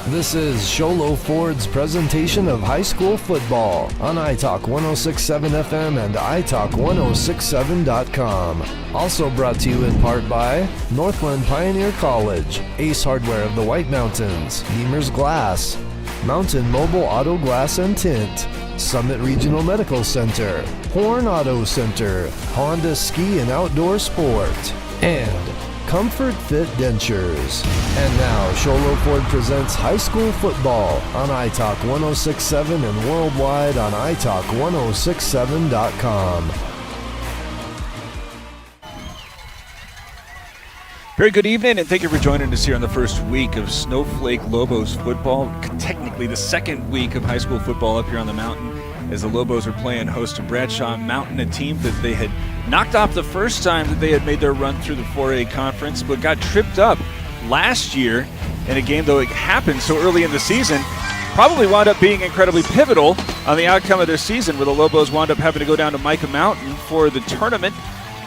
This is Sholo Ford's presentation of high school football on iTalk 106.7 FM and iTalk1067.com. Also brought to you in part by Northland Pioneer College, Ace Hardware of the White Mountains, Beamer's Glass, Mountain Mobile Auto Glass and Tint, Summit Regional Medical Center, Horn Auto Center, Honda Ski and Outdoor Sport, and Comfort Fit Dentures. And now, Sholo Ford presents high school football on iTalk 106.7 and worldwide on iTalk1067.com. Very good evening, and thank you for joining us here on the first week of Snowflake Lobos football. Technically, the second week of high school football up here on the mountain, as the Lobos are playing host to Bradshaw Mountain, a team that they had knocked off the first time that they had made their run through the 4A conference, but got tripped up last year in a game, though it happened so early in the season. Probably wound up being incredibly pivotal on the outcome of their season, where the Lobos wound up having to go down to Micah Mountain for the tournament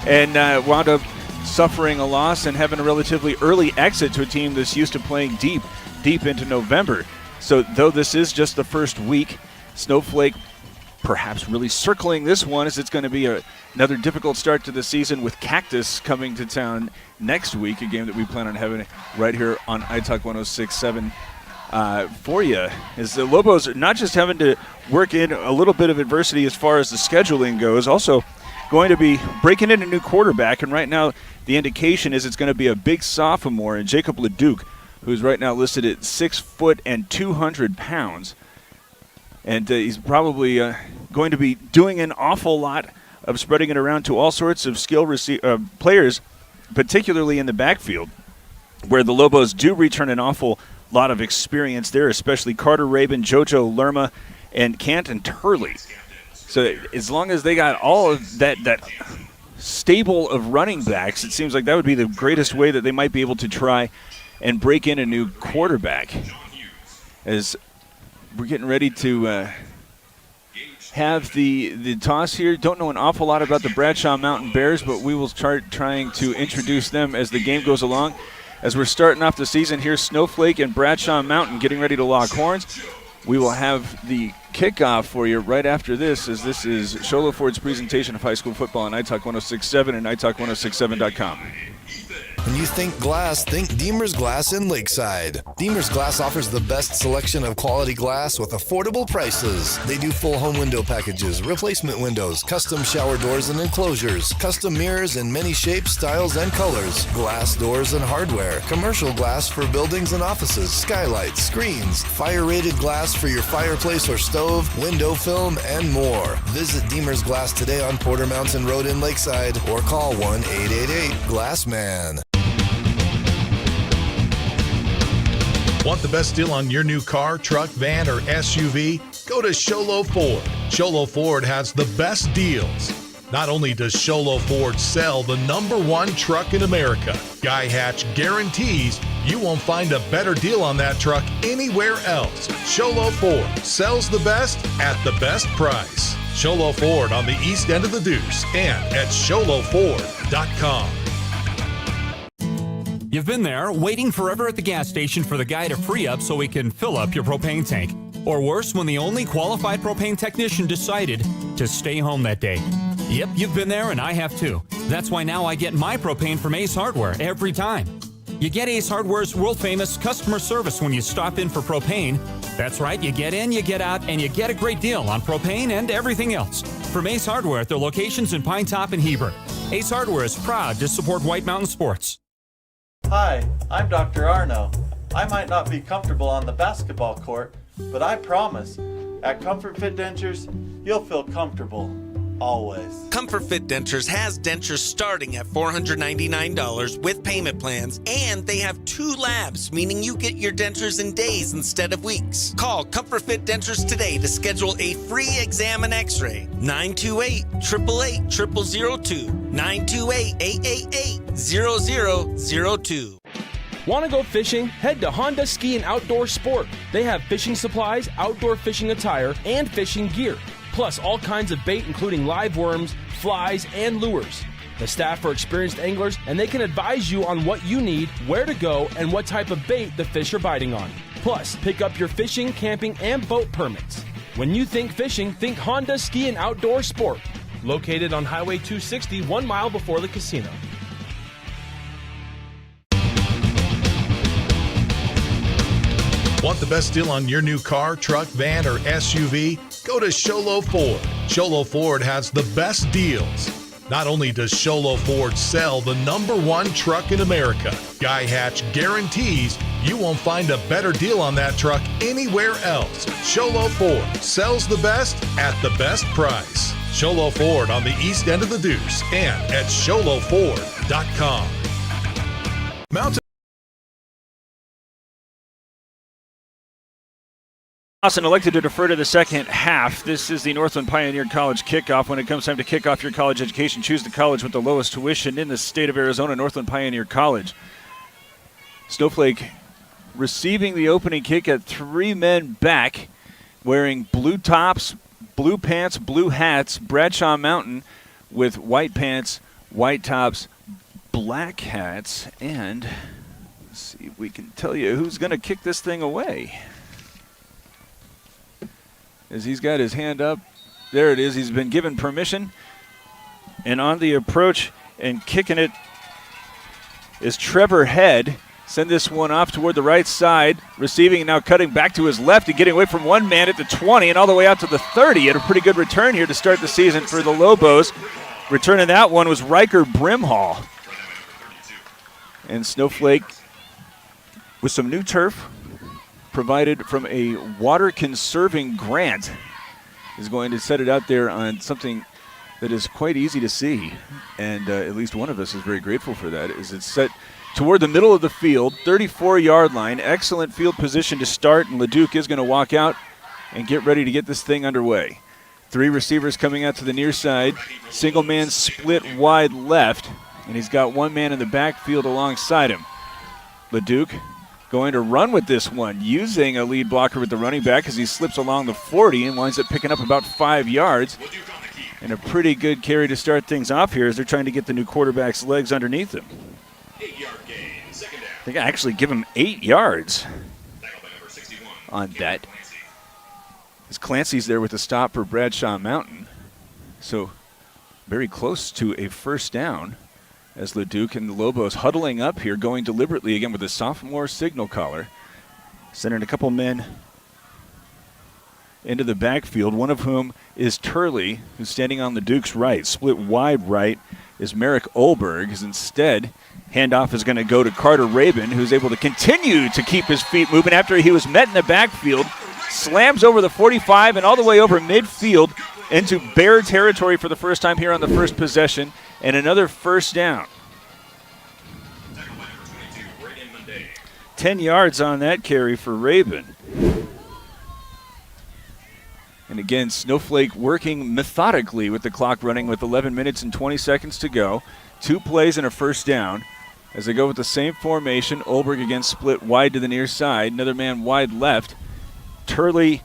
and wound up suffering a loss and having a relatively early exit to a team that's used to playing deep into November. So though this is just the first week, Snowflake perhaps really circling this one, as it's going to be another difficult start to the season with Cactus coming to town next week, a game that we plan on having right here on iTalk 106.7 for you. As the Lobos are not just having to work in a little bit of adversity as far as the scheduling goes, also going to be breaking in a new quarterback, and right now the indication is it's going to be a big sophomore, and Jacob Leduc, who's right now listed at 6 foot and 200 pounds. And he's probably going to be doing an awful lot of spreading it around to all sorts of players, particularly in the backfield, where the Lobos do return an awful lot of experience there, especially Carter Rabin, JoJo Lerma, and Canton Turley. So as long as they got all of that stable of running backs, it seems like that would be the greatest way that they might be able to try and break in a new quarterback. As we're getting ready to have the toss here. Don't know an awful lot about the Bradshaw Mountain Bears, but we will start trying to introduce them as the game goes along. As we're starting off the season here, Snowflake and Bradshaw Mountain getting ready to lock horns. We will have the kickoff for you right after this, as this is Sholo Ford's presentation of high school football on iTalk 106.7 and iTalk1067.com. When you think glass, think Deemer's Glass in Lakeside. Deemer's Glass offers the best selection of quality glass with affordable prices. They do full home window packages, replacement windows, custom shower doors and enclosures, custom mirrors in many shapes, styles, and colors, glass doors and hardware, commercial glass for buildings and offices, skylights, screens, fire-rated glass for your fireplace or stove, window film, and more. Visit Deemer's Glass today on Porter Mountain Road in Lakeside or call 1-888-GLASSMAN. Want the best deal on your new car, truck, van, or SUV? Go to Sholo Ford. Sholo Ford has the best deals. Not only does Sholo Ford sell the #1 truck in America, Guy Hatch guarantees you won't find a better deal on that truck anywhere else. Sholo Ford sells the best at the best price. Sholo Ford on the east end of the Deuce and at SholoFord.com. You've been there, waiting forever at the gas station for the guy to free up so he can fill up your propane tank. Or worse, when the only qualified propane technician decided to stay home that day. Yep, you've been there, and I have too. That's why now I get my propane from Ace Hardware every time. You get Ace Hardware's world-famous customer service when you stop in for propane. That's right, you get in, you get out, and you get a great deal on propane and everything else. From Ace Hardware at their locations in Pine Top and Heber. Ace Hardware is proud to support White Mountain Sports. Hi, I'm Dr. Arno. I might not be comfortable on the basketball court, but I promise, at Comfort Fit Dentures, you'll feel comfortable, always. Comfort Fit Dentures has dentures starting at $499 with payment plans, and they have 2 labs, meaning you get your dentures in days instead of weeks. Call Comfort Fit Dentures today to schedule a free exam and x-ray. 928-888-0002. 928-888-0002. Want to go fishing? Head to Honda Ski and Outdoor Sport. They have fishing supplies, outdoor fishing attire, and fishing gear. Plus all kinds of bait including live worms, flies, and lures. The staff are experienced anglers, and they can advise you on what you need, where to go, and what type of bait the fish are biting on. Plus, pick up your fishing, camping, and boat permits. When you think fishing, think Honda Ski and Outdoor Sport. Located on Highway 260, 1 mile before the casino. Want the best deal on your new car, truck, van, or SUV? Go to Sholo Ford. Sholo Ford has the best deals. Not only does Sholo Ford sell the #1 truck in America, Guy Hatch guarantees you won't find a better deal on that truck anywhere else. Sholo Ford sells the best at the best price. Sholo Ford on the east end of the Deuce and at sholoford.com. Mountain Austin elected to defer to the second half. This is the Northland Pioneer College kickoff. When it comes time to kick off your college education, choose the college with the lowest tuition in the state of Arizona, Northland Pioneer College. Snowflake receiving the opening kick at 3 men back, wearing blue tops, blue pants, blue hats. Bradshaw Mountain with white pants, white tops, black hats. And let's see if we can tell you who's going to kick this thing away. As he's got his hand up. There it is. He's been given permission. And on the approach and kicking it is Trevor Head. Send this one off toward the right side. Receiving and now cutting back to his left and getting away from one man at the 20 and all the way out to the 30. Had a pretty good return here to start the season for the Lobos. Returning that one was Riker Brimhall. And Snowflake with some new turf provided from a water-conserving grant is going to set it out there on something that is quite easy to see, and at least one of us is very grateful for that, is it's set toward the middle of the field, 34-yard line, excellent field position to start, and LeDuc is going to walk out and get ready to get this thing underway. 3 receivers coming out to the near side, single man split wide left, and he's got 1 man in the backfield alongside him. LeDuc going to run with this one, using a lead blocker with the running back as he slips along the 40 and winds up picking up about 5 yards. And a pretty good carry to start things off here as they're trying to get the new quarterback's legs underneath him. 8-yard gain, second down. They can actually give him 8 yards on that. As Clancy's there with the stop for Bradshaw Mountain. So very close to a first down. As LeDuc and the Lobos huddling up here, going deliberately again with a sophomore signal caller. Sending a couple men into the backfield, one of whom is Turley, who's standing on LeDuc's right. Split wide right is Merrick Olberg, as instead handoff is going to go to Carter Rabin, who's able to continue to keep his feet moving after he was met in the backfield. Slams over the 45 and all the way over midfield into Bear territory for the first time here on the first possession. And another first down. 10 yards on that carry for Rabin. And again, Snowflake working methodically with the clock running with 11 minutes and 20 seconds to go. 2 plays and a first down. As they go with the same formation, Olberg again split wide to the near side. Another man wide left. Turley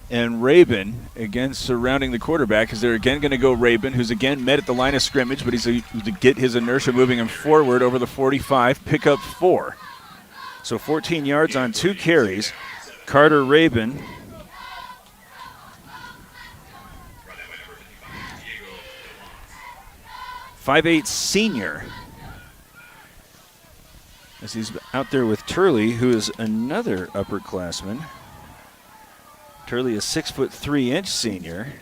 and Rabin again surrounding the quarterback as they're again going to go Rabin, who's again met at the line of scrimmage, but he's to get his inertia moving him forward over the 45, pick up 4. So 14 yards on 2 carries. Carter Rabin. .58 senior. As he's out there with Turley, who is another upperclassman. Turley, a 6'3" senior,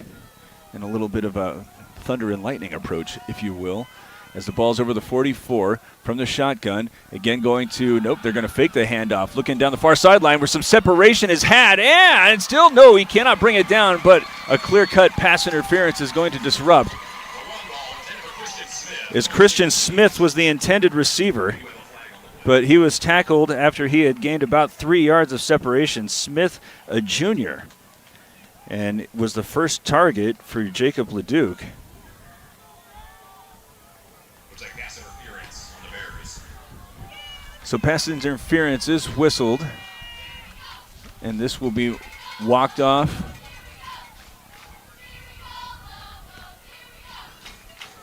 and a little bit of a thunder and lightning approach, if you will, as the ball's over the 44 from the shotgun. Again going to, nope, they're going to fake the handoff. Looking down the far sideline where some separation is had, and still no, he cannot bring it down, but a clear-cut pass interference is going to disrupt. As Christian Smith was the intended receiver, but he was tackled after he had gained about 3 yards of separation. Smith, a junior, and was the first target for Jacob LeDuc. So pass interference is whistled, and this will be walked off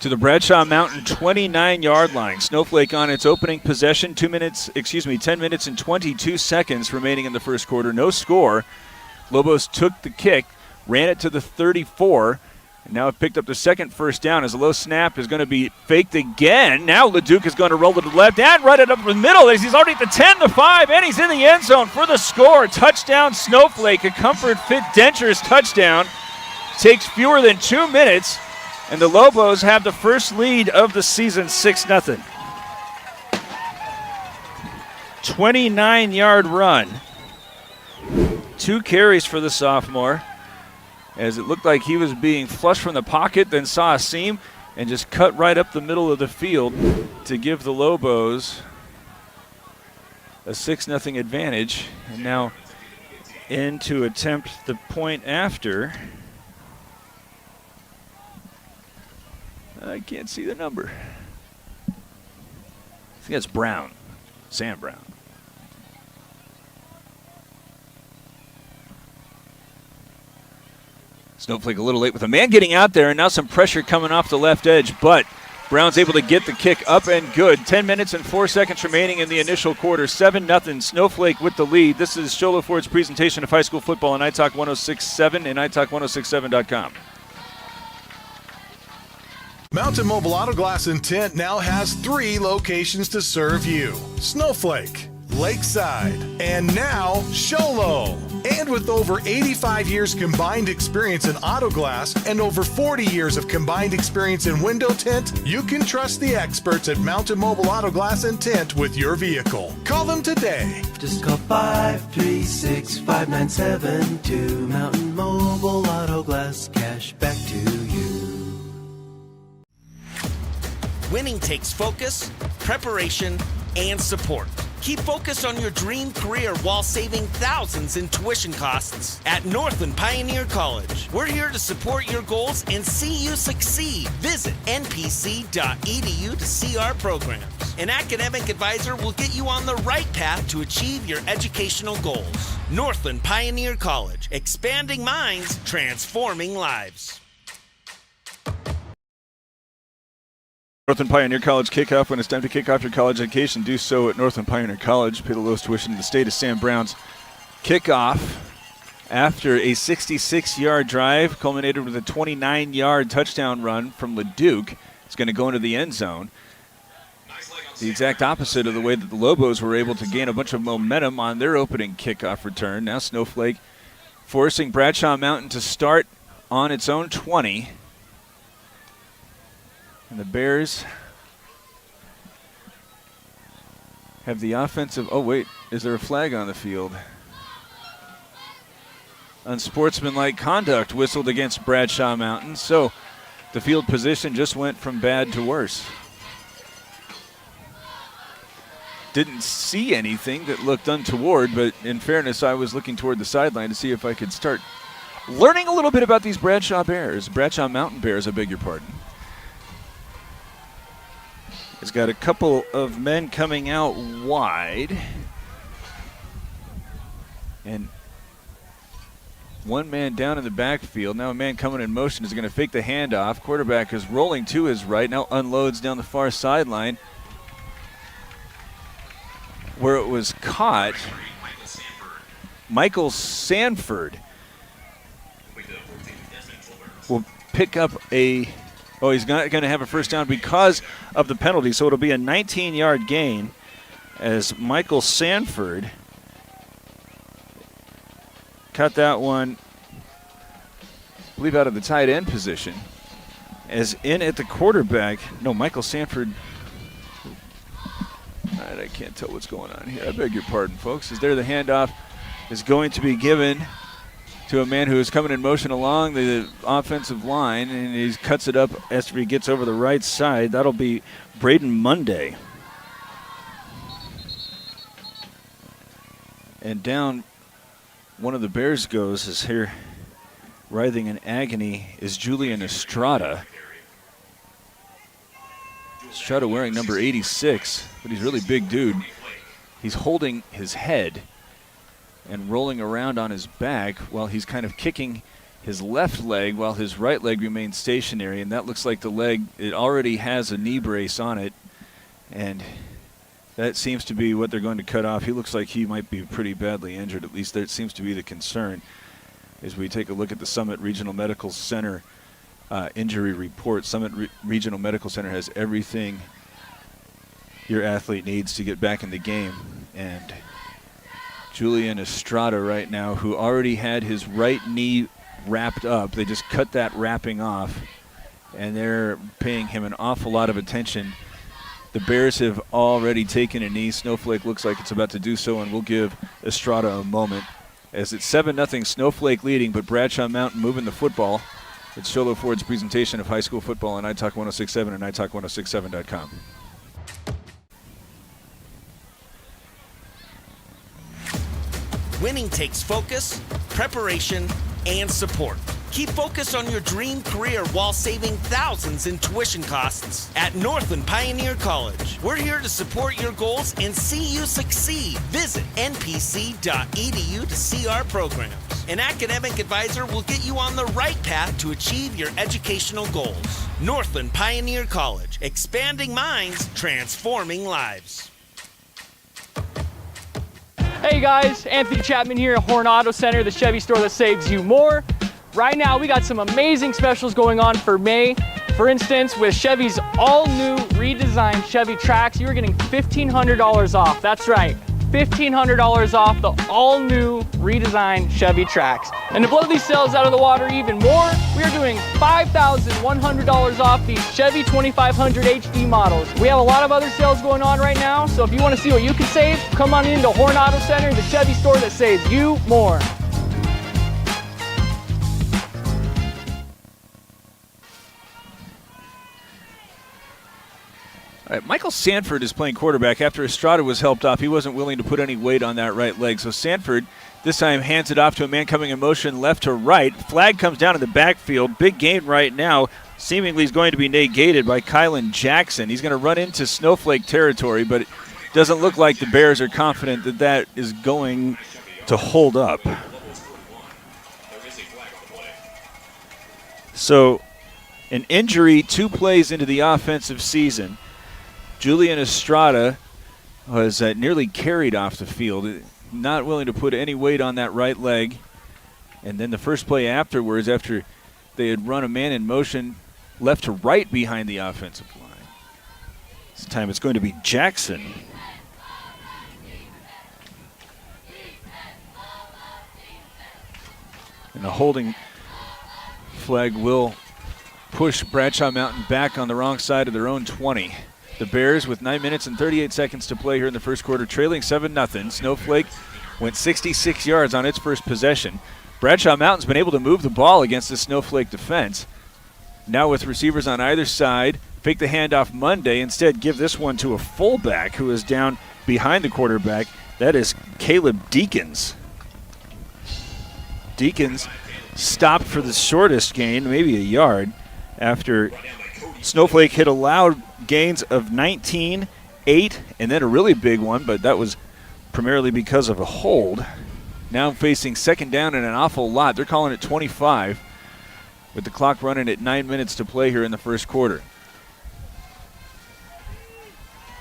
to the Bradshaw Mountain 29-yard line. Snowflake on its opening possession, 10 minutes and 22 seconds remaining in the first quarter. No score. Lobos took the kick, ran it to the 34, and now have picked up the second first down as a low snap is going to be faked again. Now LeDuc is going to roll to the left and right it up the middle. He's already at the 10, the 5, and he's in the end zone for the score. Touchdown Snowflake, a Comfort Fit Dentures touchdown. Takes fewer than 2 minutes. And the Lobos have the first lead of the season, 6-0. 29-yard run. 2 carries for the sophomore, as it looked like he was being flushed from the pocket, then saw a seam and just cut right up the middle of the field to give the Lobos a 6-0 advantage. And now in to attempt the point after. I can't see the number. I think that's Brown, Sam Brown. Snowflake a little late with a man getting out there, and now some pressure coming off the left edge, but Brown's able to get the kick up and good. 10 minutes and 4 seconds remaining in the initial quarter. 7-0, Snowflake with the lead. This is Sholo Ford's presentation of high school football on iTalk 106.7 and iTalk1067.com. Mountain Mobile Auto Glass and Tint now has 3 locations to serve you: Snowflake, Lakeside, and now Sholo. And with over 85 years combined experience in auto glass and over 40 years of combined experience in window tint, you can trust the experts at Mountain Mobile Auto Glass and Tint with your vehicle. Call them today. Just call 536-5972. Mountain Mobile Auto Glass, cash back to you. Winning takes focus, preparation, and support. Keep focused on your dream career while saving thousands in tuition costs at Northland Pioneer College. We're here to support your goals and see you succeed. Visit npc.edu to see our programs. An academic advisor will get you on the right path to achieve your educational goals. Northland Pioneer College, expanding minds, transforming lives. Northland Pioneer College kickoff. When it's time to kick off your college education, do so at Northland Pioneer College. Pay the lowest tuition in the state. Is Sam Brown's kickoff after a 66-yard drive culminated with a 29-yard touchdown run from LeDuc. It's going to go into the end zone. The exact opposite of the way that the Lobos were able to gain a bunch of momentum on their opening kickoff return. Now Snowflake forcing Bradshaw Mountain to start on its own 20. And the Bears have the offensive. Oh, wait. Is there a flag on the field? Unsportsmanlike conduct whistled against Bradshaw Mountain. So the field position just went from bad to worse. Didn't see anything that looked untoward, but in fairness, I was looking toward the sideline to see if I could start learning a little bit about these Bradshaw Mountain Bears, I beg your pardon. It's got a couple of men coming out wide. And one man down in the backfield. Now a man coming in motion is going to fake the handoff. Quarterback is rolling to his right. Now unloads down the far sideline, where it was caught. Michael Sanford will pick up a... Oh, he's not going to have a first down because of the penalty, so it'll be a 19-yard gain as Michael Sanford cut that one, I believe, out of the tight end position. As in at the quarterback, no, Michael Sanford, I can't tell what's going on here. I beg your pardon, folks. As there, the handoff is going to be given to a man who is coming in motion along the offensive line, and he cuts it up after he gets over the right side. That'll be Braden Monday. And down one of the Bears goes, is here writhing in agony, is Julian Estrada. Estrada wearing number 86, but he's a really big dude. He's holding his head and rolling around on his back while he's kind of kicking his left leg while his right leg remains stationary, and that looks like the leg, it already has a knee brace on it, and that seems to be what they're going to cut off. He looks like he might be pretty badly injured, at least that seems to be the concern. As we take a look at the Summit Regional Medical Center injury report, Summit Regional Medical Center has everything your athlete needs to get back in the game, and Julian Estrada right now, who already had his right knee wrapped up. They just cut that wrapping off, and they're paying him an awful lot of attention. The Bears have already taken a knee. Snowflake looks like it's about to do so, and we'll give Estrada a moment. As it's 7-0, Snowflake leading, but Bradshaw Mountain moving the football. It's Show Low Ford's presentation of high school football on iTalk 106.7 and iTalk1067.com. Winning takes focus, preparation, and support. Keep focus on your dream career while saving thousands in tuition costs at Northland Pioneer College. We're here to support your goals and see you succeed. Visit npc.edu to see our programs. An academic advisor will get you on the right path to achieve your educational goals. Northland Pioneer College, expanding minds, transforming lives. Hey guys, Anthony Chapman here at Horn Auto Center, the Chevy store that saves you more. Right now we got some amazing specials going on for May. For instance, with Chevy's all-new redesigned Chevy Trax, you're getting $1,500 off. That's right, $1,500 off the all-new redesigned Chevy Trax. And to blow these sales out of the water even more, we are doing $5,100 off these Chevy 2500 HD models. We have a lot of other sales going on right now, so if you want to see what you can save, come on into Horn Auto Center, the Chevy store that saves you more. All right, Michael Sanford is playing quarterback. After Estrada was helped off, he wasn't willing to put any weight on that right leg. So Sanford this time hands it off to a man coming in motion left to right. Flag comes down in the backfield. Big gain right now. Seemingly is going to be negated by Kylan Jackson. He's going to run into Snowflake territory, but it doesn't look like the Bears are confident that that is going to hold up. So an injury 2 plays into the offensive season. Julian Estrada was nearly carried off the field, not willing to put any weight on that right leg. And then the first play afterwards, after they had run a man in motion left to right behind the offensive line. This time it's going to be Jackson. And the holding flag will push Bradshaw Mountain back on the wrong side of their own 20. The Bears, with 9 minutes and 38 seconds to play here in the first quarter, trailing 7-0. Snowflake went 66 yards on its first possession. Bradshaw Mountain's been able to move the ball against the Snowflake defense. Now with receivers on either side, fake the handoff Monday. Instead, give this one to a fullback who is down behind the quarterback. That is Caleb Deakins. Deakins stopped for the shortest gain, maybe a yard, after Snowflake hit allowed gains of 19, 8, and then a really big one, but that was primarily because of a hold. Now facing second down and an awful lot. They're calling it 25 with the clock running at 9 minutes to play here in the first quarter.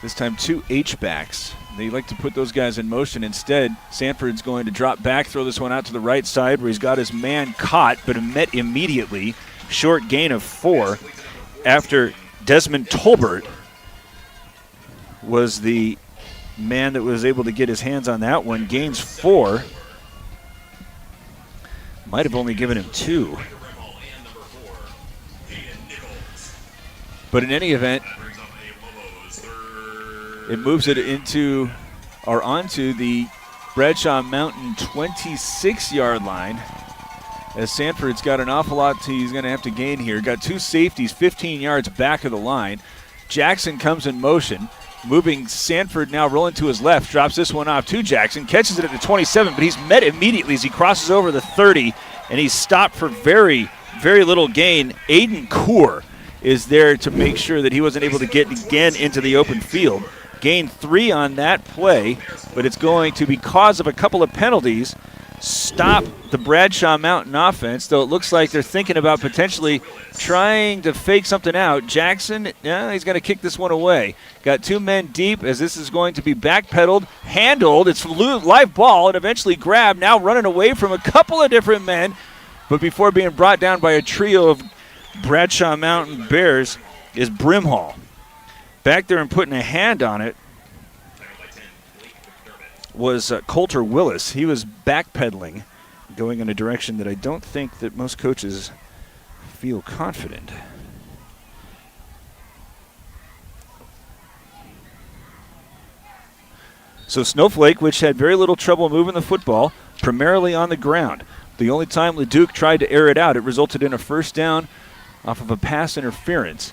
This time 2 H-backs. They like to put those guys in motion. Instead, Sanford's going to drop back, throw this one out to the right side where he's got his man caught, but met immediately. Short gain of 4 after Desmond Tolbert was the man that was able to get his hands on that one. Gains 4. Might have only given him 2. But in any event, it moves it into or onto the Bradshaw Mountain 26-yard line. As Sanford's got an awful lot he's going to have to gain here. Got 2 safeties 15 yards back of the line. Jackson comes in motion, moving Sanford now rolling to his left, drops this one off to Jackson, catches it at the 27, but he's met immediately as he crosses over the 30, and he's stopped for very, very little gain. Aiden Kaur is there to make sure that he wasn't able to get again into the open field. Gain 3 on that play, but it's going to, because of a couple of penalties, stop the Bradshaw Mountain offense, though it looks like they're thinking about potentially trying to fake something out. Jackson, he's going to kick this one away. Got 2 men deep as this is going to be backpedaled, handled. It's live ball and eventually grabbed, now running away from a couple of different men. But before being brought down by a trio of Bradshaw Mountain Bears is Brimhall. Back there and putting a hand on it was Coulter Willis. He was backpedaling, going in a direction that I don't think that most coaches feel confident. So Snowflake, which had very little trouble moving the football, primarily on the ground. The only time Leduc tried to air it out, it resulted in a first down off of a pass interference.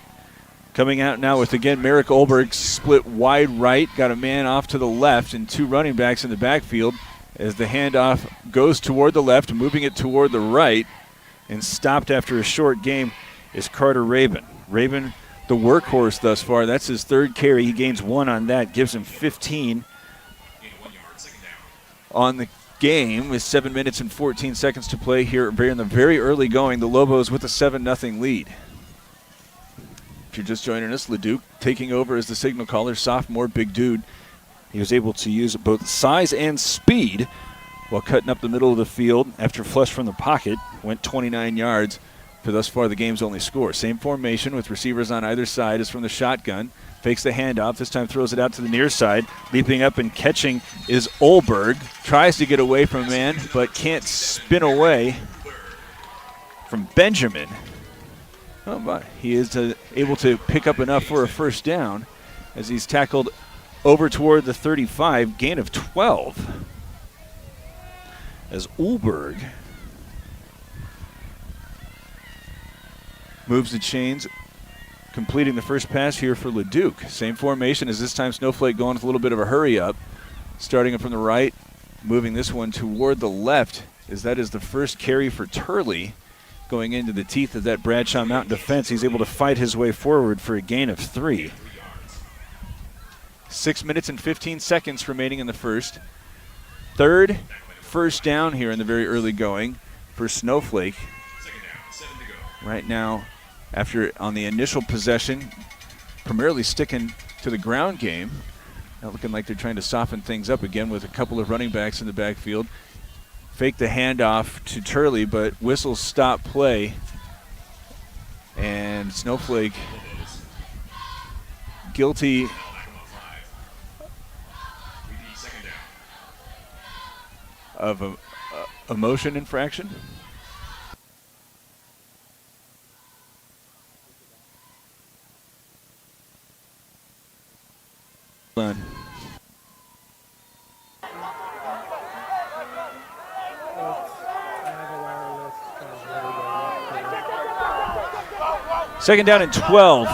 Coming out now with, again, Merrick Olberg split wide right, got a man off to the left and 2 running backs in the backfield as the handoff goes toward the left, moving it toward the right, and stopped after a short game is Carter Rabin. Rabin, the workhorse thus far. That's his 3rd carry. He gains 1 on that, gives him 15 on the game with 7 minutes and 14 seconds to play here in the very early going. The Lobos with a 7-0 lead. If you're just joining us, Leduc taking over as the signal caller, sophomore, big dude. He was able to use both size and speed while cutting up the middle of the field after flush from the pocket. Went 29 yards for thus far the game's only score. Same formation with receivers on either side as from the shotgun. Fakes the handoff, this time throws it out to the near side. Leaping up and catching is Olberg. Tries to get away from a man, but can't spin away from Benjamin. Oh, but he is able to pick up enough for a first down as he's tackled over toward the 35, gain of 12. As Olberg moves the chains, completing the first pass here for Leduc. Same formation as this time Snowflake going with a little bit of a hurry up. Starting from the right, moving this one toward the left as that is the first carry for Turley. Going into the teeth of that Bradshaw Mountain defense, he's able to fight his way forward for a gain of 3. 6 minutes and 15 seconds remaining in the first. 3rd first down here in the very early going for Snowflake. Right now, after on the initial possession, primarily sticking to the ground game. Now looking like they're trying to soften things up again with a couple of running backs in the backfield. Fake the handoff to Turley, but whistles stop play. And Snowflake guilty of a motion infraction. Done. Second down and 12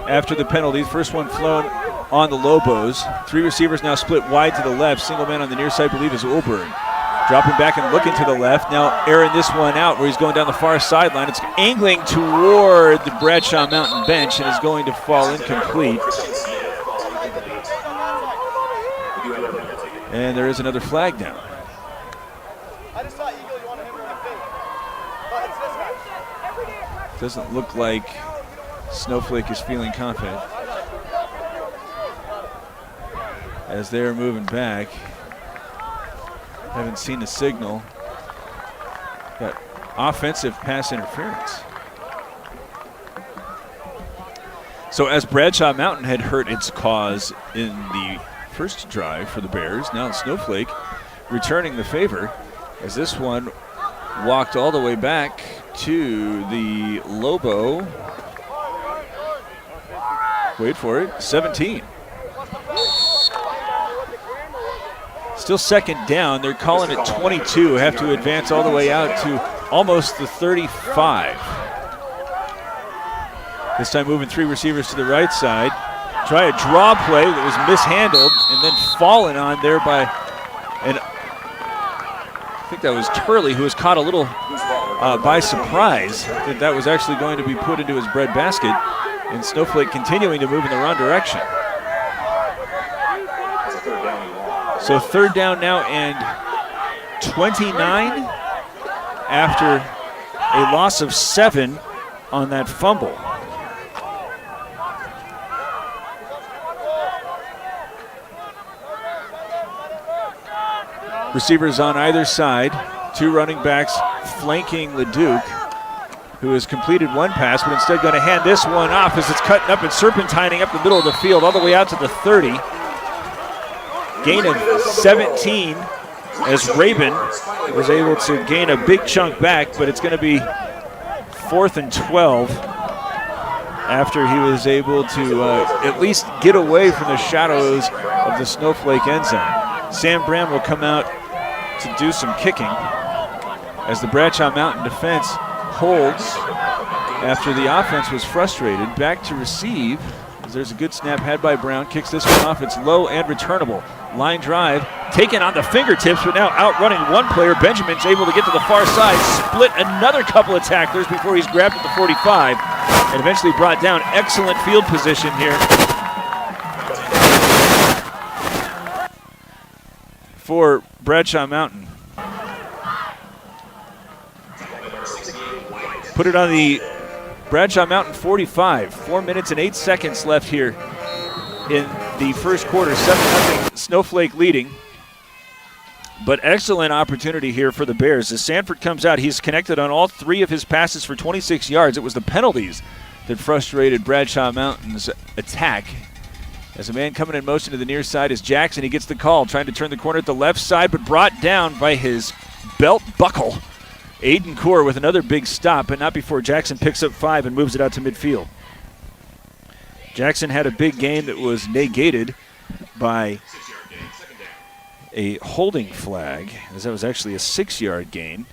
after the penalty. First one flown on the Lobos. 3 receivers now split wide to the left. Single man on the near side, I believe, is Olberg. Dropping back and looking to the left. Now airing this one out where he's going down the far sideline. It's angling toward the Bradshaw Mountain bench and is going to fall incomplete. And there is another flag down. Doesn't look like Snowflake is feeling confident as they're moving back. Haven't seen the signal. Got offensive pass interference. So as Bradshaw Mountain had hurt its cause in the first drive for the Bears, now Snowflake returning the favor as this one walked all the way back to the Lobo. Wait for it, 17. Still second down. They're calling it 22. Have to advance all the way out to almost the 35. This time moving 3 receivers to the right side. Try a draw play that was mishandled and then fallen on there by an, I think that was Turley, who was caught a little by surprise that was actually going to be put into his bread basket. And Snowflake continuing to move in the wrong direction. So third down now and 29 after a loss of 7 on that fumble. Receivers on either side, 2 running backs flanking LeDuc, who has completed 1 pass, but instead going to hand this one off as it's cutting up and serpentining up the middle of the field all the way out to the 30. Gain of 17 as Rabin was able to gain a big chunk back, but it's going to be 4th and 12 after he was able to at least get away from the shadows of the Snowflake end zone. Sam Bram will come out to do some kicking as the Bradshaw Mountain defense holds after the offense was frustrated. Back to receive as there's a good snap had by Brown. Kicks this one off. It's low and returnable. Line drive taken on the fingertips, but now outrunning one player. Benjamin's able to get to the far side, split another couple of tacklers before he's grabbed at the 45 and eventually brought down. Excellent field position here for Bradshaw Mountain. Put it on the Bradshaw Mountain 45. 4 minutes and 8 seconds left here in the first quarter. 7-0 Snowflake leading. But excellent opportunity here for the Bears. As Sanford comes out, he's connected on all 3 of his passes for 26 yards. It was the penalties that frustrated Bradshaw Mountain's attack. As a man coming in motion to the near side is Jackson. He gets the call, trying to turn the corner at the left side, but brought down by his belt buckle. Aiden Core with another big stop, but not before Jackson picks up 5 and moves it out to midfield. Jackson had a big game that was negated by a holding flag, as that was actually a 6-yard gain.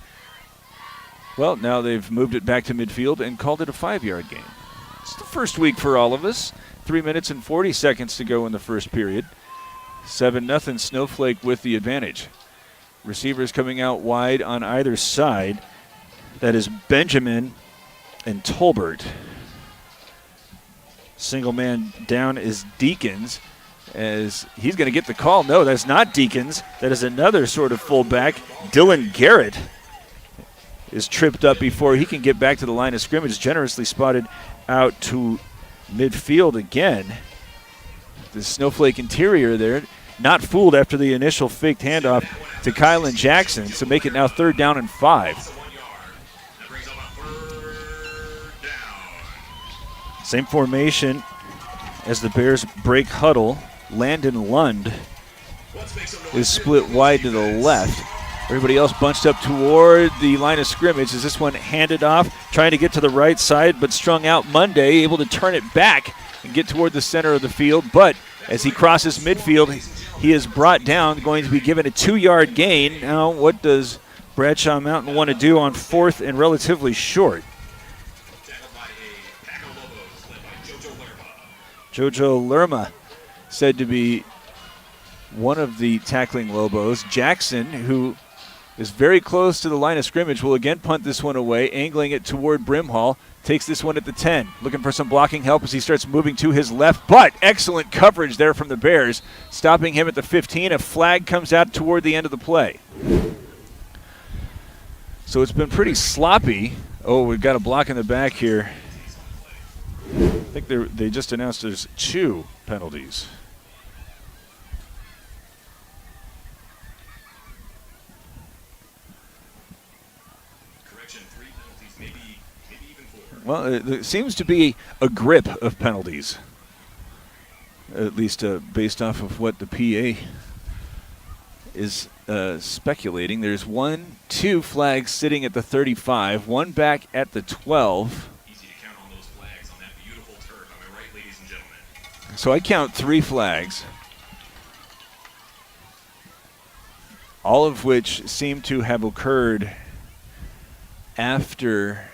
Well, now they've moved it back to midfield and called it a 5-yard gain. It's the first week for all of us. 3 minutes and 40 seconds to go in the first period. 7-0 Snowflake with the advantage. Receivers coming out wide on either side. That is Benjamin and Tolbert. Single man down is Deacons, as he's going to get the call. No, that's not Deacons. That is another sort of fullback. Dylan Garrett is tripped up before he can get back to the line of scrimmage. Generously spotted out to midfield again. The Snowflake interior there, not fooled after the initial faked handoff to Kylan Jackson, so make it now 3rd down and 5. Same formation as the Bears break huddle. Landon Lund is split wide to the left. Everybody else bunched up toward the line of scrimmage as this one handed off, trying to get to the right side, but strung out Monday, able to turn it back and get toward the center of the field. But as he crosses midfield, he is brought down, going to be given a 2-yard gain. Now, what does Bradshaw Mountain want to do on 4th and relatively short? Jojo Lerma said to be one of the tackling Lobos. Jackson, who is very close to the line of scrimmage, will again punt this one away, angling it toward Brimhall. Takes this one at the 10, looking for some blocking help as he starts moving to his left, but excellent coverage there from the Bears, stopping him at the 15. A flag comes out toward the end of the play. So it's been pretty sloppy. Oh, we've got a block in the back here. I think they just announced there's 2 penalties. Well, there seems to be a grip of penalties, at least based off of what the PA is speculating. There's 2 flags sitting at the 35, 1 back at the 12. Easy to count on those flags on that beautiful turf. Am I right, ladies and gentlemen? So I count 3 flags, all of which seem to have occurred after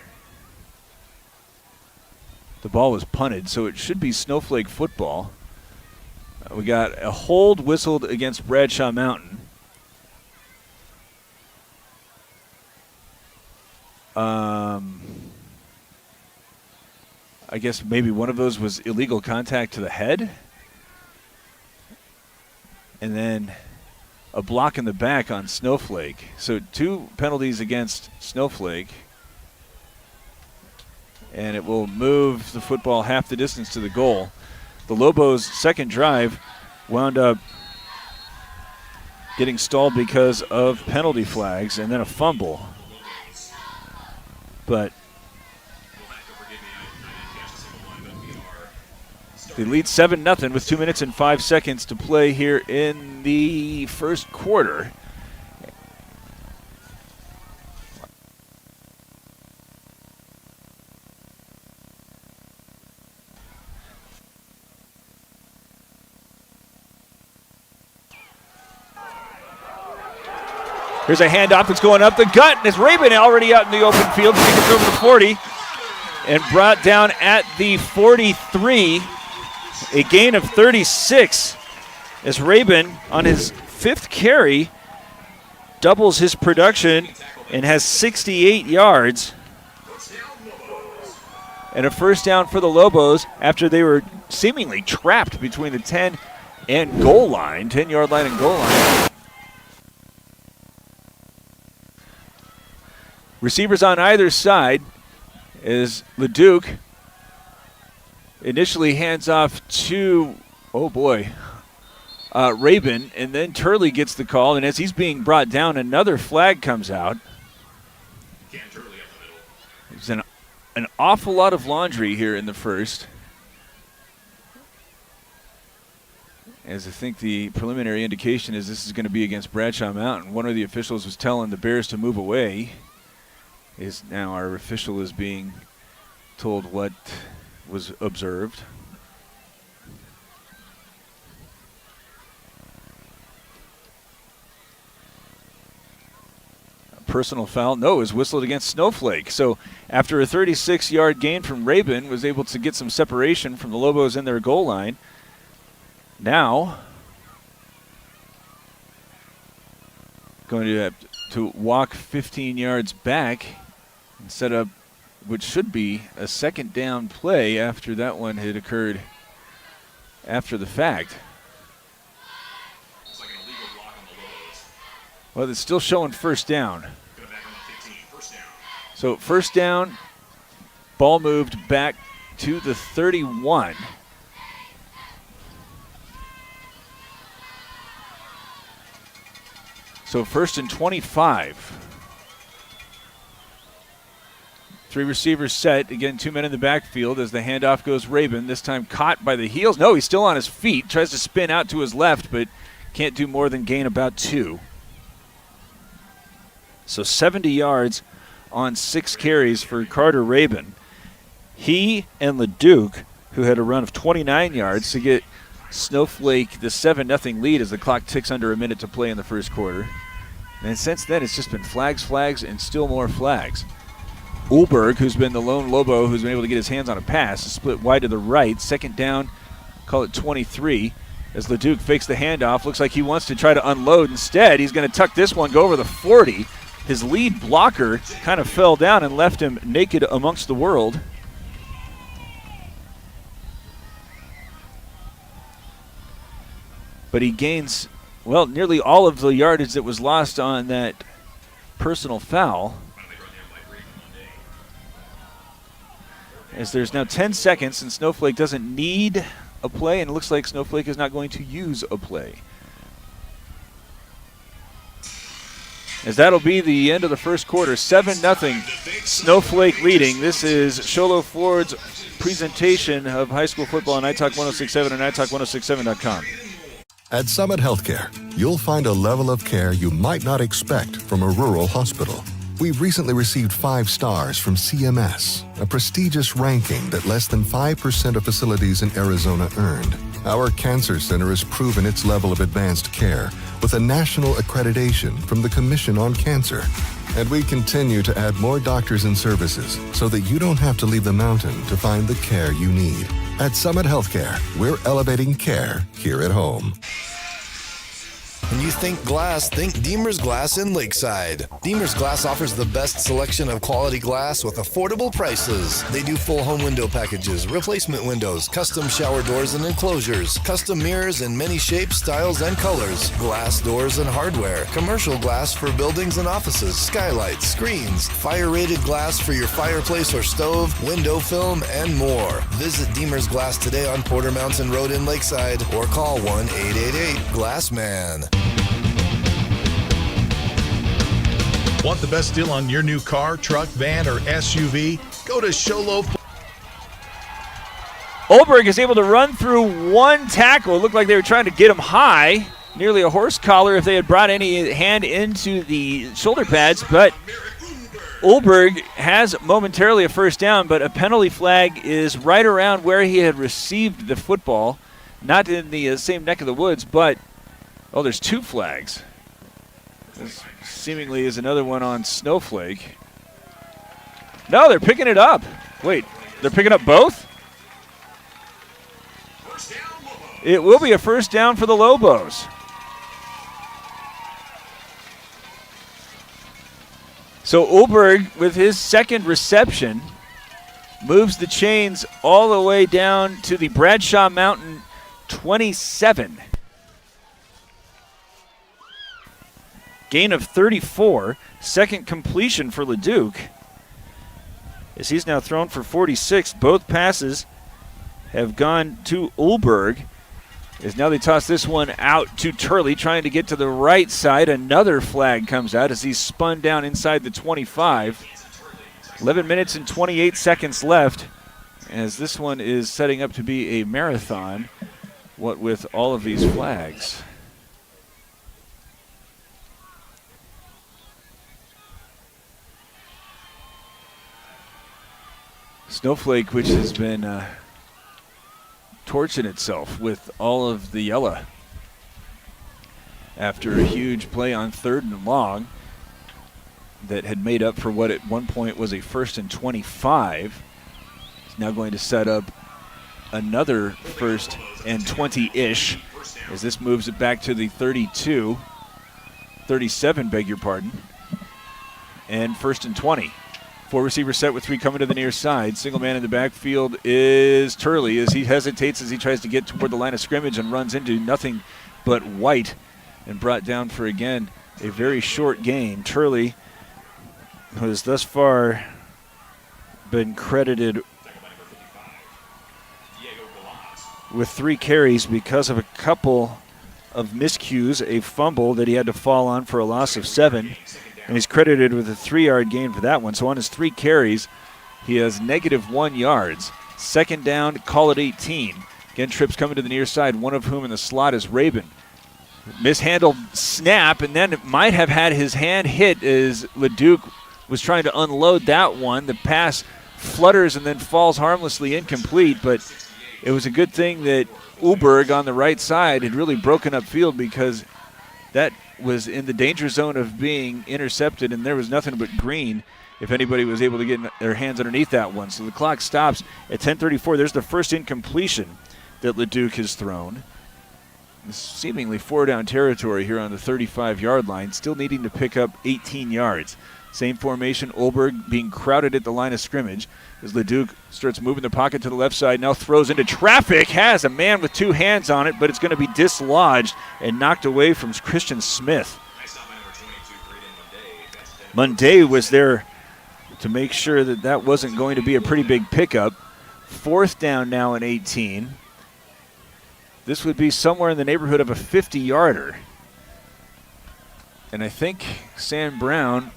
the ball was punted, so it should be Snowflake football. We got a hold whistled against Bradshaw Mountain. I guess maybe one of those was illegal contact to the head. And then a block in the back on Snowflake. So 2 penalties against Snowflake. And it will move the football half the distance to the goal. The Lobos' second drive wound up getting stalled because of penalty flags and then a fumble. But they lead 7-0 with 2 minutes and 5 seconds to play here in the first quarter. Here's a handoff that's going up the gut, and it's Rabin already out in the open field. He gets over the 40 and brought down at the 43. A gain of 36 as Rabin on his 5th carry doubles his production and has 68 yards. And a first down for the Lobos after they were seemingly trapped between the 10 and goal line, 10-yard line and goal line. Receivers on either side as Leduc initially hands off to, Rabin, and then Turley gets the call, and as he's being brought down, another flag comes out. There's an awful lot of laundry here in the first. As I think the preliminary indication is this is going to be against Bradshaw Mountain. One of the officials was telling the Bears to move away. Is now our official is being told what was observed. A personal foul, no, is whistled against Snowflake. So after a 36-yard gain from Rabin, was able to get some separation from the Lobos in their goal line. Now going to have to walk 15 yards back and set up what should be a second down play after that one had occurred after the fact. Well, it's still showing first down. So first down, ball moved back to the 31. So first and 25. 3 receivers set. Again, 2 men in the backfield as the handoff goes Rabin. This time caught by the heels. No, he's still on his feet. Tries to spin out to his left, but can't do more than gain about 2. So 70 yards on 6 carries for Carter Rabin. He and Leduc, who had a run of 29 yards to get Snowflake the 7-0 lead as the clock ticks under a minute to play in the first quarter. And since then, it's just been flags, and still more flags. Ulberg, who's been the lone Lobo who's been able to get his hands on a pass, is split wide to the right. Second down, call it 23. As Leduc fakes the handoff, looks like he wants to try to unload. Instead, he's going to tuck this one, go over the 40. His lead blocker kind of fell down and left him naked amongst the world. But he gains, well, nearly all of the yardage that was lost on that personal foul. As there's now 10 seconds and Snowflake doesn't need a play, and it looks like Snowflake is not going to use a play. As that'll be the end of the first quarter, 7-0, Snowflake leading. This is Sholo Ford's presentation of high school football on iTalk 106.7 and iTalk1067.com. At Summit Healthcare, you'll find a level of care you might not expect from a rural hospital. We've recently received 5 stars from CMS, a prestigious ranking that less than 5% of facilities in Arizona earned. Our cancer center has proven its level of advanced care with a national accreditation from the Commission on Cancer. And we continue to add more doctors and services so that you don't have to leave the mountain to find the care you need. At Summit Healthcare, we're elevating care here at home. When you think glass, think Deemer's Glass in Lakeside. Deemer's Glass offers the best selection of quality glass with affordable prices. They do full home window packages, replacement windows, custom shower doors and enclosures, custom mirrors in many shapes, styles, and colors, glass doors and hardware, commercial glass for buildings and offices, skylights, screens, fire-rated glass for your fireplace or stove, window film, and more. Visit Deemer's Glass today on Porter Mountain Road in Lakeside or call 1-888-GLASSMAN. Want the best deal on your new car, truck, van, or SUV? Go to Sholo. Olberg is able to run through one tackle. It looked like they were trying to get him high, nearly a horse collar if they had brought any hand into the shoulder pads, but Olberg has momentarily a first down, but a penalty flag is right around where he had received the football, not in the same neck of the woods, but, oh, there's two flags. This seemingly is another one on Snowflake. No, they're picking it up. Wait, they're picking up both? It will be a first down for the Lobos. So Olberg, with his second reception, moves the chains all the way down to the Bradshaw Mountain 27. Gain of 34, second completion for Leduc, as he's now thrown for 46. Both passes have gone to Olberg, as now they toss this one out to Turley, trying to get to the right side. Another flag comes out as he's spun down inside the 25. 11 minutes and 28 seconds left, as this one is setting up to be a marathon, what with all of these flags. Snowflake, which has been torching itself with all of the yellow after a huge play on 3rd and long that had made up for what at one point was a 1st and 25. It's now going to set up another 1st and 20-ish as this moves it back to the 37, beg your pardon, and 1st and 20. 4 receiver set with 3 coming to the near side. Single man in the backfield is Turley as he hesitates as he tries to get toward the line of scrimmage and runs into nothing but white and brought down for, again, a very short gain. Turley has thus far been credited with 3 carries because of a couple of miscues, a fumble that he had to fall on for a loss of 7. And he's credited with a 3-yard gain for that one. So on his 3 carries, he has -1 yards. Second down, call it 18. Again, trips coming to the near side, one of whom in the slot is Rabin. Mishandled snap, and then it might have had his hand hit as Leduc was trying to unload that one. The pass flutters and then falls harmlessly incomplete, but it was a good thing that Olberg on the right side had really broken up field, because that was in the danger zone of being intercepted, and there was nothing but green if anybody was able to get their hands underneath that one. So the clock stops at 10:34. There's the first incompletion that Leduc has thrown. It's seemingly 4-down territory here on the 35-yard line, still needing to pick up 18 yards. Same formation, Olberg being crowded at the line of scrimmage as Leduc starts moving the pocket to the left side, now throws into traffic, has a man with 2 hands on it, but it's going to be dislodged and knocked away from Christian Smith. Munday was there to make sure that that wasn't going to be a pretty big pickup. 4th down now and 18. This would be somewhere in the neighborhood of a 50-yarder. And I think Sam Brown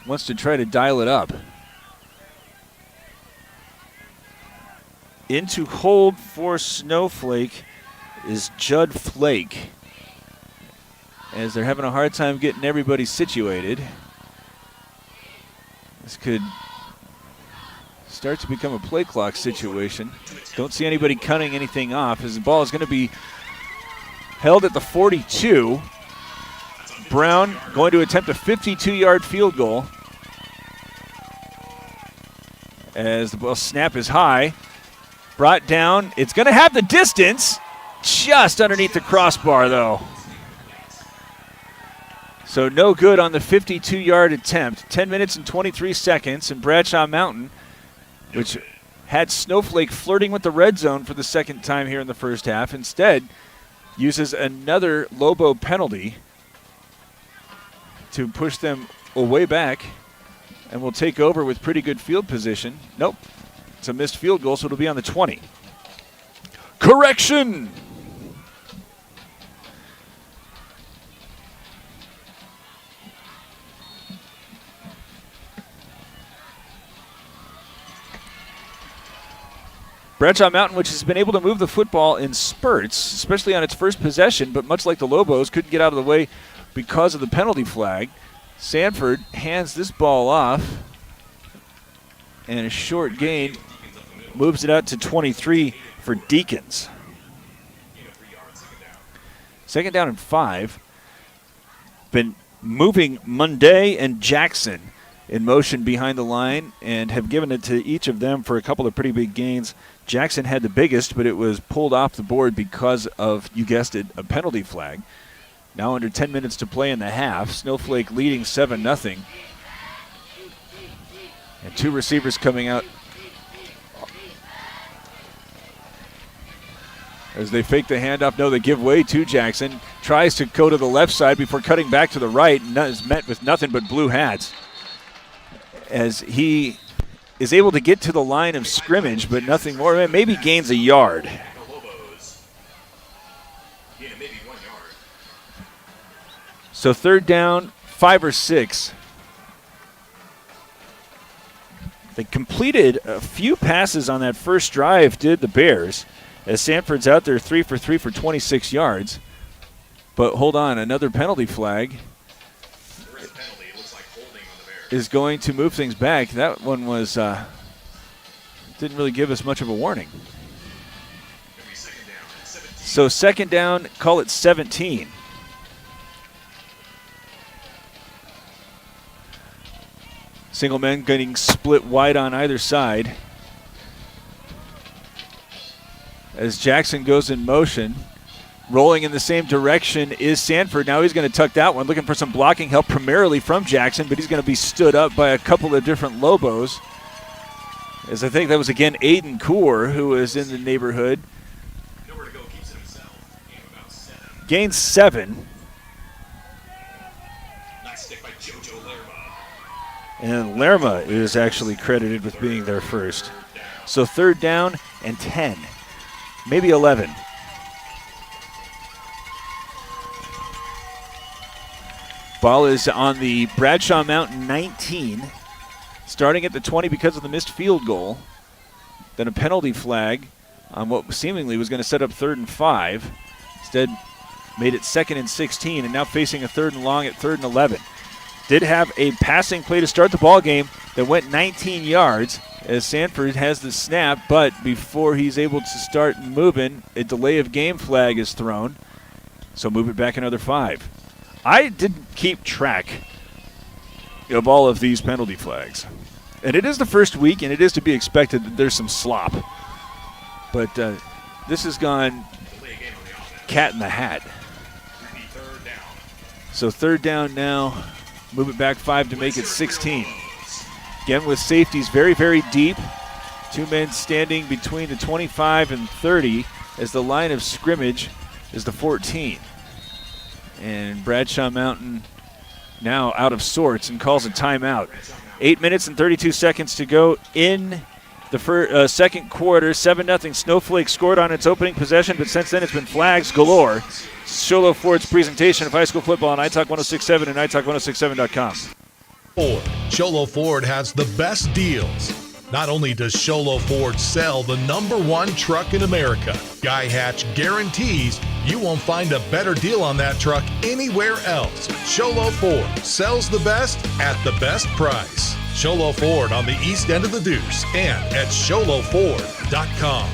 wants to try to dial it up. Into hold for Snowflake is Judd Flake, as they're having a hard time getting everybody situated. This could start to become a play clock situation. Don't see anybody cutting anything off, as the ball is going to be held at the 42. Brown going to attempt a 52-yard field goal, as the ball snap is high. Brought down. It's going to have the distance. Just underneath the crossbar, though. So no good on the 52-yard attempt. 10 minutes and 23 seconds, and Bradshaw Mountain, which had Snowflake flirting with the red zone for the second time here in the first half, instead uses another Lobo penalty to push them way back, and will take over with pretty good field position. Nope, it's a missed field goal, so it'll be on the 20. Correction! Bradshaw Mountain, which has been able to move the football in spurts, especially on its first possession, but much like the Lobos, couldn't get out of the way because of the penalty flag. Sanford hands this ball off, and a short gain moves it out to 23 for Deacons. Second down and 5. Been moving Munday and Jackson in motion behind the line and have given it to each of them for a couple of pretty big gains. Jackson had the biggest, but it was pulled off the board because of, you guessed it, a penalty flag. Now under 10 minutes to play in the half. Snowflake leading 7-0. And two receivers coming out as they fake the handoff. No, they give way to Jackson. Tries to go to the left side before cutting back to the right, and is met with nothing but blue hats, as he is able to get to the line of scrimmage, but nothing more. Maybe gains a yard. So third down, 5 or 6. They completed a few passes on that first drive, did the Bears, as Sanford's out there 3 for 3 for 26 yards. But hold on, another penalty flag is going to move things back. That one was didn't really give us much of a warning. So second down, call it 17. Single men getting split wide on either side as Jackson goes in motion. Rolling in the same direction is Sanford. Now he's going to tuck that one, looking for some blocking help primarily from Jackson, but he's going to be stood up by a couple of different Lobos. As I think that was, again, Aiden Kaur, who was in the neighborhood. Nowhere to go, keeps it himself. About 7. Gains 7. Nice stick by JoJo Lerma. And Lerma is actually credited with being there first. So third down and 10. Maybe 11. Ball is on the Bradshaw Mountain 19, starting at the 20 because of the missed field goal. Then a penalty flag on what seemingly was going to set up 3rd and 5. Instead, made it 2nd and 16, and now facing a 3rd and long at 3rd and 11. Did have a passing play to start the ball game that went 19 yards as Sanford has the snap, but before he's able to start moving, a delay of game flag is thrown. So move it back another 5. I didn't keep track of all of these penalty flags. And it is the first week, and it is to be expected that there's some slop. But this has gone cat in the hat. So third down now. Move it back 5 to make it 16. Again with safeties very, very deep. 2 men standing between the 25 and 30 as the line of scrimmage is the 14. And Bradshaw Mountain now out of sorts and calls a timeout. 8 minutes and 32 seconds to go in the second quarter. 7-0 Snowflake scored on its opening possession, but since then it's been flags galore. Sholo Ford's presentation of high school football on iTalk 106.7 and iTalk106.7.com. Ford. Sholo Ford has the best deals. Not only does Sholo Ford sell the #1 truck in America, Guy Hatch guarantees you won't find a better deal on that truck anywhere else. Sholo Ford sells the best at the best price. Sholo Ford on the east end of the Deuce and at sholoford.com.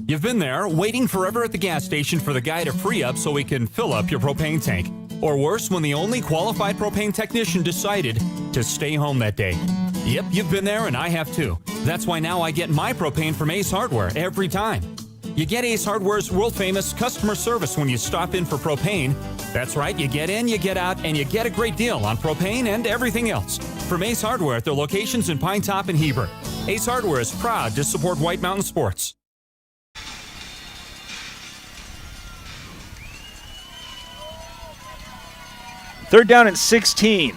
You've been there, waiting forever at the gas station for the guy to free up so he can fill up your propane tank. Or worse, when the only qualified propane technician decided to stay home that day. Yep, you've been there and I have too. That's why now I get my propane from Ace Hardware every time. You get Ace Hardware's world-famous customer service when you stop in for propane. That's right, you get in, you get out, and you get a great deal on propane and everything else. From Ace Hardware at their locations in Pine Top and Heber. Ace Hardware is proud to support White Mountain Sports. Third down and 16.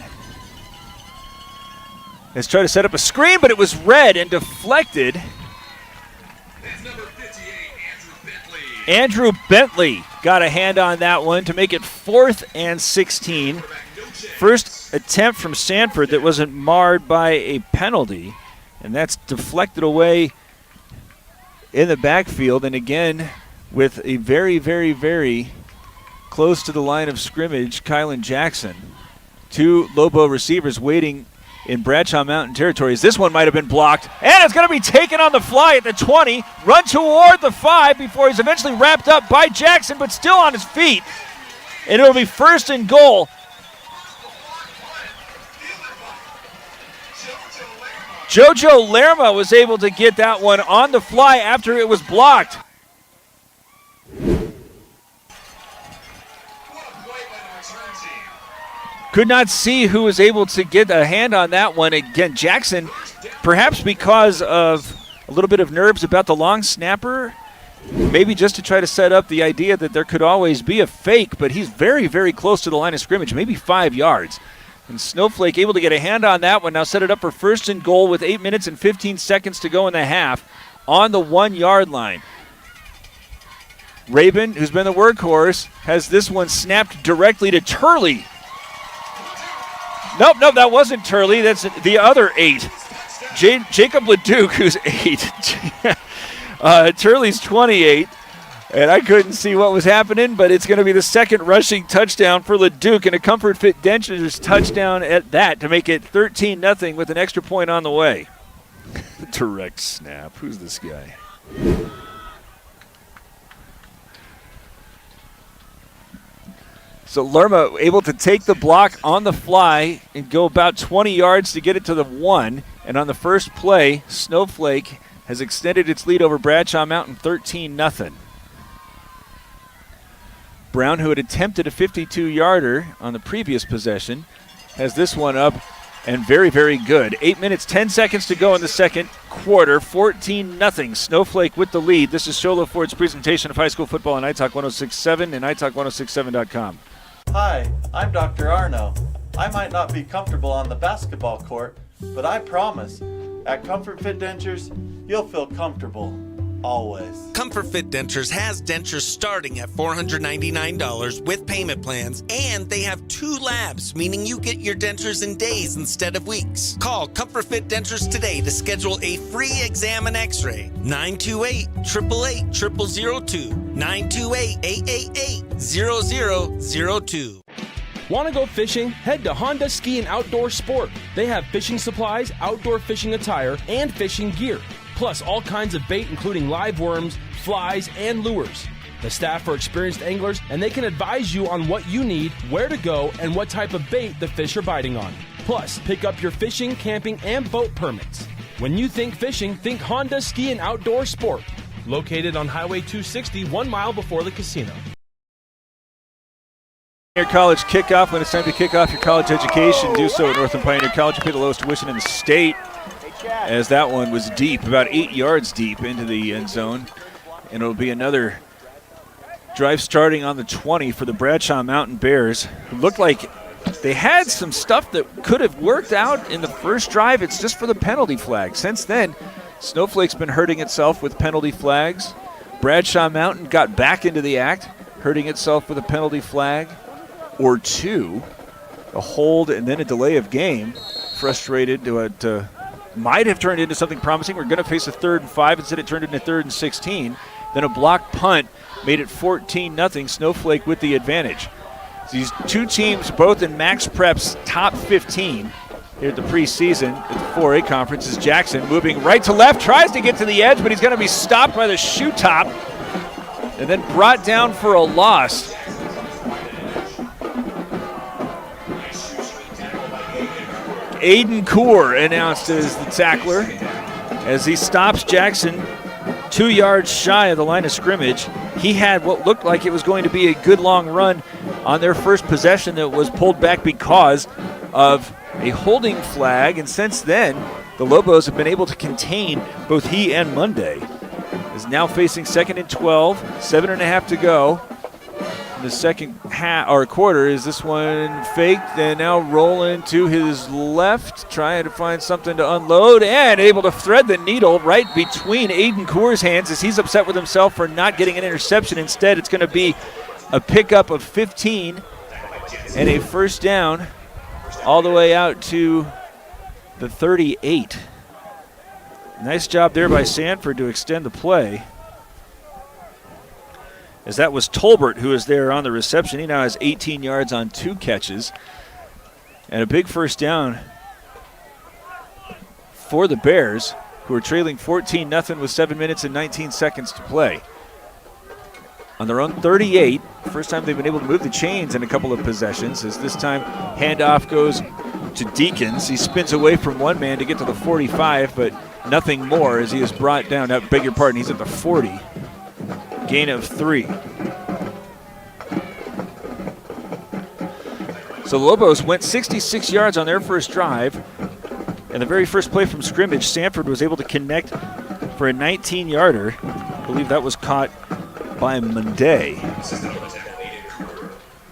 Let's try to set up a screen, but it was read and deflected. Andrew Bentley got a hand on that one to make it 4th and 16. First attempt from Sanford that wasn't marred by a penalty, and that's deflected away in the backfield. And again, with a very, very, very close to the line of scrimmage, Kylan Jackson. 2 Lobo receivers waiting in Bradshaw Mountain territories. This one might have been blocked, and it's going to be taken on the fly at the 20, run toward the 5 before he's eventually wrapped up by Jackson, but still on his feet. And it'll be 1st and goal. JoJo Lerma was able to get that one on the fly after it was blocked. Could not see who was able to get a hand on that one. Again, Jackson, perhaps because of a little bit of nerves about the long snapper, maybe just to try to set up the idea that there could always be a fake, but he's very, very close to the line of scrimmage, maybe 5 yards. And Snowflake able to get a hand on that one, now set it up for 1st and goal with 8 minutes and 15 seconds to go in the half on the 1-yard line. Rabin, who's been the workhorse, has this one snapped directly to Turley. Nope, that wasn't Turley. That's the other 8. Jacob Leduc, who's 8. Turley's 28. And I couldn't see what was happening, but it's going to be the 2nd rushing touchdown for Leduc and a Comfort Fit Dentures touchdown at that to make it 13-0 with an extra point on the way. Direct snap. Who's this guy? So Lerma able to take the block on the fly and go about 20 yards to get it to the 1. And on the first play, Snowflake has extended its lead over Bradshaw Mountain 13-0. Brown, who had attempted a 52-yarder on the previous possession, has this one up and very, very good. 8 minutes, 10 seconds to go in the second quarter. 14-0. Snowflake with the lead. This is Sholo Ford's presentation of high school football on iTalk 106.7 and iTalk1067.com. Hi, I'm Dr. Arno. I might not be comfortable on the basketball court, but I promise, at Comfort Fit Dentures, you'll feel comfortable. Always. Comfort Fit Dentures has dentures starting at $499 with payment plans, and they have 2 labs, meaning you get your dentures in days instead of weeks. Call Comfort Fit Dentures today to schedule a free exam and x-ray. 928-888-0002. 928-888-0002. Want to go fishing? Head to Honda Ski and Outdoor Sport. They have fishing supplies, outdoor fishing attire, and fishing gear. Plus all kinds of bait including live worms, flies, and lures. The staff are experienced anglers and they can advise you on what you need, where to go, and what type of bait the fish are biting on. Plus, pick up your fishing, camping, and boat permits. When you think fishing, think Honda Ski and Outdoor Sport. Located on Highway 260, 1 mile before the casino. Pioneer College kickoff. When it's time to kick off your college education, do so at Northern Pioneer College. You pay the lowest tuition in the state, as that one was deep, about 8 yards deep into the end zone. And it'll be another drive starting on the 20 for the Bradshaw Mountain Bears, who looked like they had some stuff that could have worked out in the first drive. It's just for the penalty flag. Since then, Snowflake's been hurting itself with penalty flags. Bradshaw Mountain got back into the act, hurting itself with a penalty flag or 2, a hold and then a delay of game. Frustrated to might have turned into something promising. We're going to face a 3rd and 5. Instead, it turned into 3rd and 16. Then a blocked punt made it 14-0. Snowflake with the advantage. So these 2 teams both in Max Prep's top 15 here at the preseason at the 4A conference. Is Jackson moving right to left, tries to get to the edge, but he's going to be stopped by the shoe top and then brought down for a loss. Aiden Kaur announced as the tackler as he stops Jackson 2 yards shy of the line of scrimmage. He had what looked like it was going to be a good long run on their first possession that was pulled back because of a holding flag, and since then, the Lobos have been able to contain both he and Monday. Is now facing 2nd and 12, 7.5 to go. In the second half or quarter, is this one faked and now rolling to his left, trying to find something to unload and able to thread the needle right between Aiden Coor's hands as he's upset with himself for not getting an interception. Instead, it's going to be a pickup of 15 and a first down all the way out to the 38. Nice job there by Sanford to extend the play. As that was Tolbert who was there on the reception. He now has 18 yards on 2 catches. And a big first down for the Bears, who are trailing 14-0 with 7 minutes and 19 seconds to play. On their own 38, first time they've been able to move the chains in a couple of possessions, as this time handoff goes to Deacons. He spins away from one man to get to the 45, but nothing more as he is brought down. I beg your pardon, he's at the 40. Gain of 3. So the Lobos went 66 yards on their first drive. And the very first play from scrimmage, Sanford was able to connect for a 19-yarder. I believe that was caught by Monday.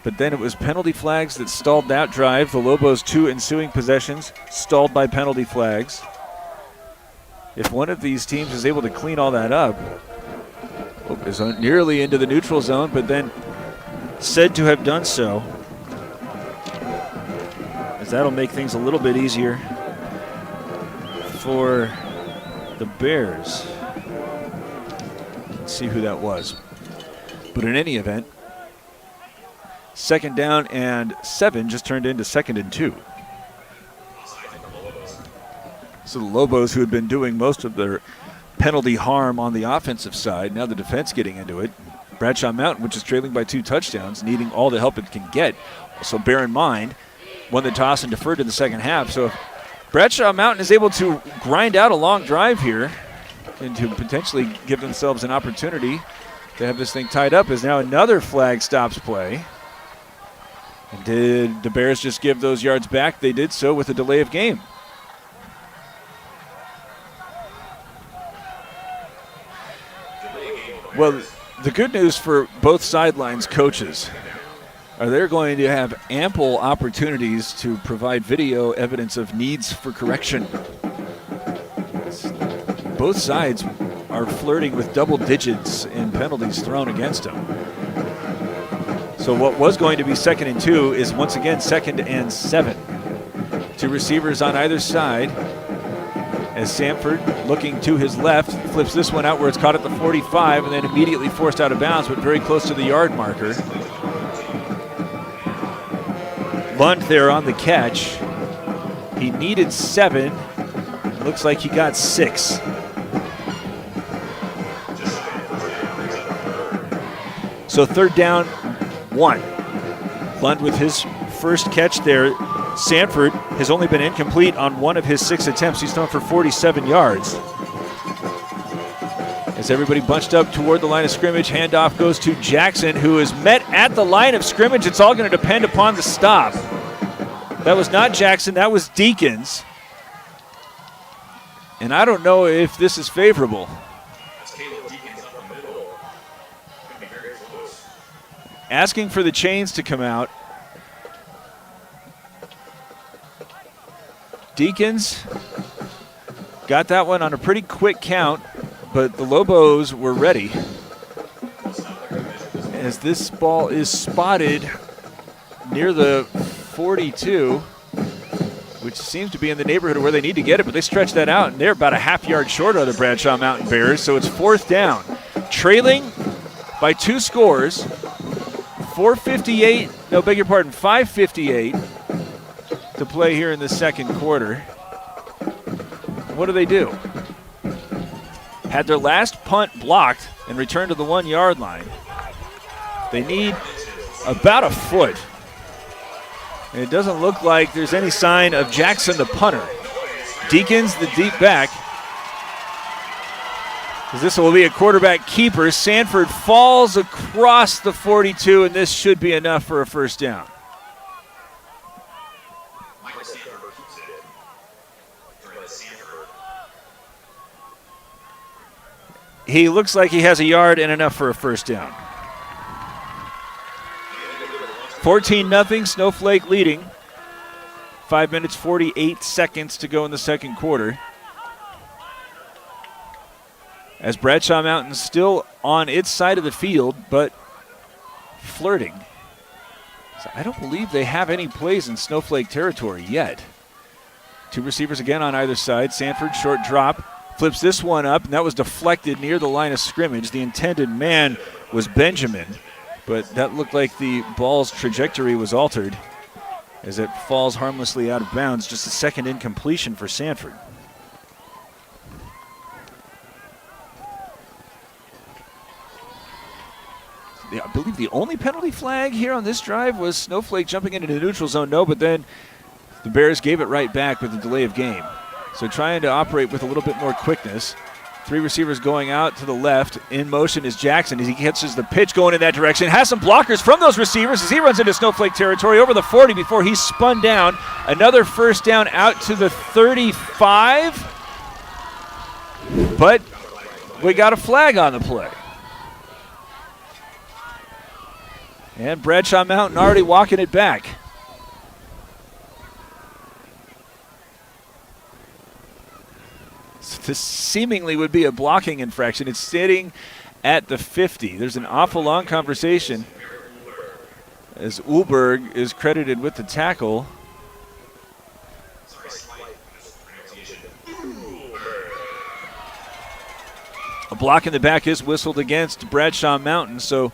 But then it was penalty flags that stalled that drive. The Lobos' 2 ensuing possessions stalled by penalty flags. If one of these teams is able to clean all that up, is nearly into the neutral zone, but then said to have done so, as that'll make things a little bit easier for the Bears. Let's see who that was. But in any event, 2nd down and 7 just turned into 2nd and 2. So the Lobos, who had been doing most of their penalty harm on the offensive side, now the defense getting into it. Bradshaw Mountain, which is trailing by 2 touchdowns, needing all the help it can get. So bear in mind, won the toss and deferred to the second half. So if Bradshaw Mountain is able to grind out a long drive here and to potentially give themselves an opportunity to have this thing tied up, as now another flag stops play. And did the Bears just give those yards back? They did so with a delay of game. Well, the good news for both sidelines coaches are they're going to have ample opportunities to provide video evidence of needs for correction. Both sides are flirting with double digits in penalties thrown against them. So what was going to be 2nd and 2 is once again 2nd and 7. 2 receivers on either side. As Sanford, looking to his left, flips this one out where it's caught at the 45 and then immediately forced out of bounds, but very close to the yard marker. Lund there on the catch. He needed 7. It looks like he got 6. So 3rd down, 1. Lund with his first catch there. Sanford has only been incomplete on 1 of his 6 attempts. He's thrown for 47 yards. As everybody bunched up toward the line of scrimmage, handoff goes to Jackson, who is met at the line of scrimmage. It's all going to depend upon the stop. That was not Jackson, that was Deacons. And I don't know if this is favorable. Asking for the chains to come out. Deacons got that one on a pretty quick count, but the Lobos were ready. As this ball is spotted near the 42, which seems to be in the neighborhood of where they need to get it, but they stretch that out, and they're about a half yard short of the Bradshaw Mountain Bears, so it's 4th down. Trailing by 2 scores, 5:58 to play here in the second quarter. What do? Had their last punt blocked and returned to the 1 yard line. They need about a foot. And it doesn't look like there's any sign of Jackson the punter. Deacons, the deep back. This will be a quarterback keeper. Sanford falls across the 42, and this should be enough for a first down. He looks like he has a yard and enough for a first down. 14-0, Snowflake leading. 5 minutes, 48 seconds to go in the second quarter. As Bradshaw Mountain still on its side of the field, but flirting. So I don't believe they have any plays in Snowflake territory yet. Two receivers again on either side. Sanford, short drop, flips this one up, and that was deflected near the line of scrimmage. The intended man was Benjamin, but that looked like the ball's trajectory was altered as it falls harmlessly out of bounds. Just a second incompletion for Sanford. I believe the only penalty flag here on this drive was Snowflake jumping into the neutral zone. No, but then the Bears gave it right back with the delay of game. So trying to operate with a little bit more quickness. Three receivers going out to the left. In motion is Jackson as he catches the pitch going in that direction. Has some blockers from those receivers as he runs into Snowflake territory over the 40 before he's spun down. Another first down out to the 35. But we got a flag on the play. And Bradshaw Mountain already walking it back. So this seemingly would be a blocking infraction. It's sitting at the 50. There's an awful long conversation as Ulberg is credited with the tackle. A block in the back is whistled against Bradshaw Mountain, so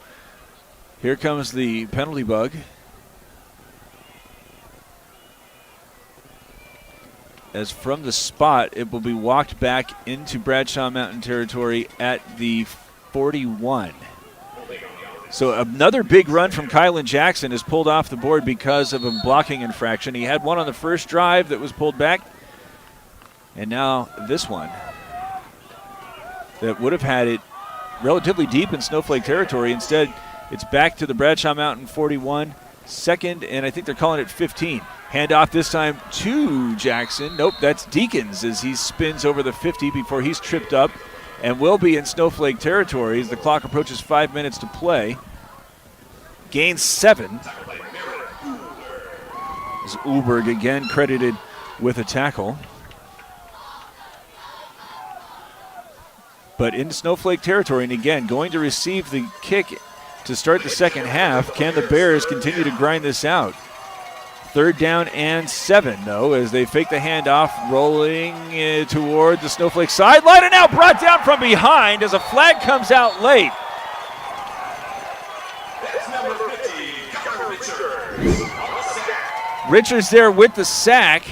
here comes the penalty bug. As from the spot, it will be walked back into Bradshaw Mountain territory at the 41. So another big run from Kylan Jackson is pulled off the board because of a blocking infraction. He had one on the first drive that was pulled back. And now this one that would have had it relatively deep in Snowflake territory. Instead, it's back to the Bradshaw Mountain 41, second, and I think they're calling it 15. Handoff this time to Jackson. Nope, that's Deacons as he spins over the 50 before he's tripped up and will be in Snowflake territory as the clock approaches 5 minutes to play. Gains 7. As Ulberg again credited with a tackle. But in Snowflake territory, and again, going to receive the kick to start the second half. Can the Bears continue to grind this out? 3rd down and 7, though, as they fake the handoff, rolling toward the Snowflake sideline, and now brought down from behind as a flag comes out late. Richards there with the sack,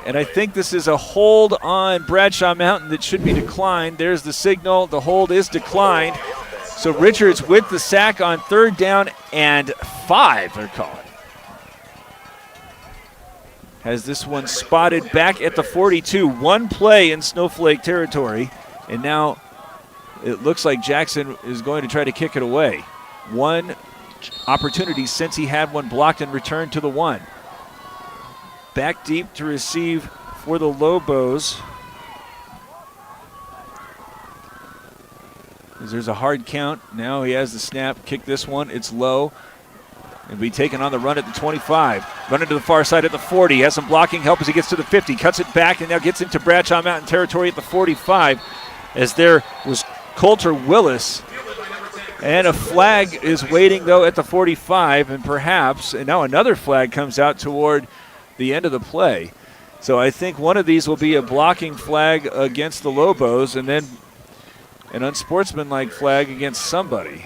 and I think this is a hold on Bradshaw Mountain that should be declined. There's the signal. The hold is declined. So Richards with the sack on 3rd down and 5, they're calling. Has this one spotted back at the 42. One play in Snowflake territory, and now it looks like Jackson is going to try to kick it away. One opportunity since he had one blocked and returned to the 1. Back deep to receive for the Lobos. There's a hard count. Now he has the snap. Kick this one. It's low. And be taken on the run at the 25. Running to the far side at the 40. Has some blocking help as he gets to the 50. Cuts it back and now gets into Bradshaw Mountain territory at the 45. As there was Coulter Willis. And a flag is waiting, though, at the 45. And perhaps, and now another flag comes out toward the end of the play. So I think one of these will be a blocking flag against the Lobos and then an unsportsmanlike flag against somebody.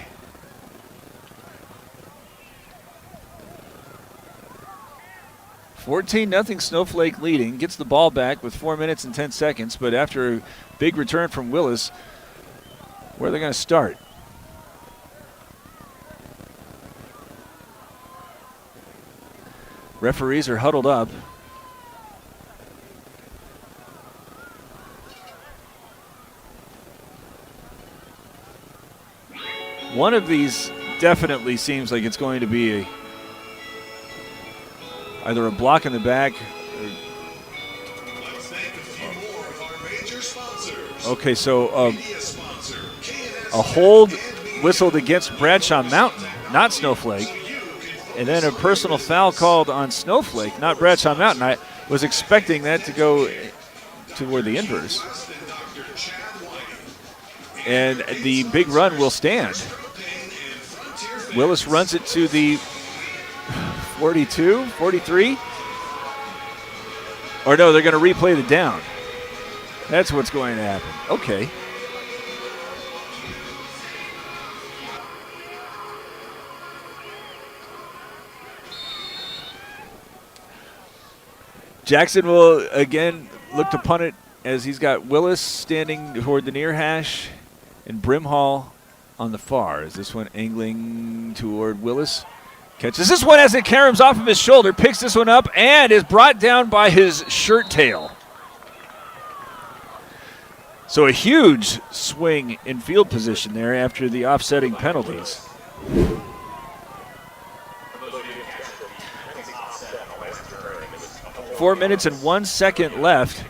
(14-0) Snowflake leading. Gets the ball back with 4 minutes and 10 seconds, but after a big return from Willis, where are they going to start? Referees are huddled up. One of these definitely seems like it's going to be either a block in the back. Okay, so a hold whistled against Bradshaw Mountain, not Snowflake, and then a personal foul called on Snowflake, not Bradshaw Mountain. I was expecting that to go toward the inverse. And the big run will stand. Willis runs it to the 42, 43. Or no, they're going to replay the down. That's what's going to happen. Okay. Jackson will again look to punt it as he's got Willis standing toward the near hash and Brimhall on the far. Is this one angling toward Willis? Catches this one as it caroms off of his shoulder, picks this one up, and is brought down by his shirt tail. So a huge swing in field position there after the offsetting penalties. Four minutes and 1 second left.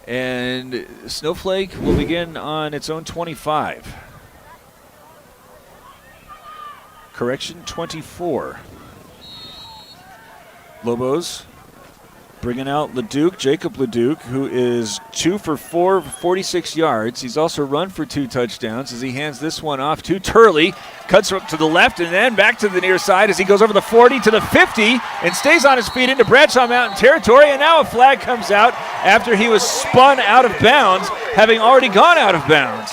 And Snowflake will begin on its own 25. Correction, 24. Lobos bringing out Leduc, Jacob Leduc, who is 2 for 4, 46 yards. He's also run for 2 touchdowns as he hands this one off to Turley. Cuts up to the left and then back to the near side as he goes over the 40 to the 50 and stays on his feet into Bradshaw Mountain territory. And now a flag comes out after he was spun out of bounds, having already gone out of bounds.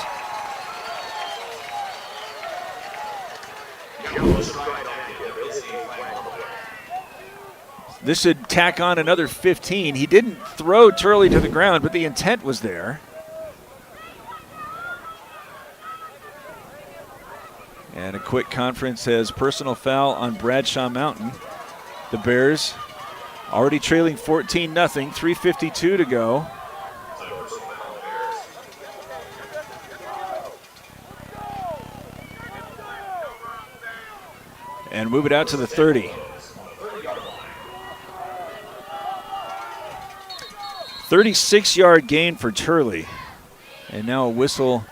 This should tack on another 15. He didn't throw Turley to the ground, but the intent was there. And a quick conference says personal foul on Bradshaw Mountain. The Bears already trailing 14-0, 3:52 to go. And move it out to the 30. 36-yard gain for Turley. And now a whistle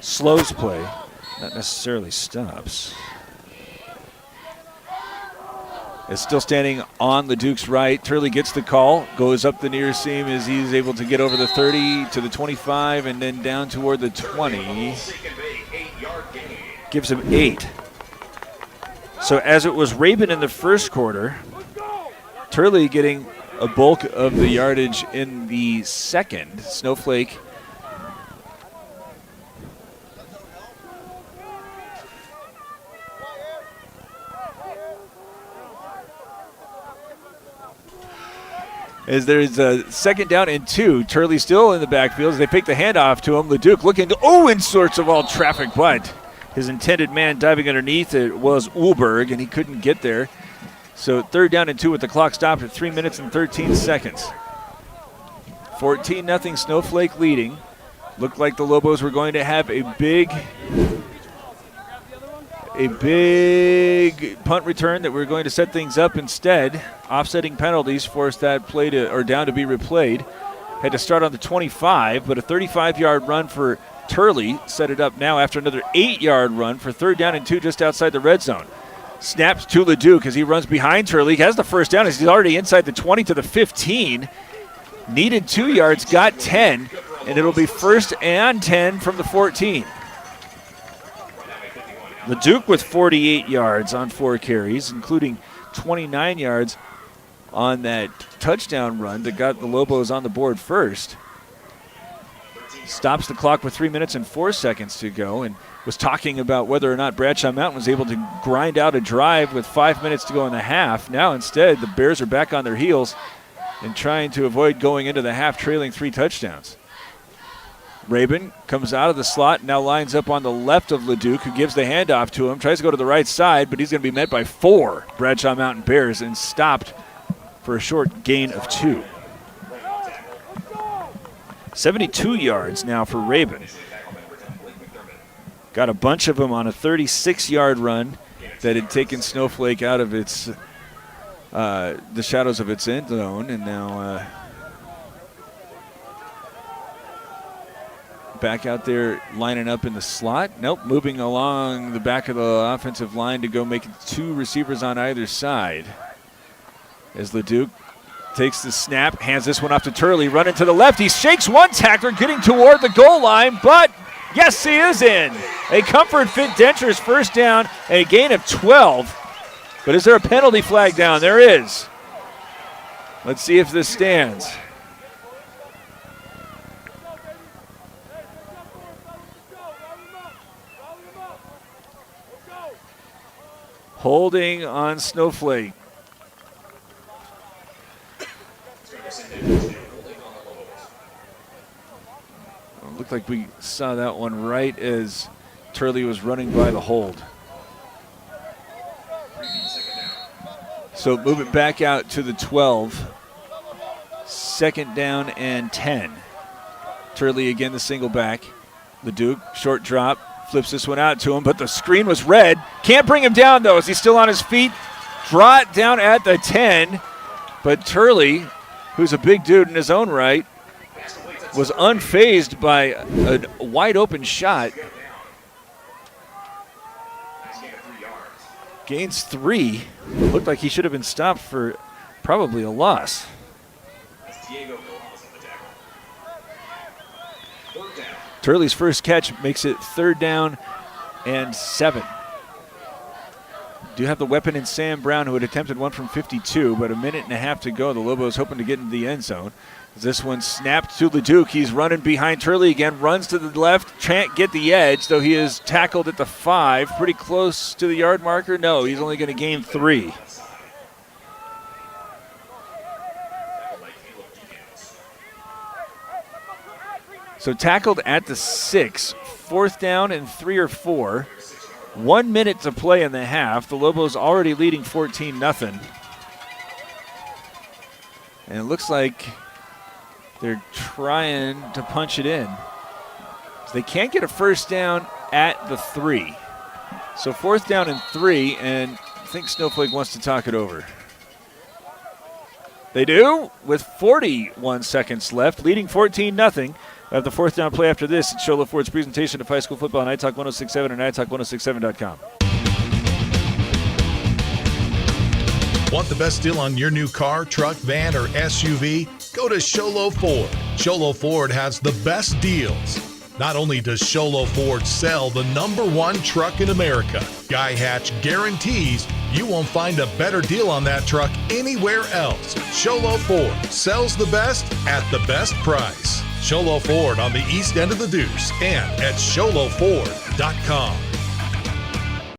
slows play. Not necessarily stops. It's still standing on Leduc's right. Turley gets the call, goes up the near seam as he's able to get over the 30 to the 25 and then down toward the 20. Gives him 8. So as it was Rabin in the first quarter, Turley getting a bulk of the yardage in the second. Snowflake as there's a second down and 2. Turley still in the backfield as they pick the handoff to him. Leduc looking to, in sorts of all traffic, but his intended man diving underneath it was Ulberg, and he couldn't get there. So 3rd down and 2 with the clock stopped at 3 minutes and 13 seconds. 14-0 Snowflake leading. Looked like the Lobos were going to have a big punt return that we're going to set things up instead. Offsetting penalties forced that play down to be replayed. Had to start on the 25, but a 35-yard run for Turley set it up now after another 8-yard run for 3rd down and 2 just outside the red zone. Snaps to Leduc as he runs behind Turley. He has the first down as he's already inside the 20 to the 15. Needed 2 yards, got 10, and it'll be 1st and 10 from the 14. Leduc with 48 yards on 4 carries, including 29 yards on that touchdown run that got the Lobos on the board first. Stops the clock with 3 minutes and 4 seconds to go and was talking about whether or not Bradshaw Mountain was able to grind out a drive with 5 minutes to go in the half. Now instead, the Bears are back on their heels and trying to avoid going into the half trailing 3 touchdowns. Rabin comes out of the slot, now lines up on the left of Leduc, who gives the handoff to him, tries to go to the right side, but he's going to be met by 4 Bradshaw Mountain Bears and stopped for a short gain of 2. 72 yards now for Rabin. Got a bunch of them on a 36-yard run that had taken Snowflake out of its the shadows of its end zone, and now back out there lining up in the slot. Nope, moving along the back of the offensive line to go make it 2 receivers on either side. As LeDuc takes the snap, hands this one off to Turley, running to the left. He shakes one tackler, getting toward the goal line, but yes, he is in. A Comfort Fit Dentures first down, a gain of 12. But is there a penalty flag down? There is. Let's see if this stands. Holding on Snowflake. Looked like we saw that one right as Turley was running by the hold. So move it back out to the 12. Second down and 10. Turley again the single back. LeDuc, short drop. Flips this one out to him, but the screen was red. Can't bring him down, though, as he's still on his feet. Draw it down at the 10. But Turley, who's a big dude in his own right, was unfazed by a wide-open shot. Gains 3. Looked like he should have been stopped for probably a loss. Turley's first catch makes it 3rd down and 7. Do have the weapon in Sam Brown, who had attempted one from 52, but a minute and a half to go. The Lobos hoping to get into the end zone. This one snapped to LeDuc. He's running behind Turley again, runs to the left, can't get the edge, though he is tackled at the 5. Pretty close to the yard marker. No, he's only going to gain 3. So tackled at the 6, 4th down and 3 or 4. 1 minute to play in the half. The Lobos already leading 14-0. And it looks like they're trying to punch it in. They can't get a first down at the 3. So 4th down and 3, and I think Snowflake wants to talk it over. They do, with 41 seconds left, leading 14-0. We have the 4th down play after this. It's Sholo Ford's presentation of high school football on iTalk 1067 and iTalk1067.com. Want the best deal on your new car, truck, van, or SUV? Go to Sholo Ford. Sholo Ford has the best deals. Not only does Sholo Ford sell the #1 truck in America, Guy Hatch guarantees you won't find a better deal on that truck anywhere else. Sholo Ford sells the best at the best price. Sholo Ford on the east end of the Deuce and at SholoFord.com.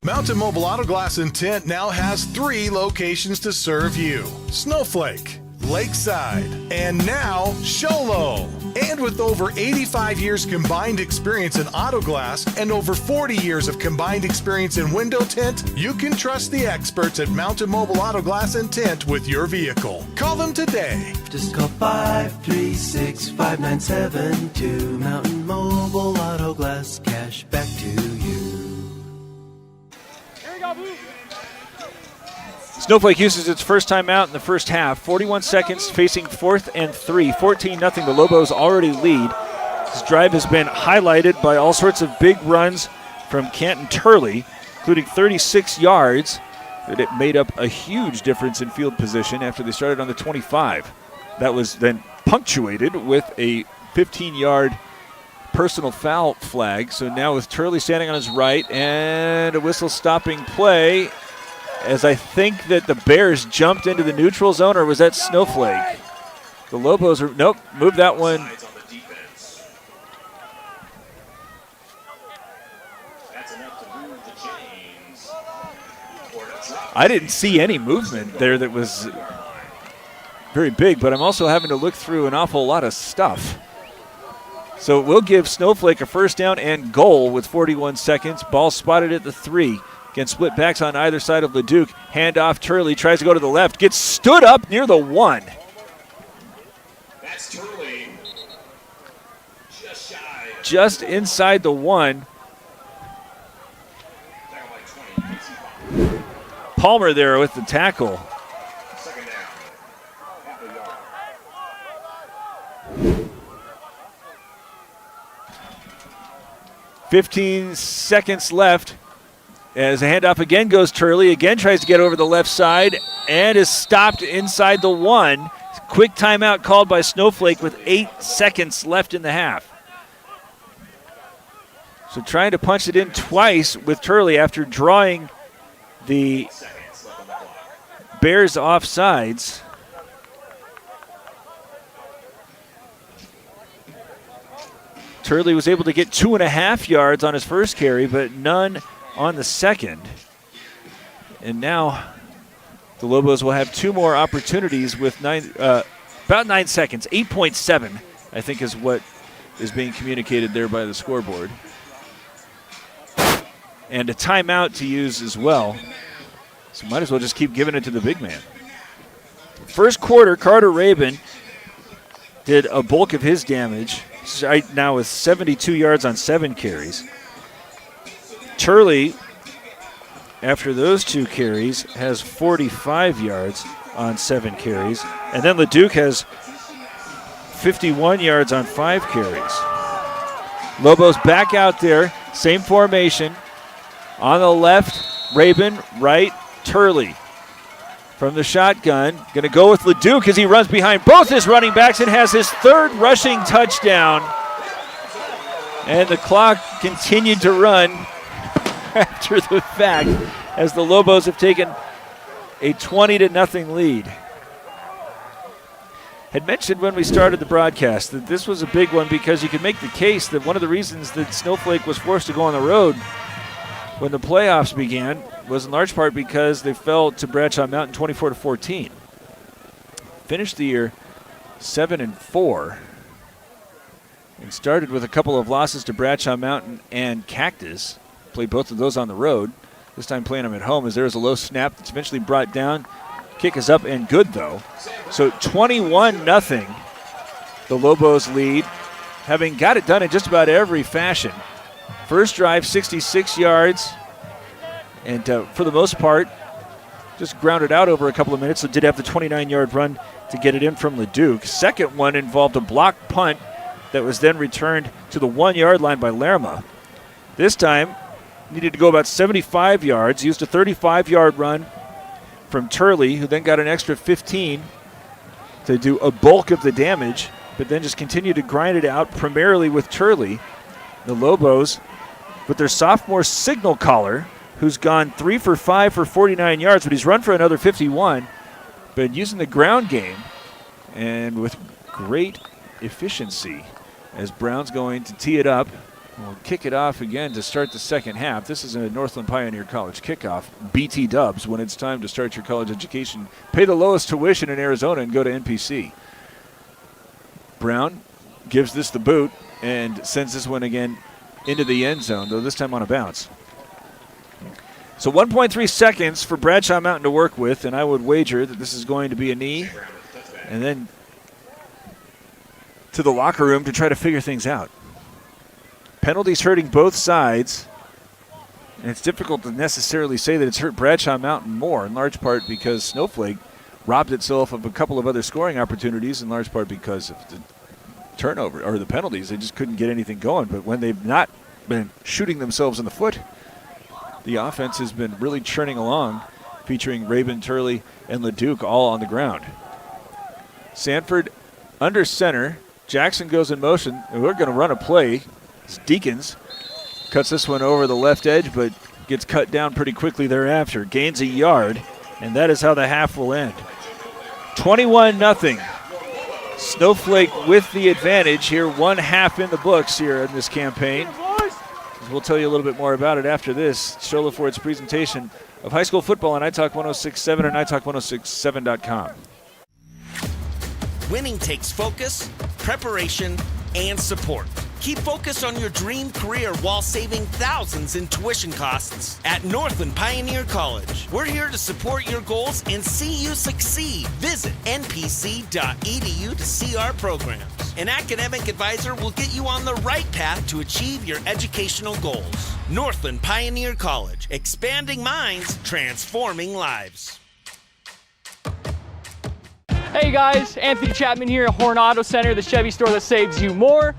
Mountain Mobile Auto Glass and Tint now has 3 locations to serve you: Snowflake, Lakeside, and now Sholo. And with over 85 years combined experience in auto glass and over 40 years of combined experience in window tint, you can trust the experts at Mountain Mobile Auto Glass and Tint with your vehicle. Call them today. Just call 536-5972. Mountain Mobile Auto Glass, cash back to you. Snowflake uses its first time out in the first half. 41 seconds, facing 4th and 3. 14-0. The Lobos already lead. This drive has been highlighted by all sorts of big runs from Canton Turley, including 36 yards. It made up a huge difference in field position after they started on the 25. That was then punctuated with a 15-yard personal foul flag. So now with Turley standing on his right and a whistle stopping play, as I think that the Bears jumped into the neutral zone, or was that Snowflake? The Lobos are, nope, move that one. I didn't see any movement there that was very big, but I'm also having to look through an awful lot of stuff. So we'll give Snowflake a first down and goal with 41 seconds. Ball spotted at the 3. Again, split backs on either side of LeDuc. Handoff, Turley tries to go to the left. Gets stood up near the 1. That's Turley. Just shy. Just inside the 1. Palmer there with the tackle. 15 seconds left as a handoff again goes Turley. Again tries to get over the left side and is stopped inside the 1. Quick timeout called by Snowflake with 8 seconds left in the half. So trying to punch it in twice with Turley after drawing the Bears offsides. Turley was able to get 2.5 yards on his first carry, but none on the second. And now the Lobos will have 2 more opportunities with about 9 seconds. 8.7, I think, is what is being communicated there by the scoreboard. And a timeout to use as well. So might as well just keep giving it to the big man. First quarter, Carter Rabin did a bulk of his damage. Right now with 72 yards on 7 carries. Turley, after those 2 carries, has 45 yards on 7 carries. And then LeDuc has 51 yards on 5 carries. Lobos back out there, same formation. On the left, Rabin, right, Turley. From the shotgun, going to go with LeDuc as he runs behind both his running backs and has his 3rd rushing touchdown. And the clock continued to run after the fact as the Lobos have taken a 20-0 lead. Had mentioned when we started the broadcast that this was a big one because you could make the case that one of the reasons that Snowflake was forced to go on the road when the playoffs began was in large part because they fell to Bradshaw Mountain 24-14. Finished the year 7-4 and started with a couple of losses to Bradshaw Mountain and Cactus. Played both of those on the road. This time playing them at home as there was a low snap that's eventually brought down. Kick is up and good though. So 21-0, the Lobos lead, having got it done in just about every fashion. First drive, 66 yards, and for the most part, just grounded out over a couple of minutes. So did have the 29-yard run to get it in from LeDuc. Second one involved a block punt that was then returned to the 1-yard line by Lerma. This time, needed to go about 75 yards, used a 35-yard run from Turley, who then got an extra 15 to do a bulk of the damage, but then just continued to grind it out primarily with Turley. The Lobos, with their sophomore signal caller, who's gone 3 for 5 for 49 yards, but he's run for another 51, but using the ground game and with great efficiency as Brown's going to tee it up. We'll kick it off again to start the second half. This is a Northland Pioneer College kickoff. BT Dubs, when it's time to start your college education. Pay the lowest tuition in Arizona and go to NPC. Brown gives this the boot and sends this one again into the end zone, though this time on a bounce. So 1.3 seconds for Bradshaw Mountain to work with, and I would wager that this is going to be a knee and then to the locker room to try to figure things out. Penalties hurting both sides, and it's difficult to necessarily say that it's hurt Bradshaw Mountain more, in large part because Snowflake robbed itself of a couple of other scoring opportunities, in large part because of the turnover or the penalties. They just couldn't get anything going. But when they've not been shooting themselves in the foot, the offense has been really churning along, featuring Rabin, Turley, and LeDuc all on the ground. Sanford under center. Jackson goes in motion, and we're going to run a play. Deacons cuts this one over the left edge, but gets cut down pretty quickly thereafter. Gains a yard, and that is how the half will end. 21-0. Snowflake with the advantage here, 1 half in the books here in this campaign. We'll tell you a little bit more about it after this. Shola Ford's presentation of high school football on iTalk 106.7 and iTalk106.7.com. Winning takes focus, preparation, and support. Keep focused on your dream career while saving thousands in tuition costs at Northland Pioneer College. We're here to support your goals and see you succeed. Visit npc.edu to see our programs. An academic advisor will get you on the right path to achieve your educational goals. Northland Pioneer College, expanding minds, transforming lives. Hey guys, Anthony Chapman here at Horn Auto Center, the Chevy store that saves you more.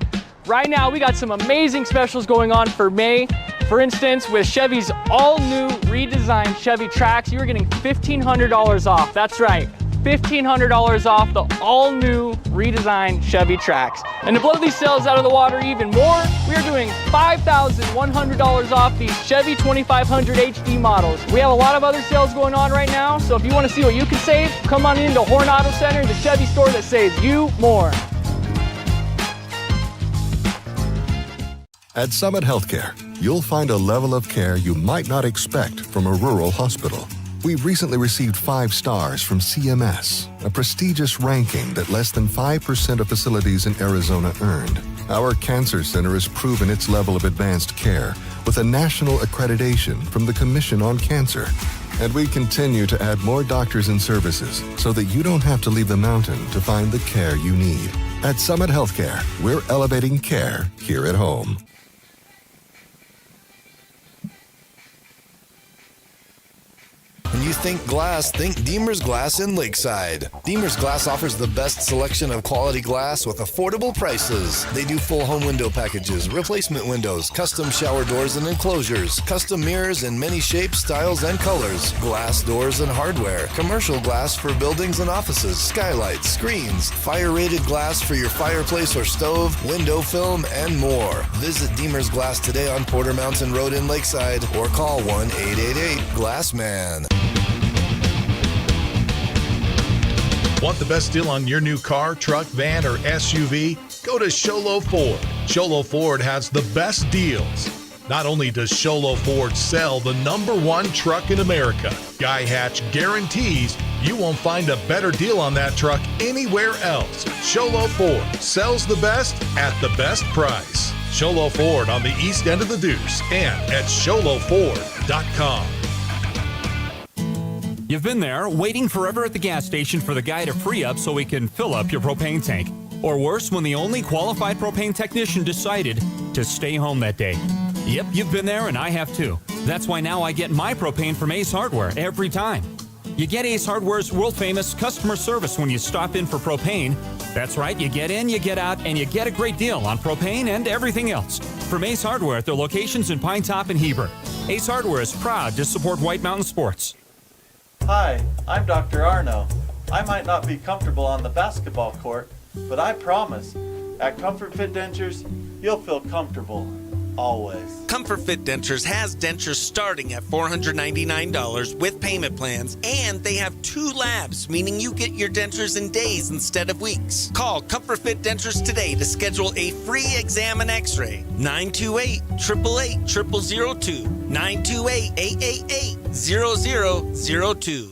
Right now we got some amazing specials going on for May. For instance, with Chevy's all-new redesigned Chevy Trax, you're getting $1,500 off. That's right, $1,500 off the all-new redesigned Chevy Trax. And to blow these sales out of the water even more, we are doing $5,100 off these Chevy 2500 HD models. We have a lot of other sales going on right now, so if you want to see what you can save, come on into Horn Auto Center, the Chevy store that saves you more. At Summit Healthcare, you'll find a level of care you might not expect from a rural hospital. We've recently received 5 stars from CMS, a prestigious ranking that less than 5% of facilities in Arizona earned. Our cancer center has proven its level of advanced care with a national accreditation from the Commission on Cancer. And we continue to add more doctors and services so that you don't have to leave the mountain to find the care you need. At Summit Healthcare, we're elevating care here at home. When you think glass, think Deemer's Glass in Lakeside. Deemer's Glass offers the best selection of quality glass with affordable prices. They do full home window packages, replacement windows, custom shower doors and enclosures, custom mirrors in many shapes, styles, and colors, glass doors and hardware, commercial glass for buildings and offices, skylights, screens, fire-rated glass for your fireplace or stove, window film, and more. Visit Deemer's Glass today on Porter Mountain Road in Lakeside or call 1-888-GLASSMAN. Want the best deal on your new car, truck, van, or SUV? Go to Sholo Ford. Sholo Ford has the best deals. Not only does Sholo Ford sell the #1 truck in America, Guy Hatch guarantees you won't find a better deal on that truck anywhere else. Sholo Ford sells the best at the best price. Sholo Ford on the east end of the Deuce and at sholoford.com. You've been there, waiting forever at the gas station for the guy to free up so he can fill up your propane tank. Or worse, when the only qualified propane technician decided to stay home that day. Yep, you've been there and I have too. That's why now I get my propane from Ace Hardware every time. You get Ace Hardware's world-famous customer service when you stop in for propane. That's right, you get in, you get out, and you get a great deal on propane and everything else. From Ace Hardware at their locations in Pine Top and Heber. Ace Hardware is proud to support White Mountain Sports. Hi, I'm Dr. Arno. I might not be comfortable on the basketball court, but I promise, at Comfort Fit Dentures, you'll feel comfortable, always. Comfort Fit Dentures has dentures starting at $499 with payment plans, and they have 2 labs, meaning you get your dentures in days instead of weeks. Call Comfort Fit Dentures today to schedule a free exam and x-ray. 928-888-0002. 928-888-0002.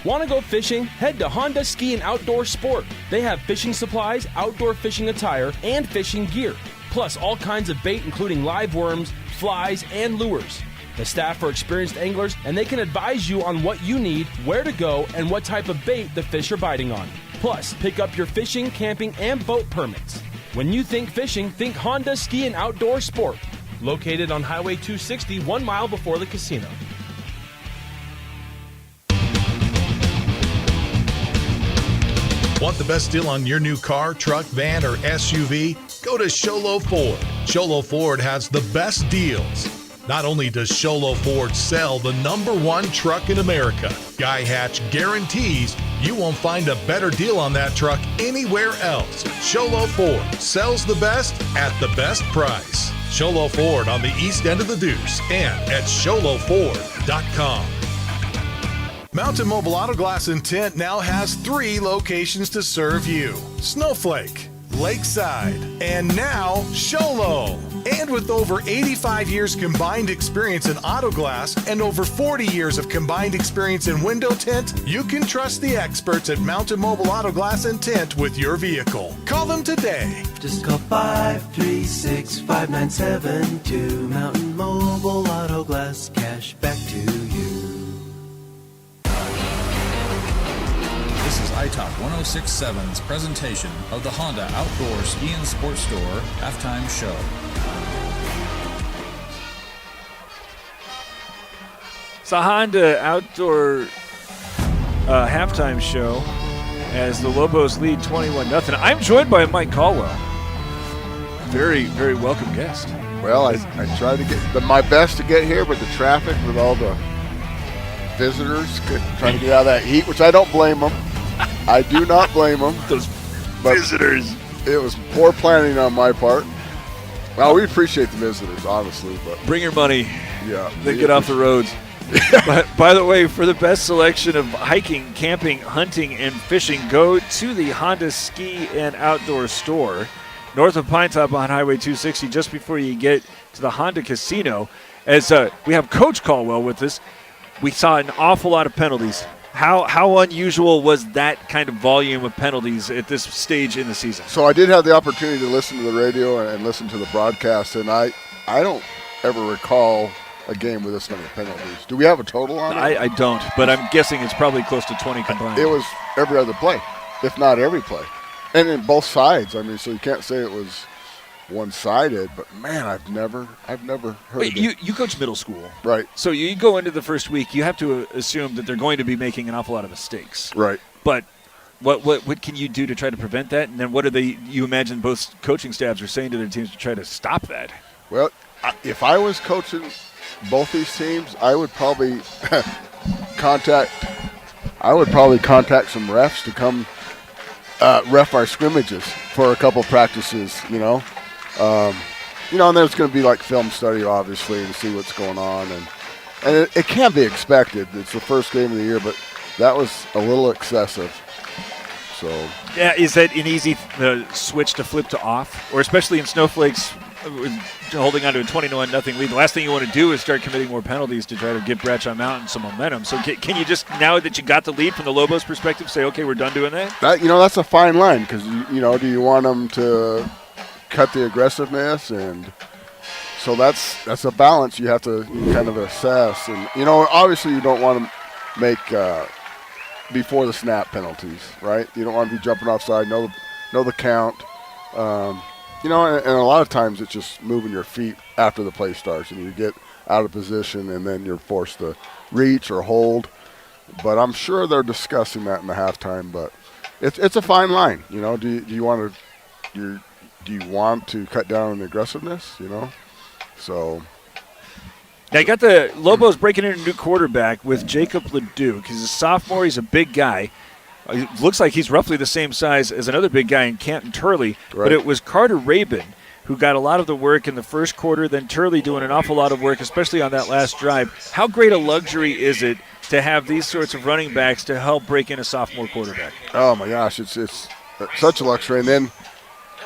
Want to go fishing? Head to Honda Ski and Outdoor Sport. They have fishing supplies, outdoor fishing attire, and fishing gear. Plus all kinds of bait including live worms, flies, and lures. The staff are experienced anglers and they can advise you on what you need, where to go, and what type of bait the fish are biting on. Plus, pick up your fishing, camping, and boat permits. When you think fishing, think Honda Ski and Outdoor Sport. Located on Highway 260, 1 mile before the casino. Want the best deal on your new car, truck, van, or SUV? Go to Sholo Ford. Sholo Ford has the best deals. Not only does Sholo Ford sell the #1 truck in America, Guy Hatch guarantees you won't find a better deal on that truck anywhere else. Sholo Ford sells the best at the best price. Sholo Ford on the east end of the Deuce and at sholoford.com. Mountain Mobile Auto Glass and Tint now has 3 locations to serve you. Snowflake, Lakeside, and now Sholo. And with over 85 years combined experience in auto glass and over 40 years of combined experience in window tint, you can trust the experts at Mountain Mobile Auto Glass and Tint with your vehicle. Call them today. Just call 536-5972. Mountain Mobile Auto Glass, cash back to you. This is iTalk 106.7's presentation of the Honda Outdoor Ski and Sports Store halftime show. It's the Honda Outdoor halftime show as the Lobos lead 21-0. I'm joined by Mike Caldwell. Very, very welcome guest. Well, I tried to get my best to get here, but the traffic with all the visitors trying to get out of that heat, which I don't blame them. I do not blame them. Those visitors. It was poor planning on my part. Well, we appreciate the visitors, honestly. But bring your money. Yeah. Then get off the roads. But by the way, for the best selection of hiking, camping, hunting, and fishing, go to the Honda Ski and Outdoor Store, north of Pine Top on Highway 260, just before you get to the Honda Casino. As we have Coach Caldwell with us, we saw an awful lot of penalties. How unusual was that kind of volume of penalties at this stage in the season? So I did have the opportunity to listen to the radio and listen to the broadcast, and I don't ever recall a game with this many penalties. Do we have a total on it? I don't, but I'm guessing it's probably close to 20 combined. It was every other play, if not every play. And in both sides. I mean, so you can't say it was one-sided, but man, I've never heard Wait, you coach middle school. Right. So you go into the first week, you have to assume that they're going to be making an awful lot of mistakes. Right. But what can you do to try to prevent that? And then what do you imagine both coaching staffs are saying to their teams to try to stop that? Well, if I was coaching both these teams, I would probably contact some refs to come ref our scrimmages for a couple practices, and there's going to be like film study, obviously, to see what's going on, and it can be expected. It's the first game of the year, but that was a little excessive. So yeah, is that an easy switch to flip to off, or especially in Snowflake's holding on to a 21-0 lead? The last thing you want to do is start committing more penalties to try to give Bradshaw Mountain some momentum. So can you just, now that you got the lead from the Lobos perspective, say, okay, we're done doing that? That's a fine line because, do you want them to cut the aggressiveness? And so that's a balance you have to kind of assess. And, obviously you don't want to make before the snap penalties, right? You don't want to be jumping offside, know the count. And a lot of times it's just moving your feet after the play starts, and you get out of position, and then you're forced to reach or hold. But I'm sure they're discussing that in the halftime. But it's a fine line. Do you want to cut down on the aggressiveness? So. Now you got the Lobos breaking in a new quarterback with Jacob Leduc. He's a sophomore. He's a big guy. It looks like he's roughly the same size as another big guy in Canton Turley, right. But it was Carter Rabin who got a lot of the work in the first quarter, then Turley doing an awful lot of work, especially on that last drive. How great a luxury is it to have these sorts of running backs to help break in a sophomore quarterback? Oh, my gosh, it's such a luxury. And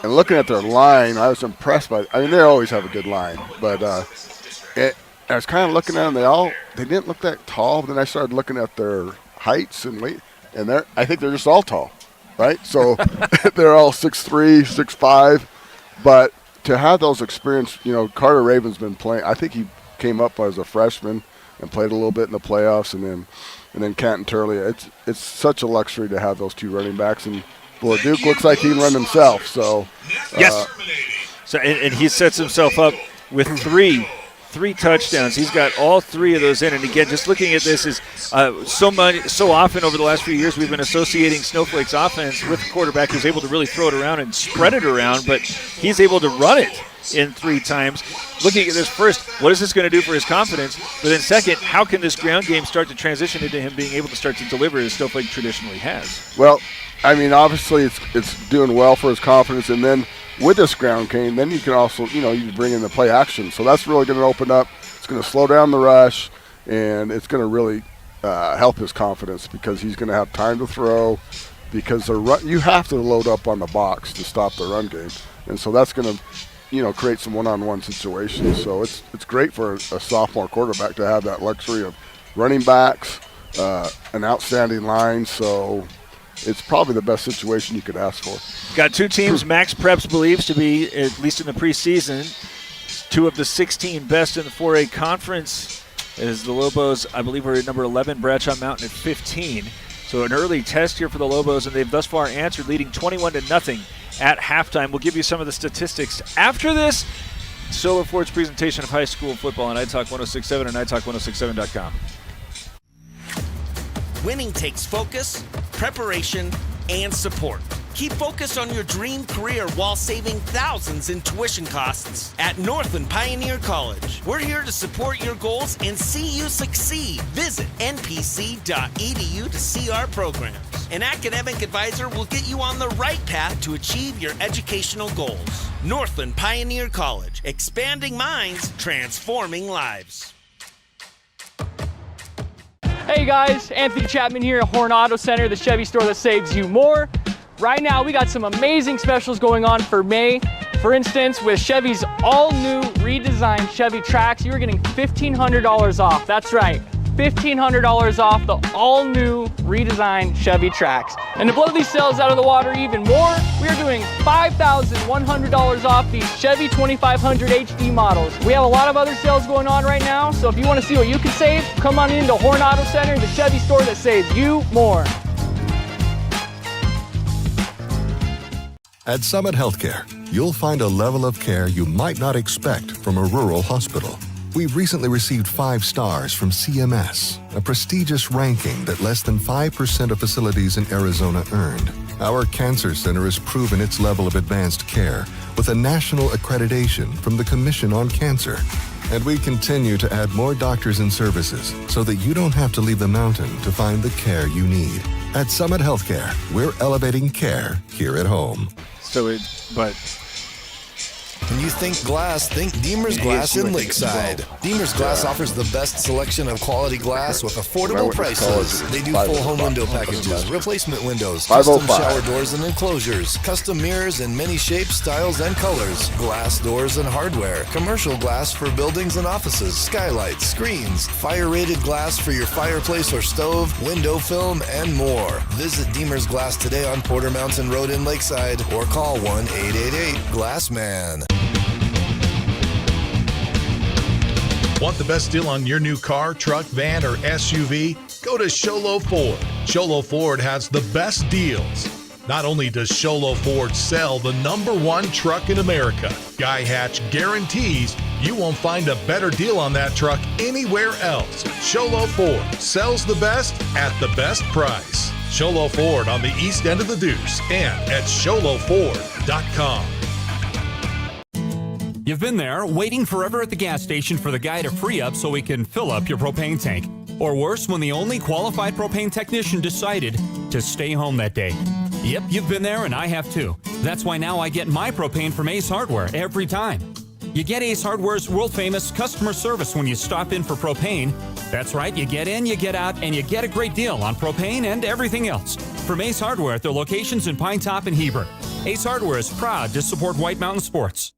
looking at their line, I was impressed by it. I mean, they always have a good line, but I was kind of looking at them. They didn't look that tall, but then I started looking at their heights and weight. And I think they're just all tall, right? So they're all 6'3", 6'5". But to have those experience, Carter Rabin's been playing. I think he came up as a freshman and played a little bit in the playoffs, and then Canton Turley. It's such a luxury to have those two running backs. And Duke looks like he can run himself. So yes. So and he sets himself up with three touchdowns. He's got all three of those in. And again, just looking at this is so often over the last few years we've been associating Snowflake's offense with a quarterback who's able to really throw it around and spread it around, but he's able to run it in 3 times. Looking at this first, what is this going to do for his confidence? But then second, how can this ground game start to transition into him being able to start to deliver as Snowflake traditionally has? Well, I mean, obviously it's doing well for his confidence, and then with this ground game, then you can also, you bring in the play action. So that's really going to open up. It's going to slow down the rush, and it's going to really help his confidence because he's going to have time to throw because you have to load up on the box to stop the run game. And so that's going to, create some one-on-one situations. So it's great for a sophomore quarterback to have that luxury of running backs, an outstanding line. So it's probably the best situation you could ask for. Got 2 teams Max Preps believes to be, at least in the preseason, 2 of the 16 best in the 4A conference. As the Lobos, I believe, are at number 11, Bradshaw Mountain at 15. So an early test here for the Lobos, and they've thus far answered, leading 21-0 at halftime. We'll give you some of the statistics after this. Solar Ford's presentation of high school football on iTalk 106.7 and iTalk106.7.com. Winning takes focus, preparation, and support. Keep focused on your dream career while saving thousands in tuition costs at Northland Pioneer College. We're here to support your goals and see you succeed. Visit npc.edu to see our programs. An academic advisor will get you on the right path to achieve your educational goals. Northland Pioneer College, expanding minds, transforming lives. Hey guys, Anthony Chapman here at Horn Auto Center, the Chevy store that saves you more. Right now, we got some amazing specials going on for May. For instance, with Chevy's all-new redesigned Chevy Trax, you're getting $1,500 off. That's right, $1,500 off the all-new redesigned Chevy Trax. And to blow these sales out of the water even more, we are doing $5,100 off these Chevy 2500 HD models. We have a lot of other sales going on right now, so if you want to see what you can save, come on into Horn Auto Center, the Chevy store that saves you more. At Summit Healthcare, you'll find a level of care you might not expect from a rural hospital. We've recently received 5 stars from CMS, a prestigious ranking that less than 5% of facilities in Arizona earned. Our cancer center has proven its level of advanced care with a national accreditation from the Commission on Cancer. And we continue to add more doctors and services so that you don't have to leave the mountain to find the care you need. At Summit Healthcare, we're elevating care here at home. When you think glass, think Deemer's Glass in Lakeside. Deemer's Glass offers the best selection of quality glass with affordable prices. They do full home window packages, replacement windows, custom shower doors and enclosures, custom mirrors in many shapes, styles, and colors, glass doors and hardware, commercial glass for buildings and offices, skylights, screens, fire-rated glass for your fireplace or stove, window film, and more. Visit Deemer's Glass today on Porter Mountain Road in Lakeside or call 1-888-GLASSMAN. Want the best deal on your new car, truck, van, or SUV? Go to Sholo Ford. Sholo Ford has the best deals. Not only does Sholo Ford sell the #1 truck in America, Guy Hatch guarantees you won't find a better deal on that truck anywhere else. Sholo Ford sells the best at the best price. Sholo Ford on the east end of the Deuce and at sholoford.com. You've been there, waiting forever at the gas station for the guy to free up so he can fill up your propane tank. Or worse, when the only qualified propane technician decided to stay home that day. Yep, you've been there and I have too. That's why now I get my propane from Ace Hardware every time. You get Ace Hardware's world-famous customer service when you stop in for propane. That's right, you get in, you get out, and you get a great deal on propane and everything else. From Ace Hardware at their locations in Pine Top and Heber. Ace Hardware is proud to support White Mountain Sports.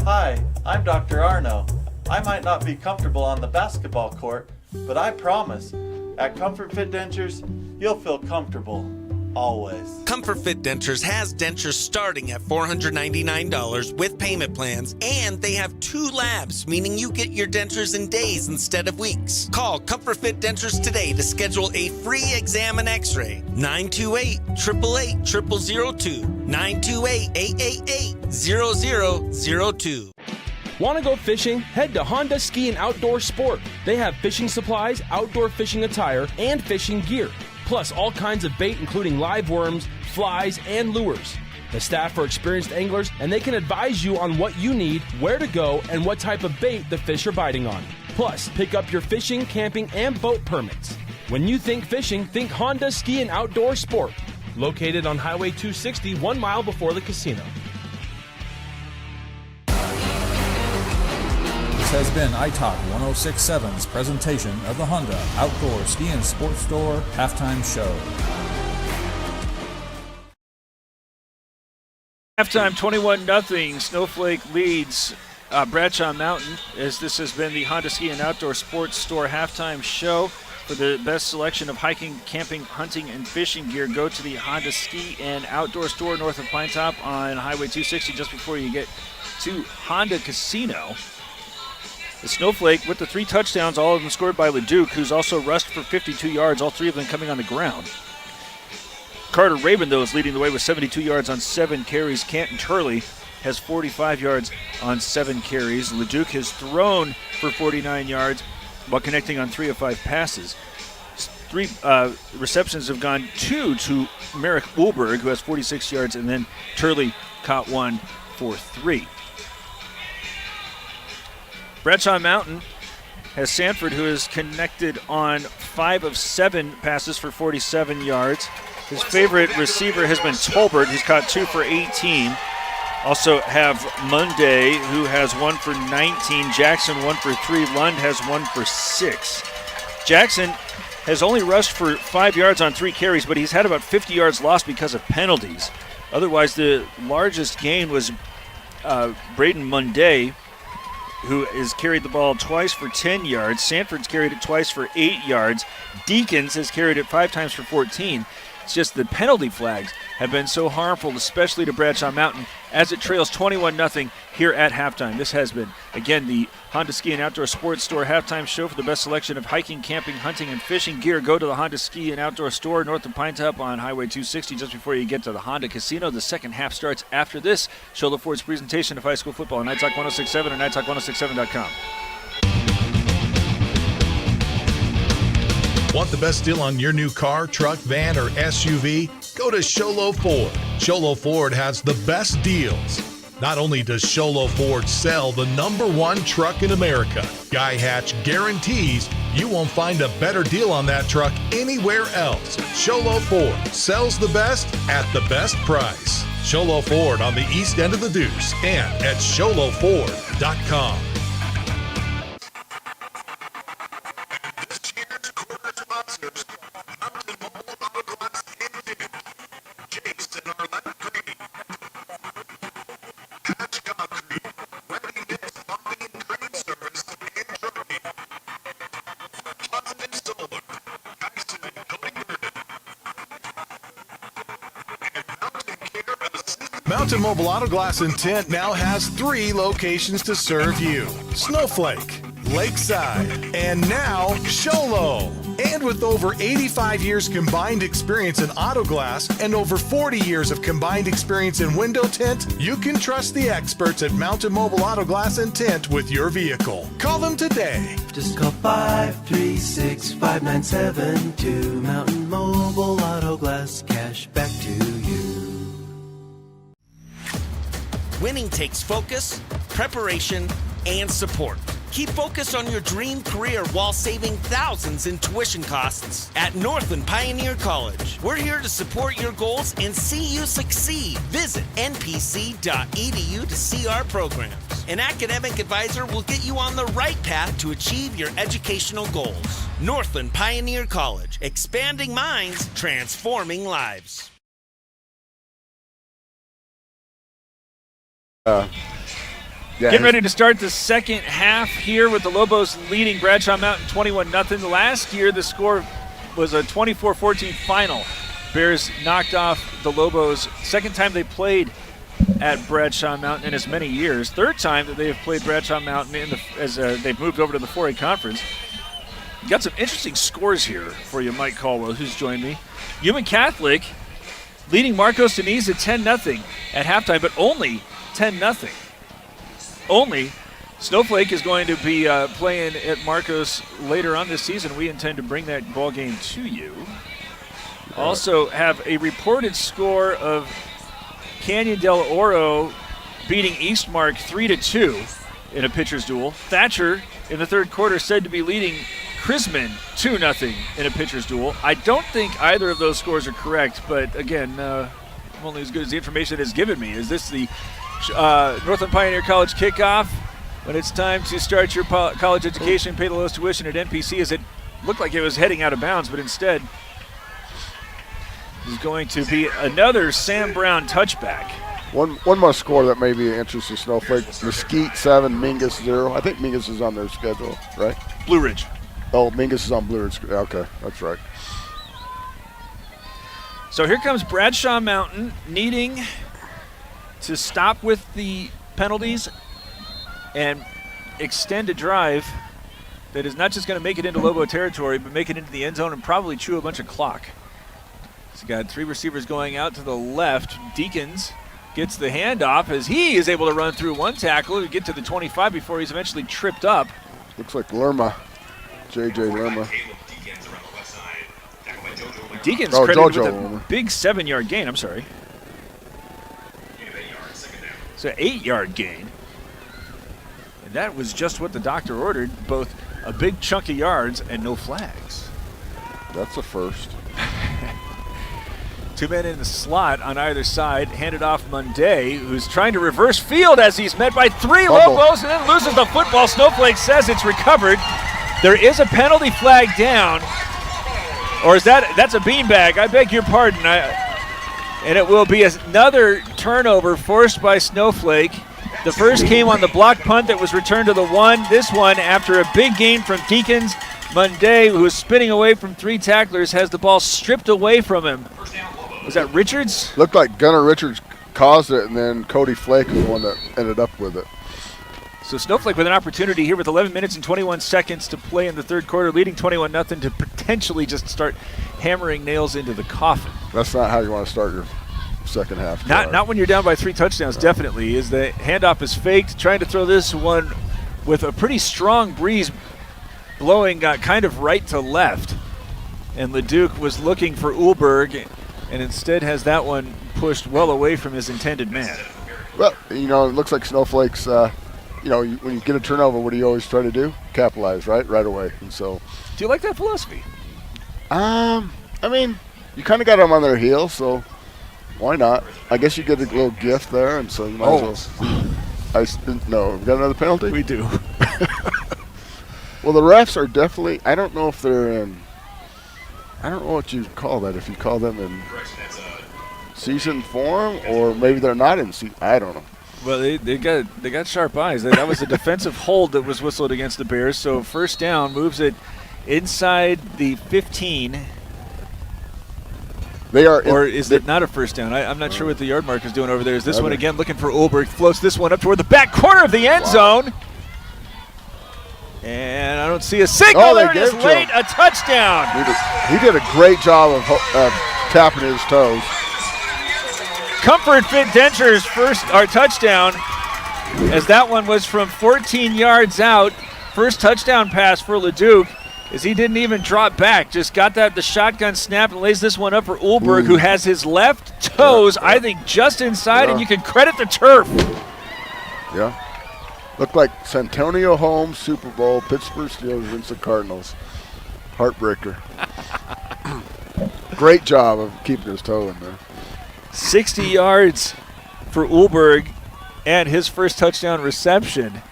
Hi, I'm Dr. Arno. I might not be comfortable on the basketball court, but I promise, at Comfort Fit Dentures, you'll feel comfortable. Always. Comfort Fit Dentures has dentures starting at $499 with payment plans, and they have 2 labs, meaning you get your dentures in days instead of weeks. Call Comfort Fit Dentures today to schedule a free exam and x-ray. 928-888-0002. 928-888-0002. Want to go fishing? Head to Honda Ski and Outdoor Sport. They have fishing supplies, outdoor fishing attire, and fishing gear. Plus all kinds of bait including live worms, flies, and lures. The staff are experienced anglers and they can advise you on what you need, where to go, and what type of bait the fish are biting on. Plus, pick up your fishing, camping, and boat permits. When you think fishing, think Honda Ski and Outdoor Sport. Located on Highway 260, 1 mile before the casino. This has been iTalk 1067's presentation of the Honda Outdoor Ski and Sports Store Halftime Show. Halftime 21-0. Snowflake leads Bradshaw Mountain, as this has been the Honda Ski and Outdoor Sports Store Halftime Show. For the best selection of hiking, camping, hunting, and fishing gear, go to the Honda Ski and Outdoor Store north of Pine Top on Highway 260 just before you get to Honda Casino. The Snowflake with the 3 touchdowns, all of them scored by LeDuc, who's also rushed for 52 yards, all 3 of them coming on the ground. Carter Rabin, though, is leading the way with 72 yards on 7 carries. Canton Turley has 45 yards on 7 carries. LeDuc has thrown for 49 yards while connecting on 3 of 5 passes. 3 receptions have gone 2 to Merrick Ulberg, who has 46 yards, and then Turley caught 1 for 3. Bradshaw Mountain has Sanford, who is connected on 5 of 7 passes for 47 yards. His favorite receiver has been Tolbert, who's caught 2 for 18. Also have Monday, who has 1 for 19. Jackson 1 for 3. Lund has 1 for 6. Jackson has only rushed for 5 yards on 3 carries, but he's had about 50 yards lost because of penalties. Otherwise, the largest gain was Braden Monday, who has carried the ball twice for 10 yards. Sanford's carried it twice for 8 yards. Deacons has carried it 5 times for 14. It's just the penalty flags have been so harmful, especially to Bradshaw Mountain, as it trails 21-0 here at halftime. This has been, again, the Honda Ski and Outdoor Sports Store halftime show for the best selection of hiking, camping, hunting, and fishing gear. Go to the Honda Ski and Outdoor Store north of Pine Top on Highway 260 just before you get to the Honda Casino. The second half starts after this. Show Ford's presentation of high school football on iTalk 1067 and iTalk1067.com. Want the best deal on your new car, truck, van, or SUV? Go to Sholo Ford. Sholo Ford has the best deals. Not only does Sholo Ford sell the #1 truck in America, Guy Hatch guarantees you won't find a better deal on that truck anywhere else. Sholo Ford sells the best at the best price. Sholo Ford on the east end of the Deuce and at sholoford.com. Mountain Mobile Auto Glass and Tint now has 3 locations to serve you: Snowflake, Lakeside, and now Sholo. And with over 85 years combined experience in auto glass and over 40 years of combined experience in window tint, you can trust the experts at Mountain Mobile Auto Glass and Tint with your vehicle. Call them today. Just call 536-5972. Mountain Mobile Auto Glass, cash back to you. Winning takes focus, preparation, and support. Keep focused on your dream career while saving thousands in tuition costs at Northland Pioneer College. We're here to support your goals and see you succeed. Visit npc.edu to see our programs. An academic advisor will get you on the right path to achieve your educational goals. Northland Pioneer College, expanding minds, transforming lives. Getting ready to start the second half here with the Lobos leading Bradshaw Mountain 21-0. Last year, the score was a 24-14 final. Bears knocked off the Lobos. Second time they played at Bradshaw Mountain in as many years. Third time that they have played Bradshaw Mountain as they've moved over to the 4A Conference. Got some interesting scores here for you, Mike Caldwell, who's joined me. Human Catholic leading Marcos Denise at 10-0 at halftime, but only 10-0. Only. Snowflake is going to be playing at Marcos later on this season. We intend to bring that ball game to you. Also have a reported score of Canyon del Oro beating Eastmark 3-2 in a pitcher's duel. Thatcher in the third quarter said to be leading Chrisman 2-0 in a pitcher's duel. I don't think either of those scores are correct, but again, I'm only as good as the information it has given me. Is this the Northland Pioneer College kickoff when it's time to start your college education, pay the lowest tuition at NPC? As it looked like it was heading out of bounds, but instead is going to be another Sam Brown touchback. One more score that may be of interest to Snowflake. Mesquite 7, Mingus 0. I think Mingus is on their schedule, right? Blue Ridge. Oh, Mingus is on Blue Ridge. Okay, that's right. So here comes Bradshaw Mountain needing to stop with the penalties and extend a drive that is not just going to make it into Lobo territory, but make it into the end zone and probably chew a bunch of clock. He's got 3 receivers going out to the left. Deacons gets the handoff as he is able to run through 1 tackle to get to the 25 before he's eventually tripped up. Looks like Lerma, J.J. Lerma. Deacons Oh, credited JoJo with a Wilmer. big 7-yard gain. I'm sorry. It's an 8-yard gain. And that was just what the doctor ordered, both a big chunk of yards and no flags. That's a first. 2 men in the slot on either side, handed off Monday, who's trying to reverse field as he's met by 3 Lobos and then loses the football. Snowflake says it's recovered. There is a penalty flag down. Or is that's a beanbag? I beg your pardon. And it will be another turnover forced by Snowflake. The first came on the block punt that was returned to the 1. This one, after a big gain from Deacons, Monday, who was spinning away from 3 tacklers, has the ball stripped away from him. Was that Richards? Looked like Gunnar Richards caused it, and then Cody Flake was the one that ended up with it. So Snowflake with an opportunity here with 11 minutes and 21 seconds to play in the third quarter, leading 21-0 to potentially just start hammering nails into the coffin. That's not how you want to start your second half. Not when you're down by 3 touchdowns, definitely. Is the handoff is faked, trying to throw this one with a pretty strong breeze blowing kind of right to left. And Leduc was looking for Ulberg, and instead has that one pushed well away from his intended man. Well, it looks like Snowflake's, when you get a turnover, what do you always try to do? Capitalize, right away. And so, do you like that philosophy? I mean, you kind of got them on their heels, so why not? I guess you get a little gift there, and so you might as well. No, we got another penalty? We do. Well, the refs are definitely, I don't know if they're in, I don't know what you call that, if you call them in season form, or maybe they're not in season, I don't know. Well, they got sharp eyes. That was a defensive hold that was whistled against the Bears. So first down, moves it inside the 15. Or is it not a first down? I'm not sure what the yard mark is doing over there. Is this one again looking for Ulberg? Floats this one up toward the back corner of the end zone. And I don't see a signal. There it is late, a touchdown. He did a great job of tapping his toes. Comfort Fit Denture's first touchdown, as that one was from 14 yards out. First touchdown pass for Leduc, as he didn't even drop back. Just got the shotgun snap and lays this one up for Ulberg, who has his left toes, I think, just inside, and you can credit the turf. Yeah. Looked like Santonio Holmes, Super Bowl, Pittsburgh Steelers against the Cardinals. Heartbreaker. Great job of keeping his toe in there. 60 yards for Ulberg and his first touchdown reception.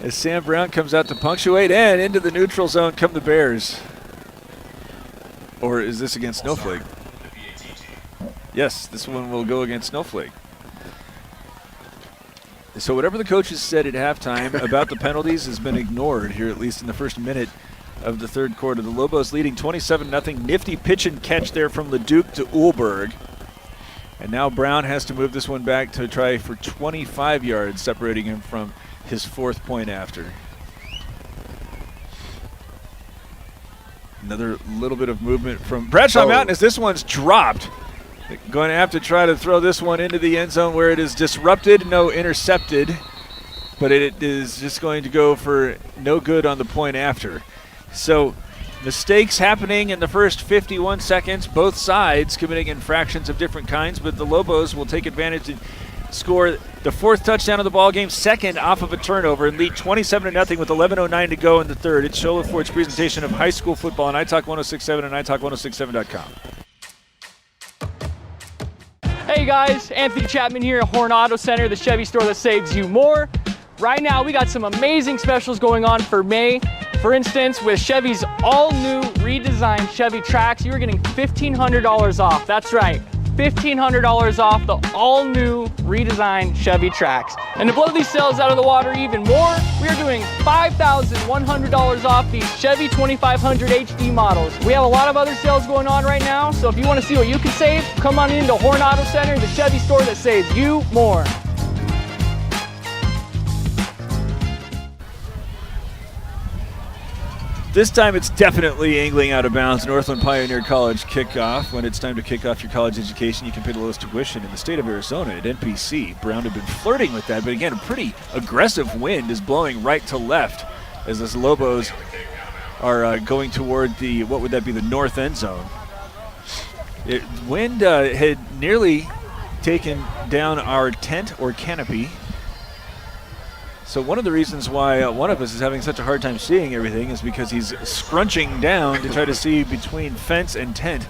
As Sam Brown comes out to punctuate, and into the neutral zone come the Bears. Or is this against Snowflake? Yes, this one will go against Snowflake. So whatever the coaches said at halftime about the penalties has been ignored here, at least in the first minute of the third quarter. The Lobos leading 27-0. Nifty pitch and catch there from Leduc to Ulberg. And now Brown has to move this one back to try for 25 yards, separating him from his 4th point after. Another little bit of movement from Bradshaw Mountain as this one's dropped. Going to have to try to throw this one into the end zone where it is disrupted, no intercepted, but it is just going to go for no good on the point after. So mistakes happening in the first 51 seconds, both sides committing infractions of different kinds, but the Lobos will take advantage and score the 4th touchdown of the ball game, 2nd off of a turnover, and lead 27-0 with 11:09 to go in the third. It's Shola Ford's presentation of high school football on iTalk 106.7 and iTalk106.7.com. Hey guys, Anthony Chapman here at Horn Auto Center, the Chevy store that saves you more. Right now we got some amazing specials going on for May. For instance, with Chevy's all-new redesigned Chevy Trax, you're getting $1,500 off. That's right, $1,500 off the all-new redesigned Chevy Trax. And to blow these sales out of the water even more, we are doing $5,100 off these Chevy 2500 HD models. We have a lot of other sales going on right now, so if you want to see what you can save, come on into Horn Auto Center, the Chevy store that saves you more. This time it's definitely angling out of bounds. Northland Pioneer College kickoff. When it's time to kick off your college education, you can pay the lowest tuition in the state of Arizona at NPC. Brown had been flirting with that, but again, a pretty aggressive wind is blowing right to left as the Lobos are going toward the, what would that be, the north end zone. Wind had nearly taken down our tent or canopy. So one of the reasons why one of us is having such a hard time seeing everything is because he's scrunching down to try to see between fence and tent.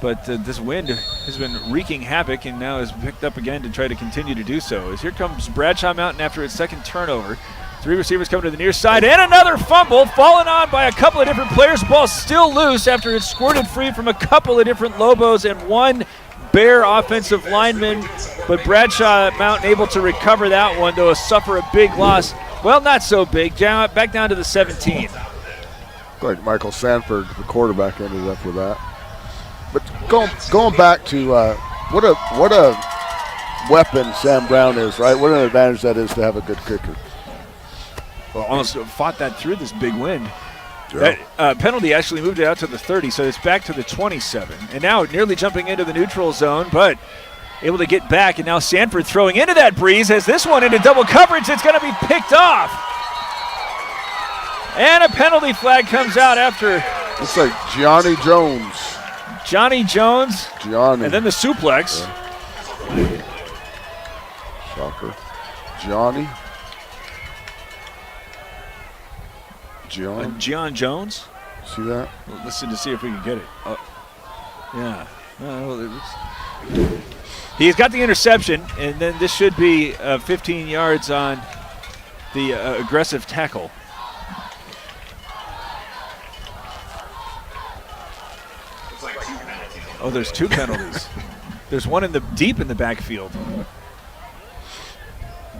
But this wind has been wreaking havoc and now has picked up again to try to continue to do so. As here comes Bradshaw Mountain after its second turnover. 3 receivers coming to the near side, and another fumble fallen on by a couple of different players. Ball still loose after it's squirted free from a couple of different Lobos and one Bear offensive lineman. But Bradshaw Mountain able to recover that one, though suffer a big loss. Well, not so big. Back down to the 17. Like Michael Sanford, the quarterback, ended up with that. But going back to what a weapon Sam Brown is, right? What an advantage that is to have a good kicker. Well, almost fought that through this big wind. Yeah. That penalty actually moved it out to the 30, so it's back to the 27. And now nearly jumping into the neutral zone, but able to get back. And now Sanford throwing into that breeze has this one into double coverage. It's going to be picked off. And a penalty flag comes out after. Looks like Johnny Jones. Johnny Jones. Johnny. And then the suplex. Yeah. Shocker. Johnny. John Jones. See that? Well, listen to see if we can get it. Yeah. He's got the interception, and then this should be 15 yards on the aggressive tackle. Oh, there's 2 penalties. There's one deep in the backfield.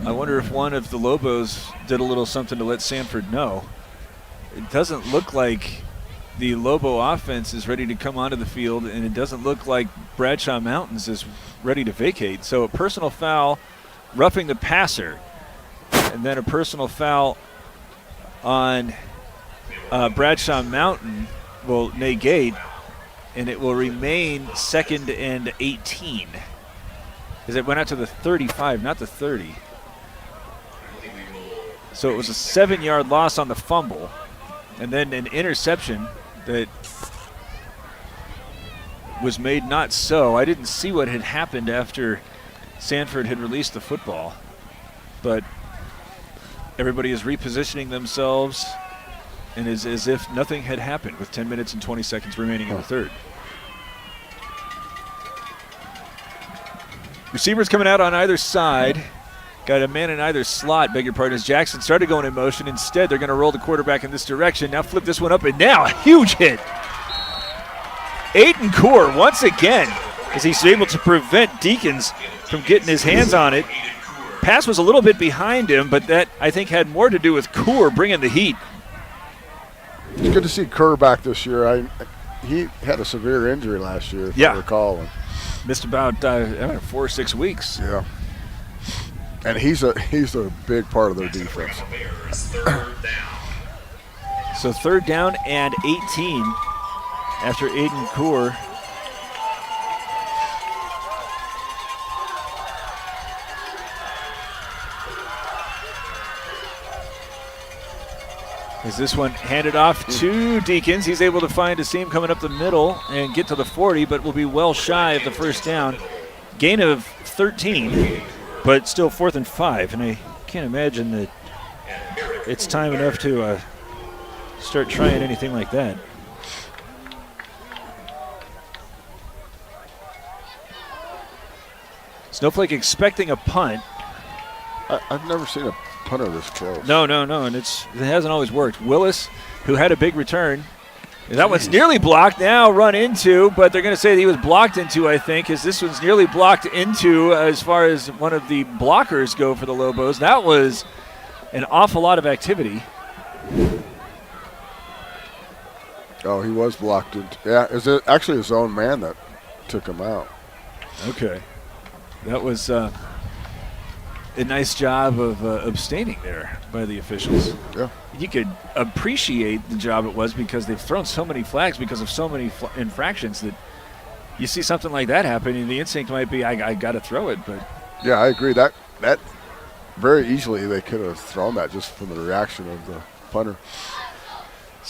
I wonder if one of the Lobos did a little something to let Sanford know. It doesn't look like the Lobo offense is ready to come onto the field, and it doesn't look like Bradshaw Mountains is ready to vacate. So a personal foul, roughing the passer, and then a personal foul on Bradshaw Mountain will negate, and it will remain 2nd and 18. Because it went out to the 35, not the 30. So it was a 7-yard loss on the fumble. And then an interception that was made not so. I didn't see what had happened after Sanford had released the football. But everybody is repositioning themselves and is as if nothing had happened with 10 minutes and 20 seconds remaining in the third. Receivers coming out on either side. Got a man in either slot, beg your pardon, as Jackson started going in motion. Instead, they're going to roll the quarterback in this direction. Now flip this one up, and now a huge hit. Aiden Kaur, once again, as he's able to prevent Deacons from getting his hands on it. Pass was a little bit behind him, but that, I think, had more to do with Kaur bringing the heat. It's good to see Kerr back this year. He had a severe injury last year, if I recall. Missed about 4 or 6 weeks. Yeah. And he's a big part of their defense. So 3rd down and 18 after Aiden Kaur. Is this one handed off to Deacons? He's able to find a seam coming up the middle and get to the 40, but will be well shy of the 1st down. Gain of 13. But still 4th and 5, and I can't imagine that it's time enough to start trying anything like that. Snowflake expecting a punt. I've never seen a punter this close. No, and it hasn't always worked. Willis, who had a big return, and that one's nearly blocked, now run into, but they're going to say that he was blocked into, I think, as this one's nearly blocked into as far as one of the blockers go for the Lobos. That was an awful lot of activity. Oh, he was blocked into. Yeah, is it actually his own man that took him out? Okay. That was a nice job of abstaining there by the officials. Yeah. You could appreciate the job it was because they've thrown so many flags because of so many infractions that you see something like that happen and the instinct might be, I got to throw it. But yeah, I agree. That very easily they could have thrown that just from the reaction of the punter.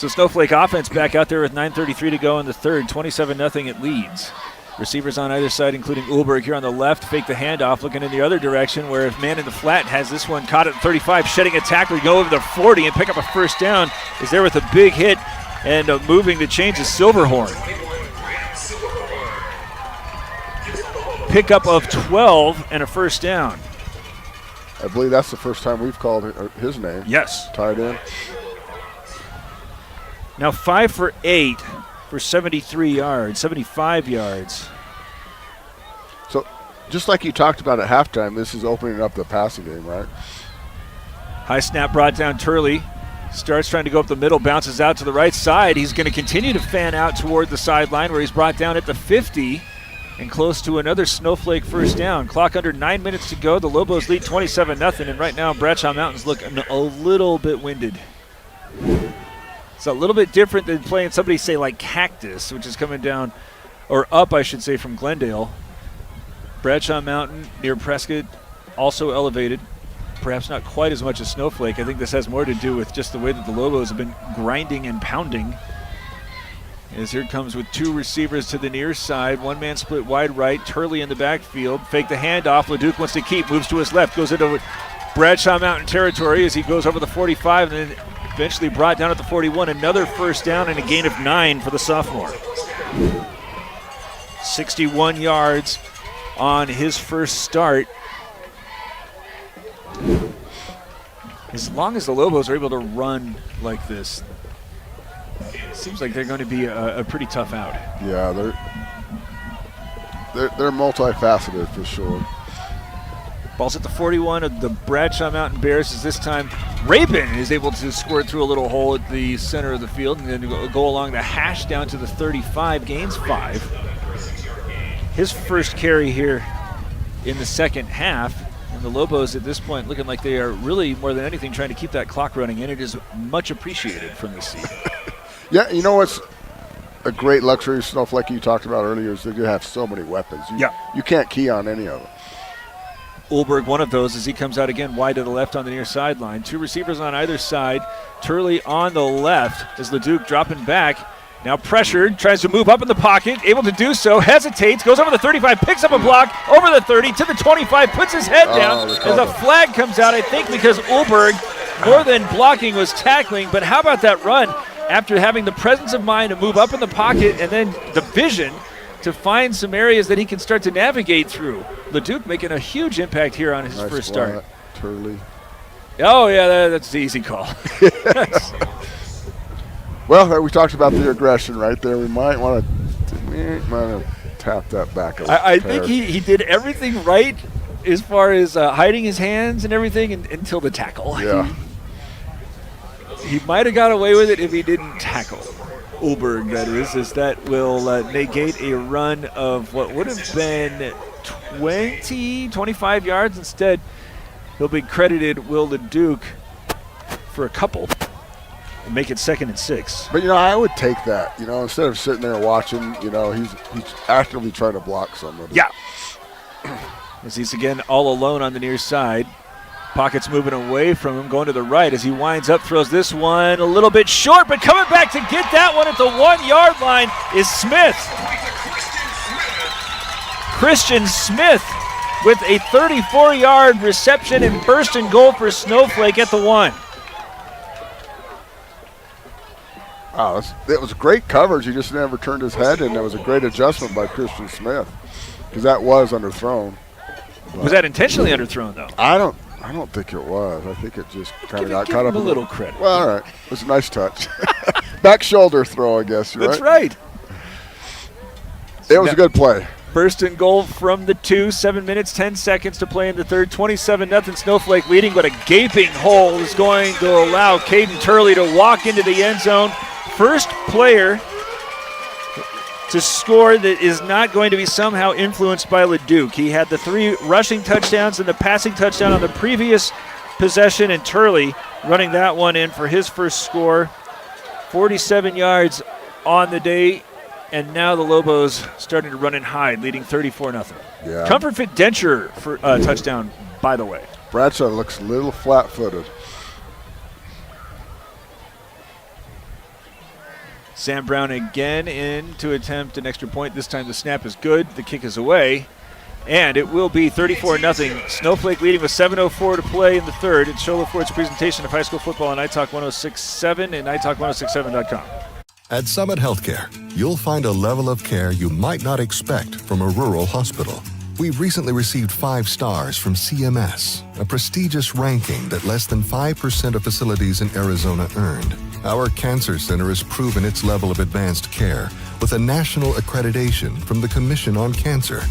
So Snowflake offense back out there with 9:33 to go in the third. 27-0 it leads. Receivers on either side, including Ulberg here on the left. Fake the handoff, looking in the other direction, where if man in the flat has this one caught at 35, shedding a tackler, go over the 40 and pick up a first down. Is there with a big hit and moving the chains is Silverhorn. Pickup of 12 and a first down. I believe that's the first time we've called his name. Yes. Tied in. Now 5 for 8 for 73 yards, 75 yards. So just like you talked about at halftime, this is opening up the passing game, right? High snap brought down Turley. Starts trying to go up the middle, bounces out to the right side. He's going to continue to fan out toward the sideline where he's brought down at the 50 and close to another Snowflake first down. Clock under 9 minutes to go. The Lobos lead 27-0, and right now Bradshaw Mountains look a little bit winded. It's a little bit different than playing somebody, say, like Cactus, which is coming down, or up, I should say, from Glendale. Bradshaw Mountain near Prescott, also elevated. Perhaps not quite as much as Snowflake. I think this has more to do with just the way that the Lobos have been grinding and pounding. As here comes with 2 receivers to the near side. One man split wide right. Turley in the backfield. Fake the handoff. LeDuc wants to keep. Moves to his left. Goes into Bradshaw Mountain territory as he goes over the 45 and then eventually brought down at the 41. Another first down and a gain of 9 for the sophomore. 61 yards on his first start. As long as the Lobos are able to run like this, it seems like they're going to be a pretty tough out. Yeah, they're multifaceted for sure. Ball's at the 41 of the Bradshaw Mountain Bears as this time Rabin is able to squirt through a little hole at the center of the field and then go along the hash down to the 35, gains 5. His first carry here in the second half. And the Lobos at this point looking like they are really more than anything trying to keep that clock running, and it is much appreciated from this seat. Yeah, you know what's a great luxury, Snowflake, you talked about earlier, is that you have so many weapons. You can't key on any of them. Ulberg, one of those, as he comes out again wide to the left on the near sideline. 2 receivers on either side. Turley on the left as LeDuc dropping back. Now pressured, tries to move up in the pocket, able to do so, hesitates, goes over the 35, picks up a block, over the 30, to the 25, puts his head down as a flag comes out, I think because Ulberg, more than blocking, was tackling. But how about that run after having the presence of mind to move up in the pocket and then the vision to find some areas that he can start to navigate through. LeDuc making a huge impact here on his first start. Turley. Oh, yeah, that's the easy call. Well, we talked about the aggression right there. We might want to tap that back a little. I think he did everything right as far as hiding his hands and everything until the tackle. Yeah. He might have got away with it if he didn't tackle. Ulberg, that is, as that will negate a run of what would have been 25 yards. Instead, he'll be credited Will LeDuc for a couple and make it 2nd and 6. But, I would take that. Instead of sitting there watching, he's actively trying to block somebody. Yeah. As he's again all alone on the near side. Pockets moving away from him, going to the right as he winds up, throws this one a little bit short, but coming back to get that one at the 1-yard line is Smith. Christian Smith with a 34-yard reception and first and goal for Snowflake at the 1. Wow, it was great coverage. He just never turned his head, and it was a great adjustment by Christian Smith because that was underthrown. Was that intentionally underthrown, though? I don't think it was. I think it just kind of got caught up. A little credit. Well, all right. It was a nice touch. Back shoulder throw, I guess. That's right. It was a good play. First and goal from the 2. 7 minutes, 10 seconds to play in the third. 27-0 Snowflake leading, but a gaping hole is going to allow Caden Turley to walk into the end zone. First player to score that is not going to be somehow influenced by LeDuc. He had the 3 rushing touchdowns and the passing touchdown on the previous possession, and Turley running that one in for his first score. 47 yards on the day, and now the Lobos starting to run and hide, leading 34-0. Yeah. Comfort Fit Denture for touchdown, by the way. Bradshaw looks a little flat-footed. Sam Brown again in to attempt an extra point. This time the snap is good. The kick is away. And it will be 34-0. Snowflake leading with 7:04 to play in the third. It's Show Ford's presentation of high school football on iTalk 106.7 and iTalk1067.com. At Summit Healthcare, you'll find a level of care you might not expect from a rural hospital. We've recently received 5 stars from CMS, a prestigious ranking that less than 5% of facilities in Arizona earned. Our cancer center has proven its level of advanced care with a national accreditation from the Commission on Cancer.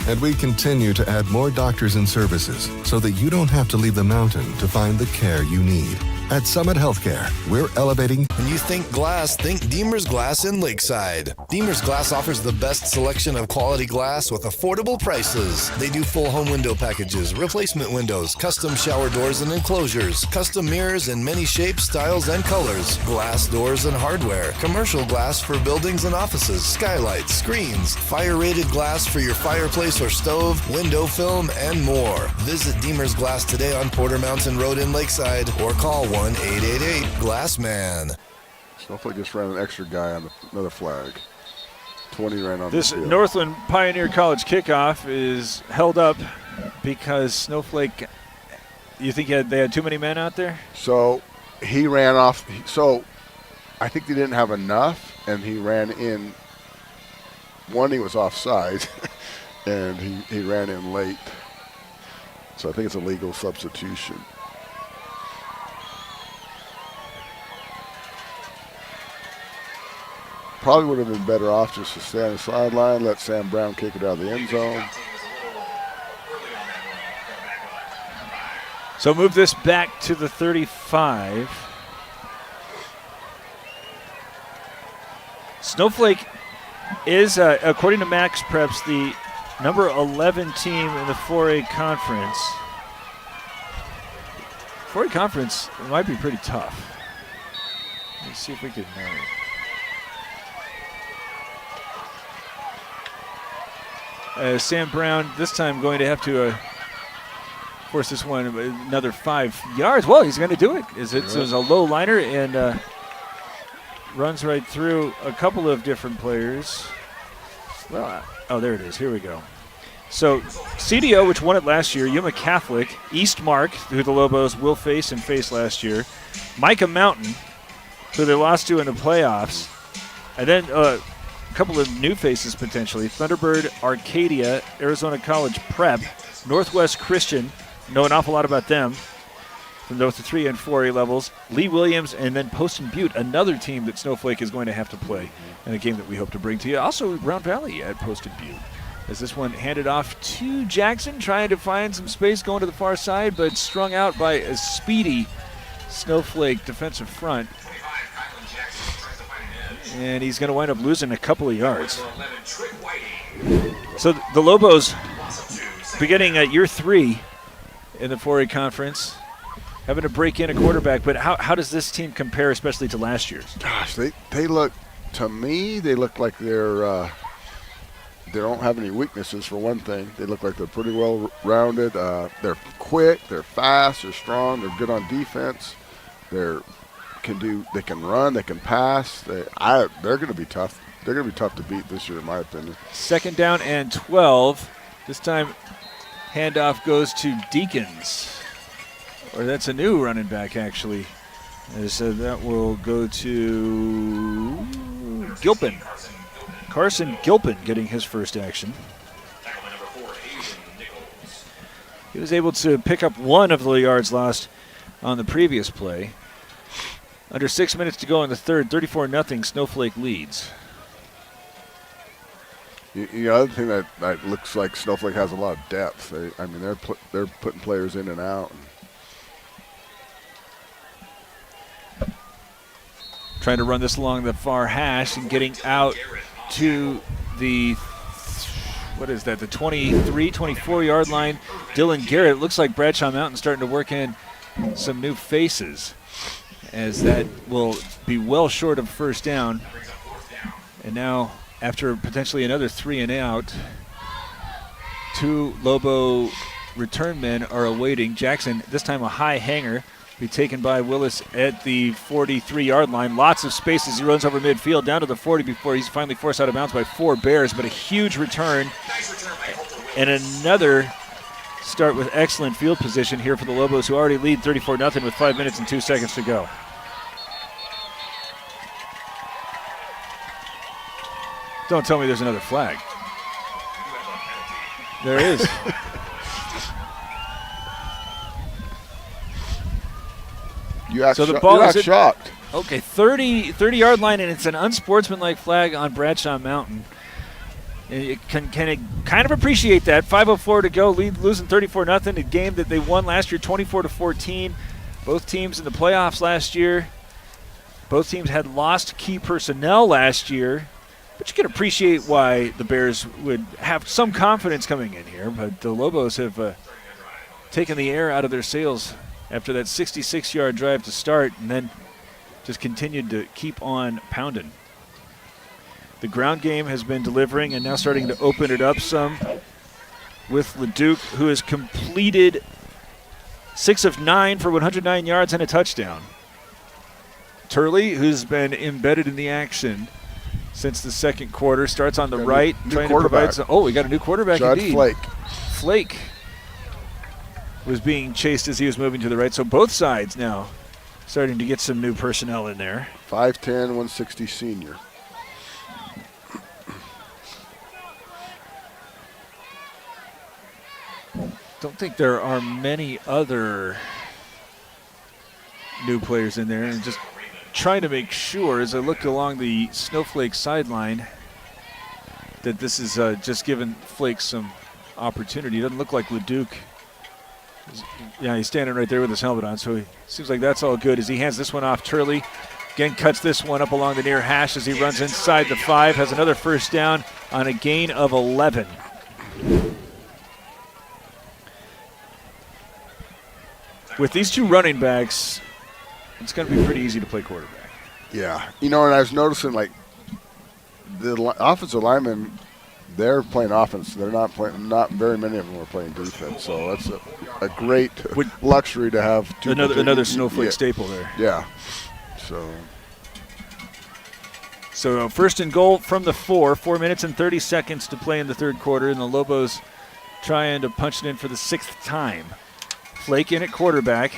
And we continue to add more doctors and services so that you don't have to leave the mountain to find the care you need. At Summit Healthcare, we're elevating. When you think glass, think Deemer's Glass in Lakeside. Deemer's Glass offers the best selection of quality glass with affordable prices. They do full home window packages, replacement windows, custom shower doors and enclosures, custom mirrors in many shapes, styles, and colors, glass doors and hardware, commercial glass for buildings and offices, skylights, screens, fire-rated glass for your fireplace or stove, window film, and more. Visit Deemer's Glass today on Porter Mountain Road in Lakeside or call 1-888-GLASSMAN. Snowflake just ran an extra guy on another flag. 20 ran on this the field. Northland Pioneer College kickoff is held up because Snowflake, you think they had too many men out there? So he ran off. So I think they didn't have enough, and he ran in. One, he was offside, and he ran in late. So I think it's a legal substitution. Probably would have been better off just to stay on the sideline, let Sam Brown kick it out of the end zone. So move this back to the 35. Snowflake is, according to Max Preps, the number 11 team in the 4A conference. 4A conference might be pretty tough. Let's see if we can... Sam Brown this time going to have to force this one another 5 yards. Well, he's going to do it. It was a low liner and runs right through a couple of different players. Well, oh, there it is. Here we go. So CDO, which won it last year, Yuma Catholic, Eastmark, who the Lobos will face and faced last year, Micah Mountain, who they lost to in the playoffs, and then a couple of new faces potentially. Thunderbird, Arcadia, Arizona College Prep, Northwest Christian, know an awful lot about them from both the 3 and 4A levels. Lee Williams, and then Poston Butte, another team that Snowflake is going to have to play in a game that we hope to bring to you. Also Round Valley at Poston Butte. As this one handed off to Jackson, trying to find some space going to the far side, but strung out by a speedy Snowflake defensive front. And he's going to wind up losing a couple of yards. So the Lobos, beginning at year 3 in the 4A conference, having to break in a quarterback. But how does this team compare, especially to last year's? Gosh, they look, to me, they look like they don't have any weaknesses, for one thing. They look like they're pretty well rounded. They're quick, they're fast, they're strong, they're good on defense. They can run, they can pass. They're going to be tough. They're going to be tough to beat this year, in my opinion. 2nd down and 12. This time, handoff goes to Deacons. Or that's a new running back, actually. So that will go to Gilpin. Carson Gilpin getting his first action. He was able to pick up one of the yards lost on the previous play. Under 6 minutes to go in the third, 34-0, Snowflake leads. The other thing that looks like Snowflake has a lot of depth. They're putting players in and out. Trying to run this along the far hash and getting out to the, the 23, 24-yard line. Dylan Garrett. It looks like Bradshaw Mountain starting to work in some new faces, as that will be well short of first down. And now, after potentially another 3 and out, 2 Lobo return men are awaiting. Jackson, this time a high hanger. Be taken by Willis at the 43-yard line. Lots of space as he runs over midfield down to the 40 before he's finally forced out of bounds by 4 Bears, but a huge return and another start with excellent field position here for the Lobos, who already lead 34-0 with 5 minutes and 2 seconds to go. Don't tell me there's another flag. There is. So the ball is shocked. Okay, 30-yard line, and it's an unsportsmanlike flag on Bradshaw Mountain. And you can kind of appreciate that. 5:04 to go, losing 34-0, a game that they won last year 24-14. Both teams in the playoffs last year. Both teams had lost key personnel last year. But you can appreciate why the Bears would have some confidence coming in here. But the Lobos have taken the air out of their sails after that 66-yard drive to start, and then just continued to keep on pounding. The ground game has been delivering and now starting to open it up some with Leduc, who has completed 6 of 9 for 109 yards and a touchdown. Turley, who's been embedded in the action since the second quarter, starts on the right, trying to provide some. Oh, we got a new quarterback indeed. Flake was being chased as he was moving to the right. So both sides now starting to get some new personnel in there. 5'10", 160 senior. Don't think there are many other new players in there. And just trying to make sure, as I looked along the Snowflake sideline, that this is just giving Flake some opportunity. It doesn't look like Leduc. Yeah, he's standing right there with his helmet on, so it seems like that's all good as he hands this one off. Turley again cuts this one up along the near hash as he runs inside the 5, has another first down on a gain of 11. With these two running backs, it's going to be pretty easy to play quarterback. Yeah. You know, and I was noticing, like, the offensive linemen, they're playing offense. They're not playing. Not very many of them are playing defense. So that's a great luxury to have. Another Snowflake staple there. Yeah. So first and goal from the 4. 4 minutes and 30 seconds to play in the third quarter, and the Lobos trying to punch it in for the 6th time. Flake in at quarterback.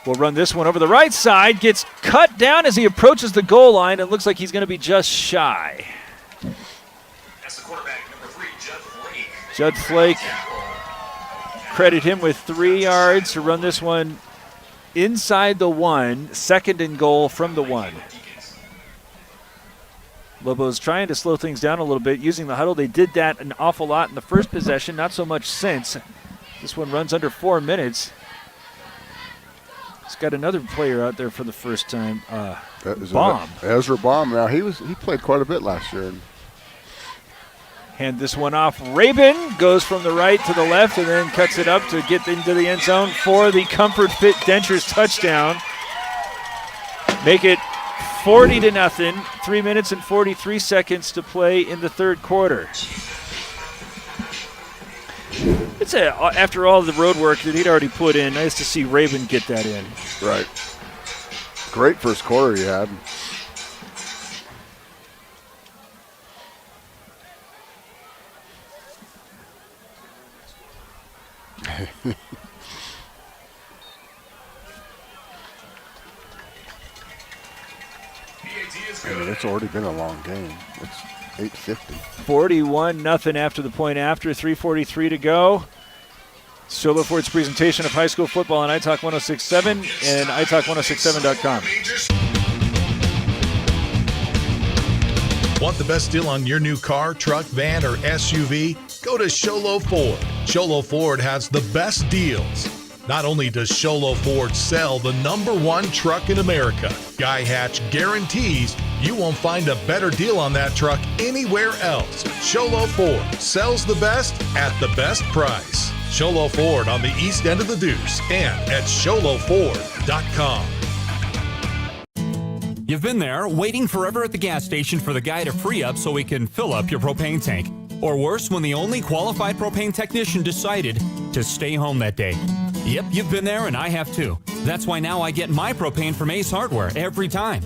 Will run this one over the right side. Gets cut down as he approaches the goal line. It looks like he's going to be just shy. That's the quarterback, number 3, Judd Flake. Credit him with 3 yards to run this one inside the 1. 2nd and goal from the 1. Lobos trying to slow things down a little bit using the huddle. They did that an awful lot in the first possession, not so much since. This one runs under 4 minutes. He's got another player out there for the first time. Baum. Ezra Baum. Now he played quite a bit last year. Hand this one off. Rabin goes from the right to the left and then cuts it up to get into the end zone for the Comfort Fit Dentures touchdown. Make it 40-0. 3 minutes and 43 seconds to play in the third quarter. It's after all the road work that he'd already put in, nice to see Rabin get that in. Right. Great first quarter he had. I mean, it's already been a long game. It's 8:50. 41-0 after the point after. 3:43 to go. Solo Ford's presentation of high school football on iTalk 106.7 and iTalk106.7.com. Want the best deal on your new car, truck, van, or SUV? Go to Sholo Ford. Sholo Ford has the best deals. Not only does Sholo Ford sell the #1 truck in America, Guy Hatch guarantees you won't find a better deal on that truck anywhere else. Sholo Ford sells the best at the best price. Sholo Ford on the east end of the Deuce and at sholoford.com. You've been there waiting forever at the gas station for the guy to free up so he can fill up your propane tank. Or worse, when the only qualified propane technician decided to stay home that day. Yep, you've been there and I have too. That's why now I get my propane from Ace Hardware every time.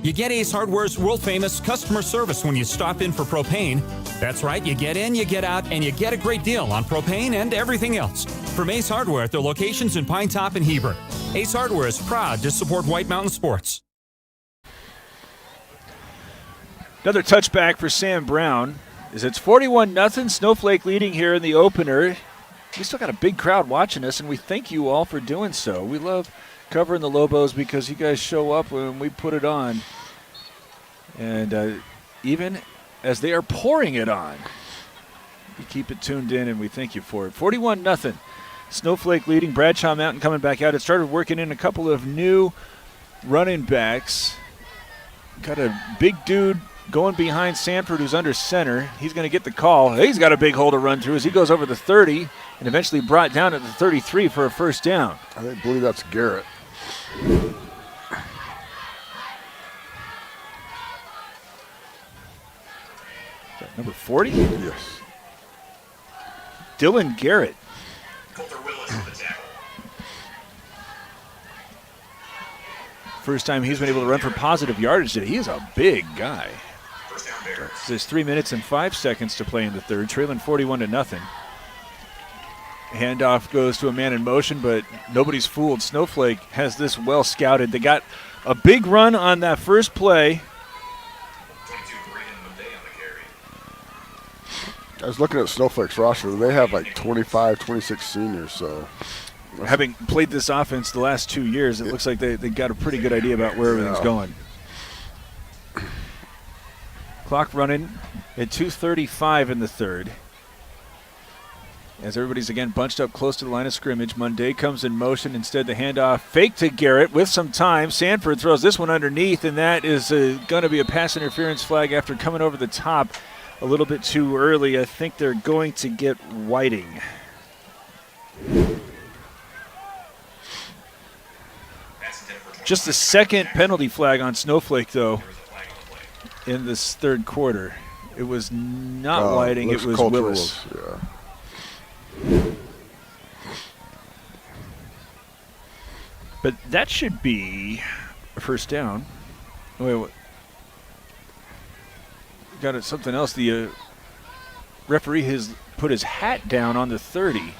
You get Ace Hardware's world-famous customer service when you stop in for propane. That's right, you get in, you get out, and you get a great deal on propane and everything else. From Ace Hardware at their locations in Pine Top and Heber. Ace Hardware is proud to support White Mountain sports. Another touchback for Sam Brown. As it's 41-0, Snowflake leading here in the opener. We still got a big crowd watching us, and we thank you all for doing so. We love covering the Lobos because you guys show up when we put it on. And even as they are pouring it on, you keep it tuned in, and we thank you for it. 41-0. Snowflake leading. Bradshaw Mountain coming back out. It started working in a couple of new running backs. Got a big dude going behind Sanford, who's under center. He's going to get the call. He's got a big hole to run through as he goes over the 30 and eventually brought down at the 33 for a first down. I believe that's Garrett. Number 40? Yes. Dylan Garrett. First time he's been able to run for positive yardage today. He is a big guy. There's 3 minutes and 5 seconds to play in the third, trailing 41-0. Handoff goes to a man in motion, but nobody's fooled. Snowflake has this well scouted. They got a big run on that first play. I was looking at Snowflake's roster. They have like 25, 26 seniors, so. Having played this offense the last 2 years, it looks like they got a pretty good idea about where everything's going. Clock running at 2:35 in the third. As everybody's again bunched up close to the line of scrimmage, Monday comes in motion. Instead, the handoff fake to Garrett with some time. Sanford throws this one underneath, and that is going to be a pass interference flag after coming over the top a little bit too early. I think they're going to get Whiting. Just the second penalty flag on Snowflake, though, in this third quarter. It was not Whiting, it was Willis. Yeah. But that should be a first down. Wait. Got it, something else. The referee has put his hat down on the 30.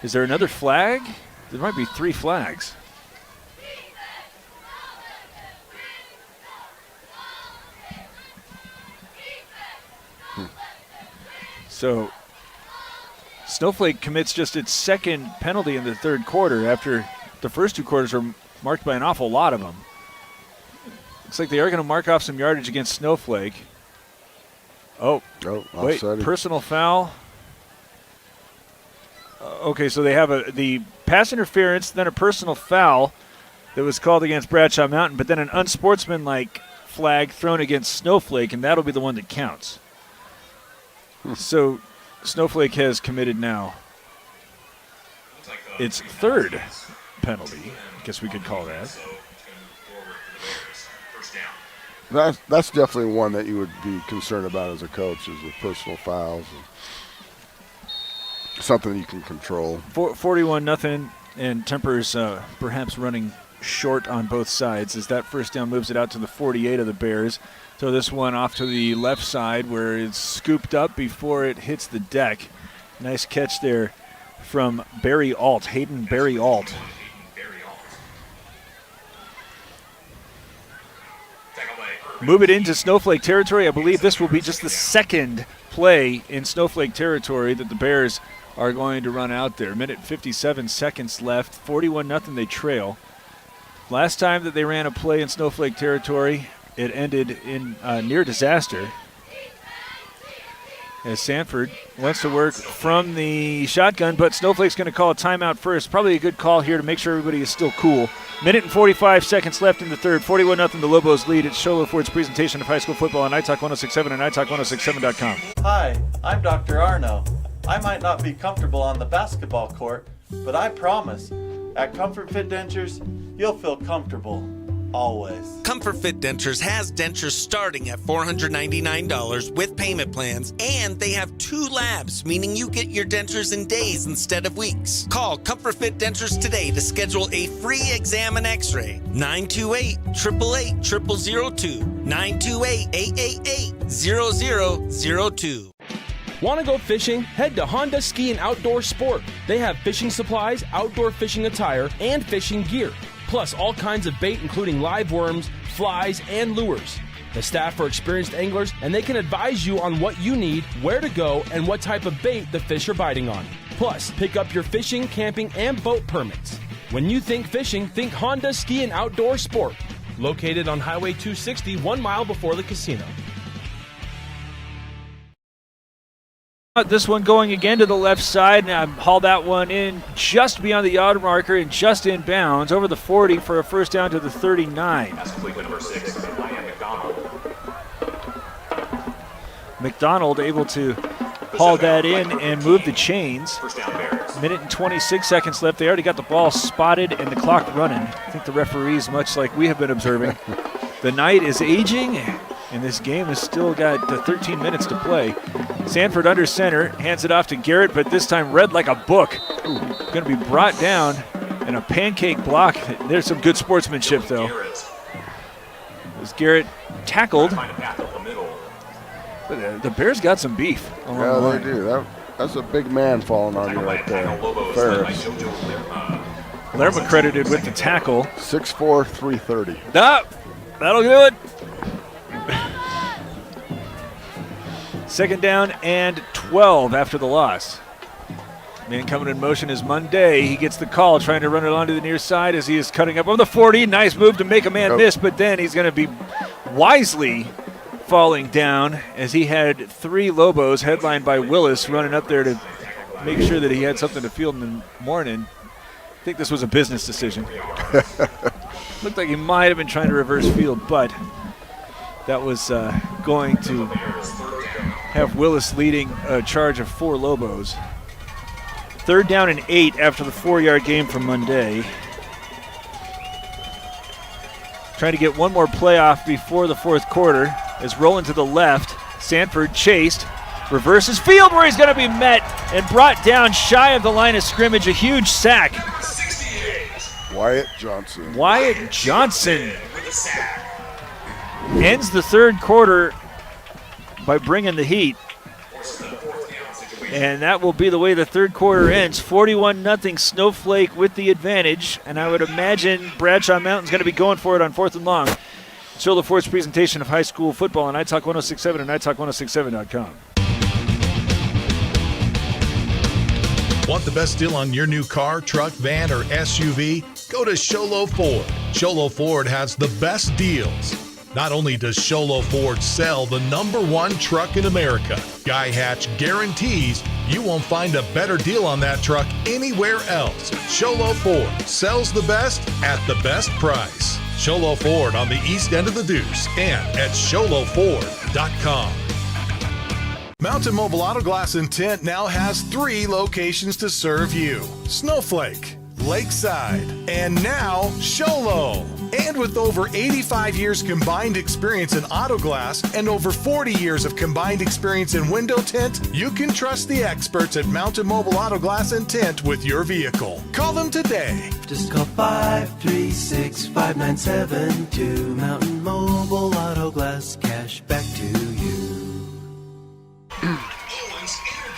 Is there another flag? There might be 3 flags. So Snowflake commits just its second penalty in the third quarter after the first 2 quarters are marked by an awful lot of them. Looks like they are going to mark off some yardage against Snowflake. Oh, wait, personal foul. Okay, so they have the pass interference, then a personal foul that was called against Bradshaw Mountain, but then an unsportsmanlike flag thrown against Snowflake, and that'll be the one that counts. So Snowflake has committed now its third penalty, I guess we could call that. That's definitely one that you would be concerned about as a coach, is the personal fouls. And something you can control. 41-0, and Temper's perhaps running short on both sides as that first down moves it out to the 48 of the Bears. So this one off to the left side where it's scooped up before it hits the deck. Nice catch there from Hayden Barry Alt. Move it into Snowflake territory. I believe this will be just the second play in Snowflake territory that the Bears are going to run out there. 1:57 seconds left. 41-0 they trail. Last time that they ran a play in Snowflake territory, it ended in near disaster. As Sanford wants to work from the shotgun, but Snowflake's going to call a timeout first. Probably a good call here to make sure everybody is still cool. 1:45 seconds left in the third. 41-0 the Lobos lead. It's Sholo Ford's presentation of high school football on iTalk 1067 and iTalk1067.com. Hi, I'm Dr. Arno. I might not be comfortable on the basketball court, but I promise, at Comfort Fit Dentures, you'll feel comfortable. always. Comfort Fit Dentures has dentures starting at $499 with payment plans, and they have 2 labs, meaning you get your dentures in days instead of weeks. Call Comfort Fit Dentures today to schedule a free exam and x-ray. 928-888-0002. 928-888-0002. Want to go fishing? Head to Honda Ski and Outdoor Sport. They have fishing supplies, outdoor fishing attire, and fishing gear. Plus all kinds of bait including live worms, flies, and lures. The staff are experienced anglers and they can advise you on what you need, where to go, and what type of bait the fish are biting on. Plus, pick up your fishing, camping, and boat permits. When you think fishing, think Honda Ski and Outdoor Sport. Located on Highway 260, 1 mile before the casino. This one going again to the left side, and I haul that one in just beyond the yard marker and just in bounds over the 40 for a first down to the 39. That's complete with number 6, Ryan McDonald. McDonald able to haul that in and move the chains. First down Bears. Minute and 26 seconds left. They already got the ball spotted and the clock running. I think the referees, much like we have been observing, the night is aging, and this game has still got 13 minutes to play. Sanford under center, hands it off to Garrett, but this time read like a book. Going to be brought down in a pancake block. There's some good sportsmanship, though. As Garrett tackled. The Bears got some beef. Yeah, they do. That's a big man falling on you right there. Ferris. Lerma credited with the tackle. 6'4", 330. That'll do it. Second down and 12 after the loss. Man coming in motion is Monday. He gets the call, trying to run it onto the near side as he is cutting up on the 40. Nice move to make a man miss, but then he's going to be wisely falling down as he had 3 Lobos, headlined by Willis, running up there to make sure that he had something to field in the morning. I think this was a business decision. Looked like he might have been trying to reverse field, but that was going to have Willis leading a charge of 4 Lobos. Third down and 8 after the 4-yard game from Monday. Trying to get one more playoff before the fourth quarter. Is rolling to the left. Sanford chased. Reverses field where he's going to be met and brought down shy of the line of scrimmage. A huge sack. Wyatt Johnson. Wyatt Johnson ends the third quarter by bringing the heat. And that will be the way the third quarter ends. 41-0 Snowflake with the advantage. And I would imagine Bradshaw Mountain's going to be going for it on 4th and long. Show Ford's presentation of high school football on iTalk 1067 and iTalk1067.com. Want the best deal on your new car, truck, van, or SUV? Go to Sholo Ford. Sholo Ford has the best deals. Not only does Sholo Ford sell the #1 truck in America, Guy Hatch guarantees you won't find a better deal on that truck anywhere else. Sholo Ford sells the best at the best price. Sholo Ford on the east end of the Deuce and at SholoFord.com. Mountain Mobile Auto Glass and Tint now has 3 locations to serve you. Snowflake, Lakeside, and now Sholo. And with over 85 years combined experience in auto glass and over 40 years of combined experience in window tint, you can trust the experts at Mountain Mobile Auto Glass and Tint with your vehicle. Call them today. Just call 536-5972. Mountain Mobile Auto Glass, cash back to you.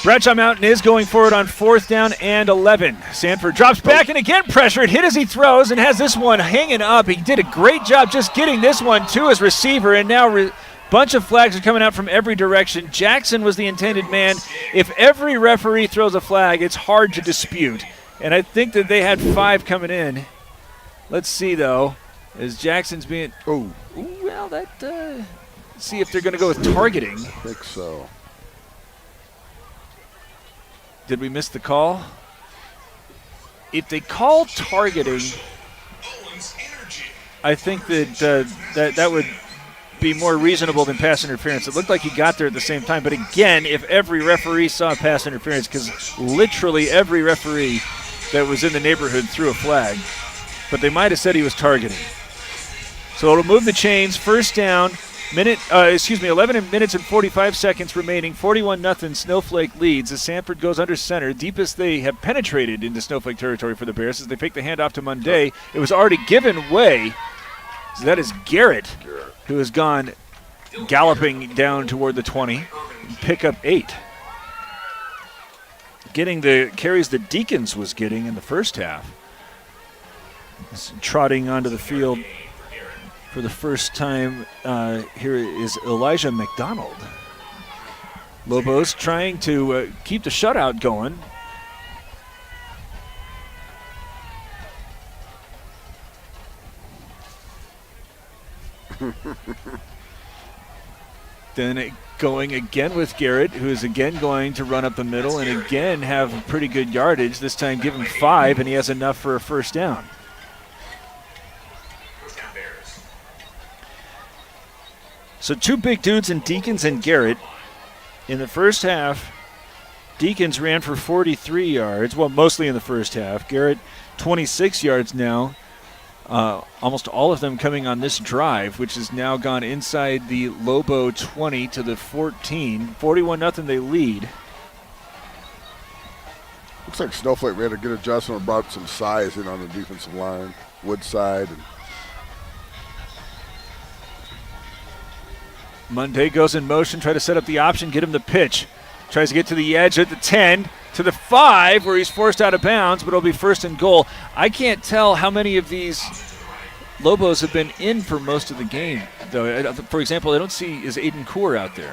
Bradshaw Mountain is going for it on 4th down and 11. Sanford drops back and again pressured, hit as he throws, and has this one hanging up. He did a great job just getting this one to his receiver, and now bunch of flags are coming out from every direction. Jackson was the intended man. If every referee throws a flag, it's hard to dispute, and I think that they had 5 coming in. Let's see, though, as Jackson's being... Well, that... see if they're going to go with targeting. I think so. Did we miss the call? If they call targeting, I think that that would be more reasonable than pass interference. It looked like he got there at the same time. But again, if every referee saw pass interference, because literally every referee that was in the neighborhood threw a flag, but they might have said he was targeting. So it'll move the chains. First down, 11 minutes and 45 seconds remaining. 41-0 Snowflake leads as Sanford goes under center. Deepest they have penetrated into Snowflake territory for the Bears as they fake the handoff to Munday. It was already given way. So that is Garrett, who has gone galloping down toward the 20. Pick up 8. Getting the carries that Deacons was getting in the first half. Trotting onto the field for the first time here is Elijah McDonald. Lobos trying to keep the shutout going. Then going again with Garrett, who is again going to run up the middle and again have pretty good yardage. This time give him 5, and he has enough for a first down. So 2 big dudes in Deacons and Garrett. In the first half, Deacons ran for 43 yards, well, mostly in the first half. Garrett, 26 yards now. Almost all of them coming on this drive, which has now gone inside the Lobo 20 to the 14. 41-0 they lead. Looks like Snowflake made a good adjustment and brought some size in on the defensive line. Woodside. Munday goes in motion, try to set up the option, get him the pitch. Tries to get to the edge at the 10, to the 5, where he's forced out of bounds, but it'll be first and goal. I can't tell how many of these Lobos have been in for most of the game, though. For example, I don't see, is Aiden Coor out there?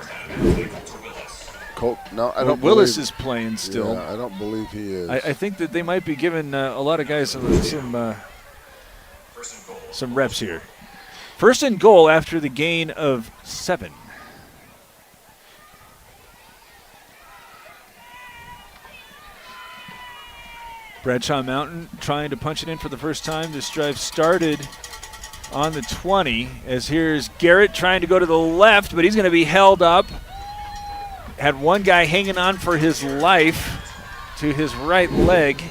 No, I don't. Willis is playing still. Yeah, I don't believe he is. I think that they might be giving a lot of guys some reps here. First and goal after the gain of 7. Bradshaw Mountain trying to punch it in for the first time. This drive started on the 20, as here's Garrett trying to go to the left, but he's going to be held up. Had one guy hanging on for his life to his right leg.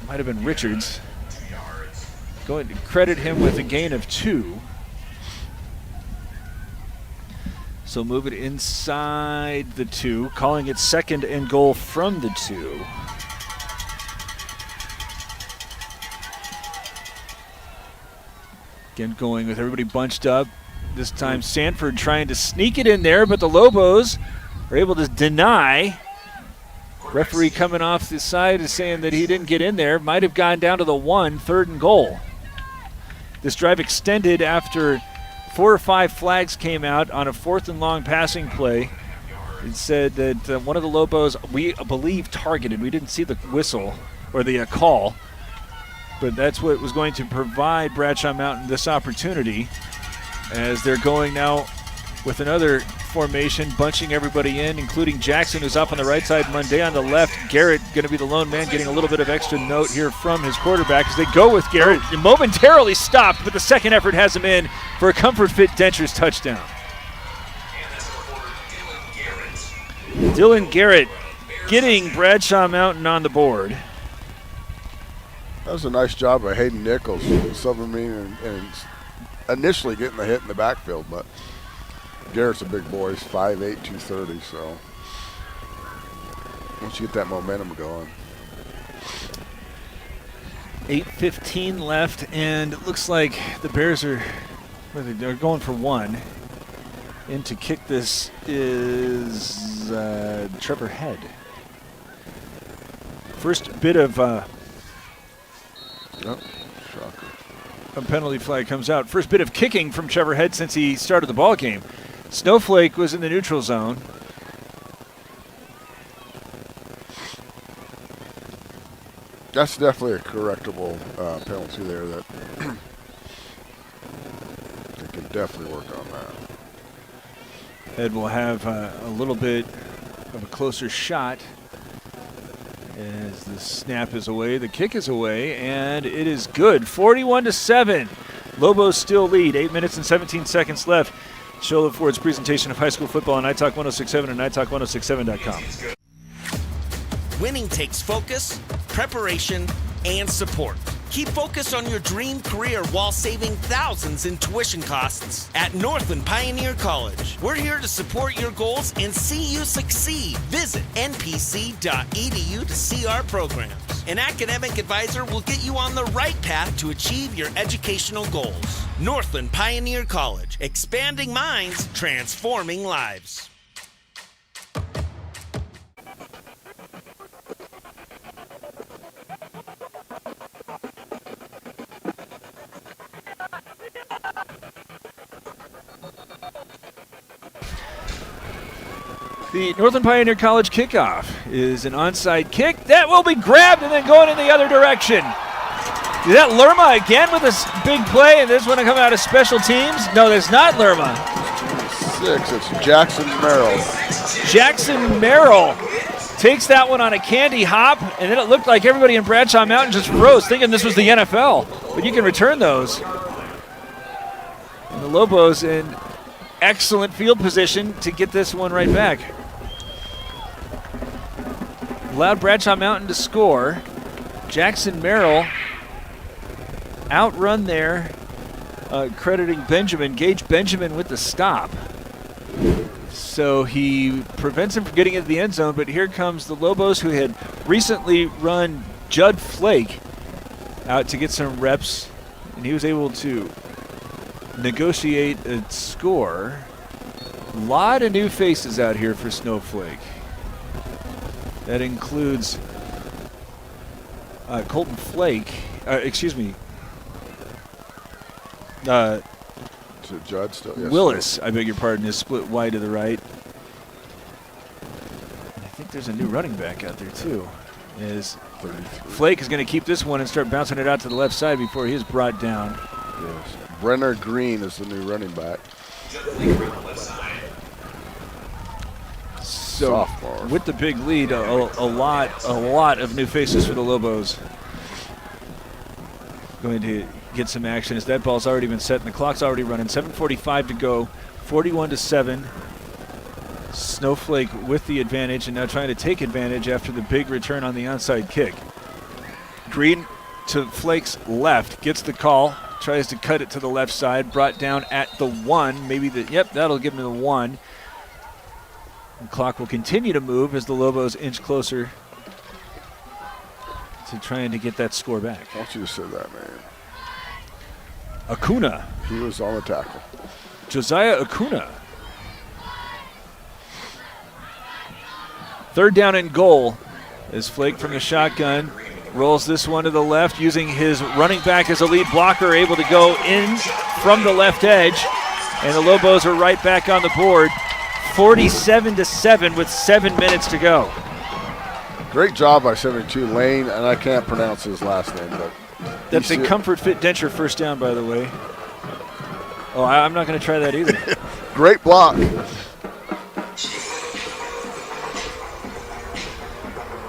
Might have been Richards. Going to credit him with a gain of 2. So move it inside the 2, calling it second and goal from the 2. Again, going with everybody bunched up. This time Sanford trying to sneak it in there, but the Lobos are able to deny. Referee coming off the side is saying that he didn't get in there. Might have gone down to the 1, third and goal. This drive extended after 4 or 5 flags came out on a 4th and long passing play. It said that one of the Lobos, we believe, targeted. We didn't see the whistle or the call, but that's what was going to provide Bradshaw Mountain this opportunity, as they're going now with another formation, bunching everybody in, including Jackson, who's up on the right side, Munday on the left. Garrett going to be the lone man, getting a little bit of extra note here from his quarterback as they go with Garrett. Momentarily stopped, but the second effort has him in for a Comfort Fit Dentures touchdown. Dylan Garrett getting Bradshaw Mountain on the board. That was a nice job by Hayden Nichols, subbing and initially getting the hit in the backfield, but Garrett's a big boy. He's 5'8", 230, so once you get that momentum going. 8:15 left, and it looks like the Bears are going for 1. In to kick this is Trevor Head. First bit of a penalty flag comes out. First bit of kicking from Trevor Head since he started the ball game. Snowflake was in the neutral zone. That's definitely a correctable penalty there. That they can definitely work on that. Head will have a little bit of a closer shot as the snap is away, the kick is away, and it is good. 41-7. Lobos still lead. 8 minutes and 17 seconds left. Sholo Ford's presentation of high school football on iTalk 106.7 and iTalk1067.com. Winning takes focus, preparation, and support. Keep focused on your dream career while saving thousands in tuition costs at Northland Pioneer College. We're here to support your goals and see you succeed. Visit npc.edu to see our programs. An academic advisor will get you on the right path to achieve your educational goals. Northland Pioneer College, expanding minds, transforming lives. The Northland Pioneer College kickoff is an onside kick that will be grabbed and then going in the other direction. Is that Lerma again with this big play, and this one coming out of special teams? No, that's not Lerma. 6, it's Jackson Merrill. Jackson Merrill takes that one on a candy hop, and then it looked like everybody in Bradshaw Mountain just froze, thinking this was the NFL. But you can return those. And the Lobos in excellent field position to get this one right back. Allowed Bradshaw Mountain to score. Jackson Merrill outrun there, crediting Benjamin. Gage Benjamin with the stop. So he prevents him from getting into the end zone, but here comes the Lobos, who had recently run Judd Flake out to get some reps, and he was able to negotiate a score. A lot of new faces out here for Snowflake. That includes Colton Flake, To Judd still? Yes, Willis, I beg your pardon, is split wide to the right. And I think there's a new running back out there too. Flake is going to keep this one and start bouncing it out to the left side before he is brought down. Yes. Brenner Green is the new running back. So Sophomore. with the big lead, a lot of new faces for the Lobos. Going to get some action as that ball's already been set and the clock's already running. 7:45 to go, 41-7. Snowflake with the advantage and now trying to take advantage after the big return on the onside kick. Green to Flake's left, gets the call, tries to cut it to the left side, brought down at the 1. That'll give him the 1. The clock will continue to move as the Lobos inch closer to trying to get that score back. Why don't you just say that name? Acuna. He was on the tackle. Josiah Acuna. Third down and goal as Flake from the shotgun rolls this one to the left, using his running back as a lead blocker, able to go in from the left edge. And the Lobos are right back on the board, 47-7 with 7 minutes to go. Great job by 72 Lane, and I can't pronounce his last name, but that's a Comfort Fit Denture first down, by the way. Oh, I'm not going to try that either. Great block.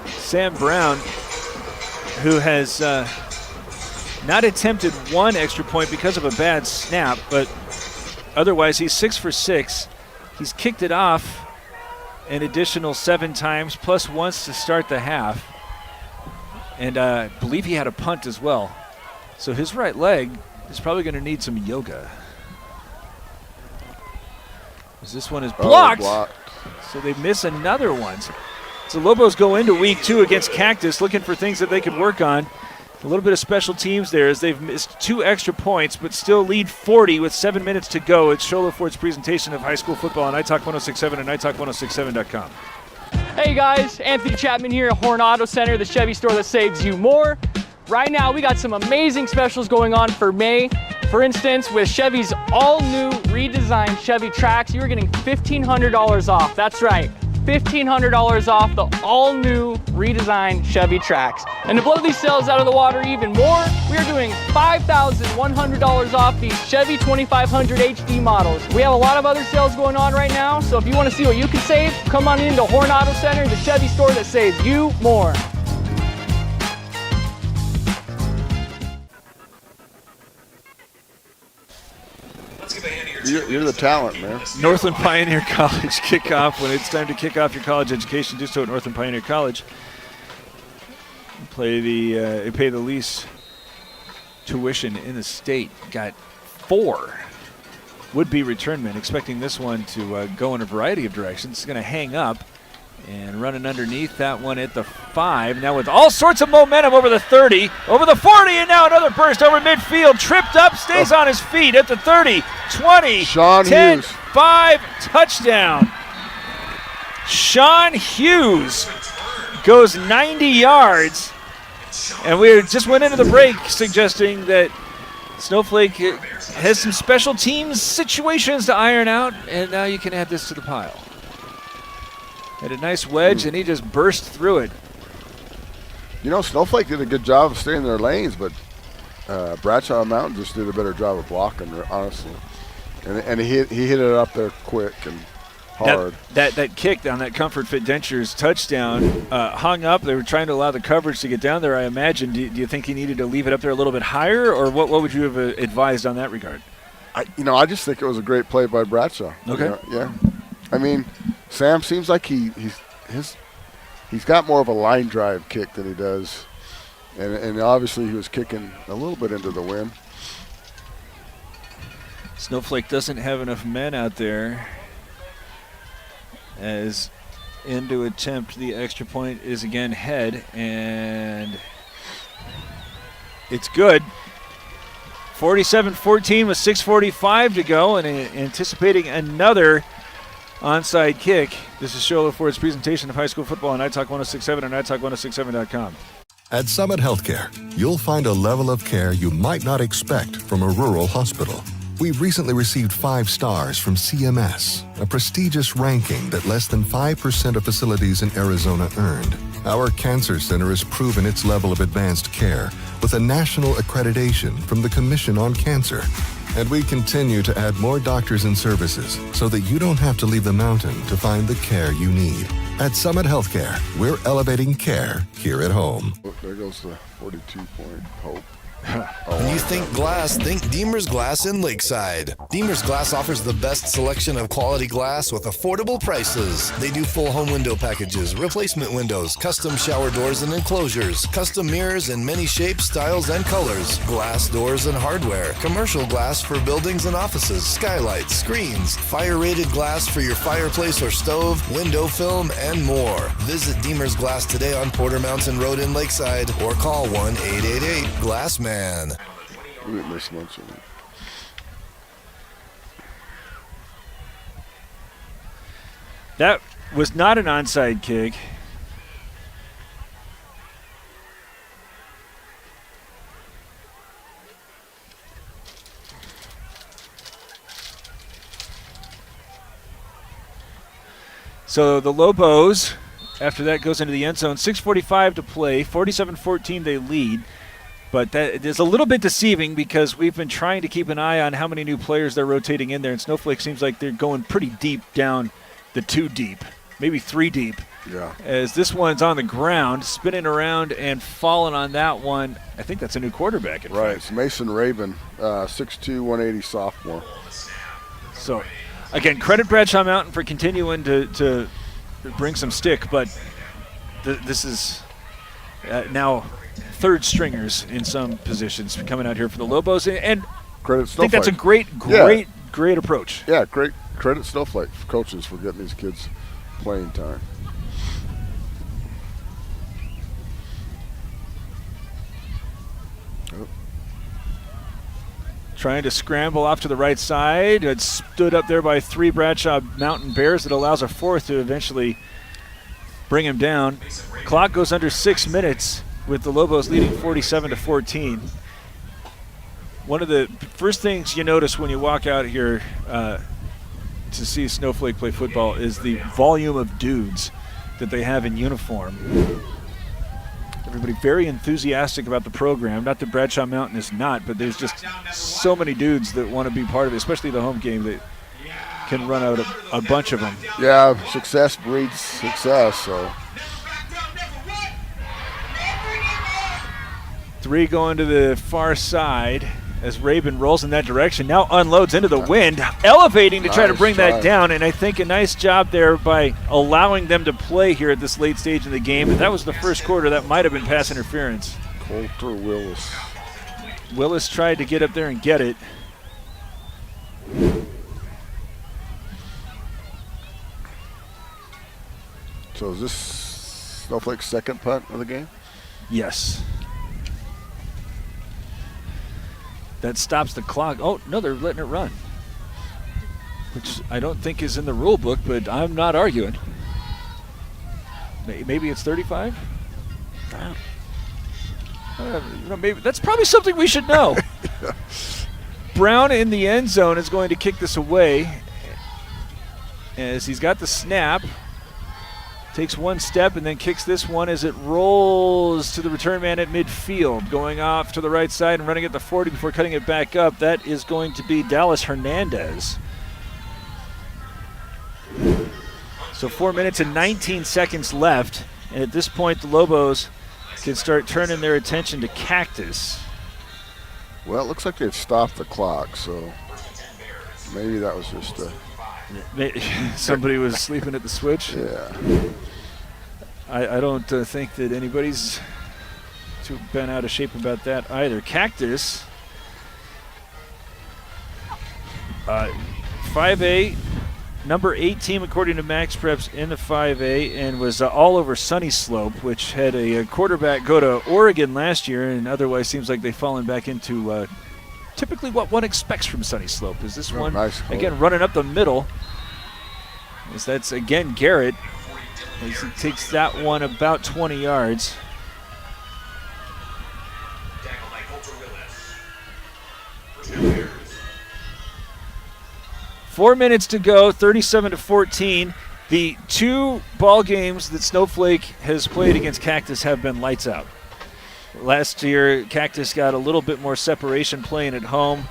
Sam Brown, who has not attempted one extra point because of a bad snap, but otherwise he's 6 for 6. He's kicked it off an additional 7 times, plus once to start the half. And I believe he had a punt as well. So his right leg is probably going to need some yoga. As this one is blocked. So they miss another one. So Lobos go into week 2 against Cactus looking for things that they can work on. A little bit of special teams there as they've missed 2 extra points, but still lead 40 with 7 minutes to go. It's Shola Ford's presentation of high school football on iTalk 106.7 and iTalk1067.com. Hey guys, Anthony Chapman here at Horn Auto Center, the Chevy store that saves you more. Right now we got some amazing specials going on for May. For instance, with Chevy's all-new redesigned Chevy Trax, you're getting $1,500 off. That's right, $1,500 off the all-new redesigned Chevy Trax. And to blow these sales out of the water even more, we are doing $5,100 off these Chevy 2500 HD models. We have a lot of other sales going on right now, so if you want to see what you can save, come on into Horn Auto Center, the Chevy store that saves you more. You're the talent, man. Northland Pioneer College kickoff. When it's time to kick off your college education, do so at Northland Pioneer College. Pay the lease tuition in the state. Got 4 would-be returnmen, expecting this one to go in a variety of directions. It's going to hang up and running underneath that one at the 5. Now with all sorts of momentum over the 30, over the 40, and now another burst over midfield. Tripped up, stays on his feet at the 30, 20, Sean 10, Hughes. 5, touchdown. Sean Hughes goes 90 yards. And we just went into the break suggesting that Snowflake has some special teams situations to iron out, and now you can add this to the pile. Had a nice wedge, and he just burst through it. You know, Snowflake did a good job of staying in their lanes, but Bradshaw Mountain just did a better job of blocking, honestly. And he hit it up there quick and hard. That kick down that Comfort Fit Dentures touchdown hung up. They were trying to allow the coverage to get down there, I imagine. Do you think he needed to leave it up there a little bit higher, or what would you have advised on that regard? I just think it was a great play by Bradshaw. Okay. Yeah. I mean, Sam seems like he's got more of a line drive kick than he does. And obviously he was kicking a little bit into the wind. Snowflake doesn't have enough men out there, as in to attempt the extra point is again head, and it's good. 47-14 with 6:45 to go, and anticipating another onside kick. This is Sholo Ford's presentation of high school football on iTalk 106.7 and iTalk106.7.com. At Summit Healthcare, you'll find a level of care you might not expect from a rural hospital. We've recently received 5 stars from CMS, a prestigious ranking that less than 5% of facilities in Arizona earned. Our cancer center has proven its level of advanced care with a national accreditation from the Commission on Cancer. And we continue to add more doctors and services so that you don't have to leave the mountain to find the care you need. At Summit Healthcare, we're elevating care here at home. Oh, there goes the 42-point hope. When you think glass, think Deemer's Glass in Lakeside. Deemer's Glass offers the best selection of quality glass with affordable prices. They do full home window packages, replacement windows, custom shower doors and enclosures, custom mirrors in many shapes, styles, and colors, glass doors and hardware, commercial glass for buildings and offices, skylights, screens, fire-rated glass for your fireplace or stove, window film, and more. Visit Deemer's Glass today on Porter Mountain Road in Lakeside or call 1-888-GLASSMAN. We didn't miss much of it. That was not an onside kick. So the Lobos, after that, goes into the end zone. 6:45 to play. 47-14 they lead. But that is a little bit deceiving because we've been trying to keep an eye on how many new players they're rotating in there, and Snowflake seems like they're going pretty deep down the 2 deep, maybe 3 deep. Yeah. As this one's on the ground, spinning around and falling on that one. I think that's a new quarterback. Right, it's Mason Rabin, 6'2", 180 sophomore. So, again, credit Bradshaw Mountain for continuing to bring some stick, but this is now third stringers in some positions coming out here for the Lobos, and credit I think Snowflake. that's a great approach. Yeah, great credit Snowflake coaches for getting these kids playing time. Trying to scramble off to the right side. It stood up there by 3 Bradshaw Mountain Bears. It allows a 4th to eventually bring him down. Clock goes under 6 minutes with the Lobos leading 47-14. One of the first things you notice when you walk out here to see Snowflake play football is the volume of dudes that they have in uniform. Everybody very enthusiastic about the program. Not that Bradshaw Mountain is not, but there's just so many dudes that want to be part of it, especially the home game, that can run out a bunch of them. Yeah, success breeds success, so. 3 going to the far side as Rabin rolls in that direction. Now unloads into the wind, elevating to try to bring that down, and I think a nice job there by allowing them to play here at this late stage in the game. If that was the first quarter, that might have been pass interference. Coulter Willis. Willis tried to get up there and get it. So is this Snowflake's second punt of the game? Yes. That stops the clock. Oh, no, they're letting it run, which I don't think is in the rule book, but I'm not arguing. Maybe it's 35? Maybe that's probably something we should know. Brown in the end zone is going to kick this away as he's got the snap. Takes one step and then kicks this one as it rolls to the return man at midfield, going off to the right side and running at the 40 before cutting it back up. That is going to be Dallas Hernandez. So 4 minutes and 19 seconds left, and at this point the Lobos can start turning their attention to Cactus. Well, it looks like they've stopped the clock, so maybe that was just a... Somebody was sleeping at the switch. Yeah. I don't think that anybody's too bent out of shape about that either. Cactus, 5A, number 8 team according to Max Preps in the 5A, and was all over Sunny Slope, which had a quarterback go to Oregon last year, and otherwise seems like they've fallen back into typically what one expects from Sunny Slope. Is this one, nice again, running up the middle. As that's, again, Garrett, as he takes that one about 20 yards. 4 minutes to go, 37-14. The 2 ball games that Snowflake has played against Cactus have been lights out. Last year, Cactus got a little bit more separation playing at home.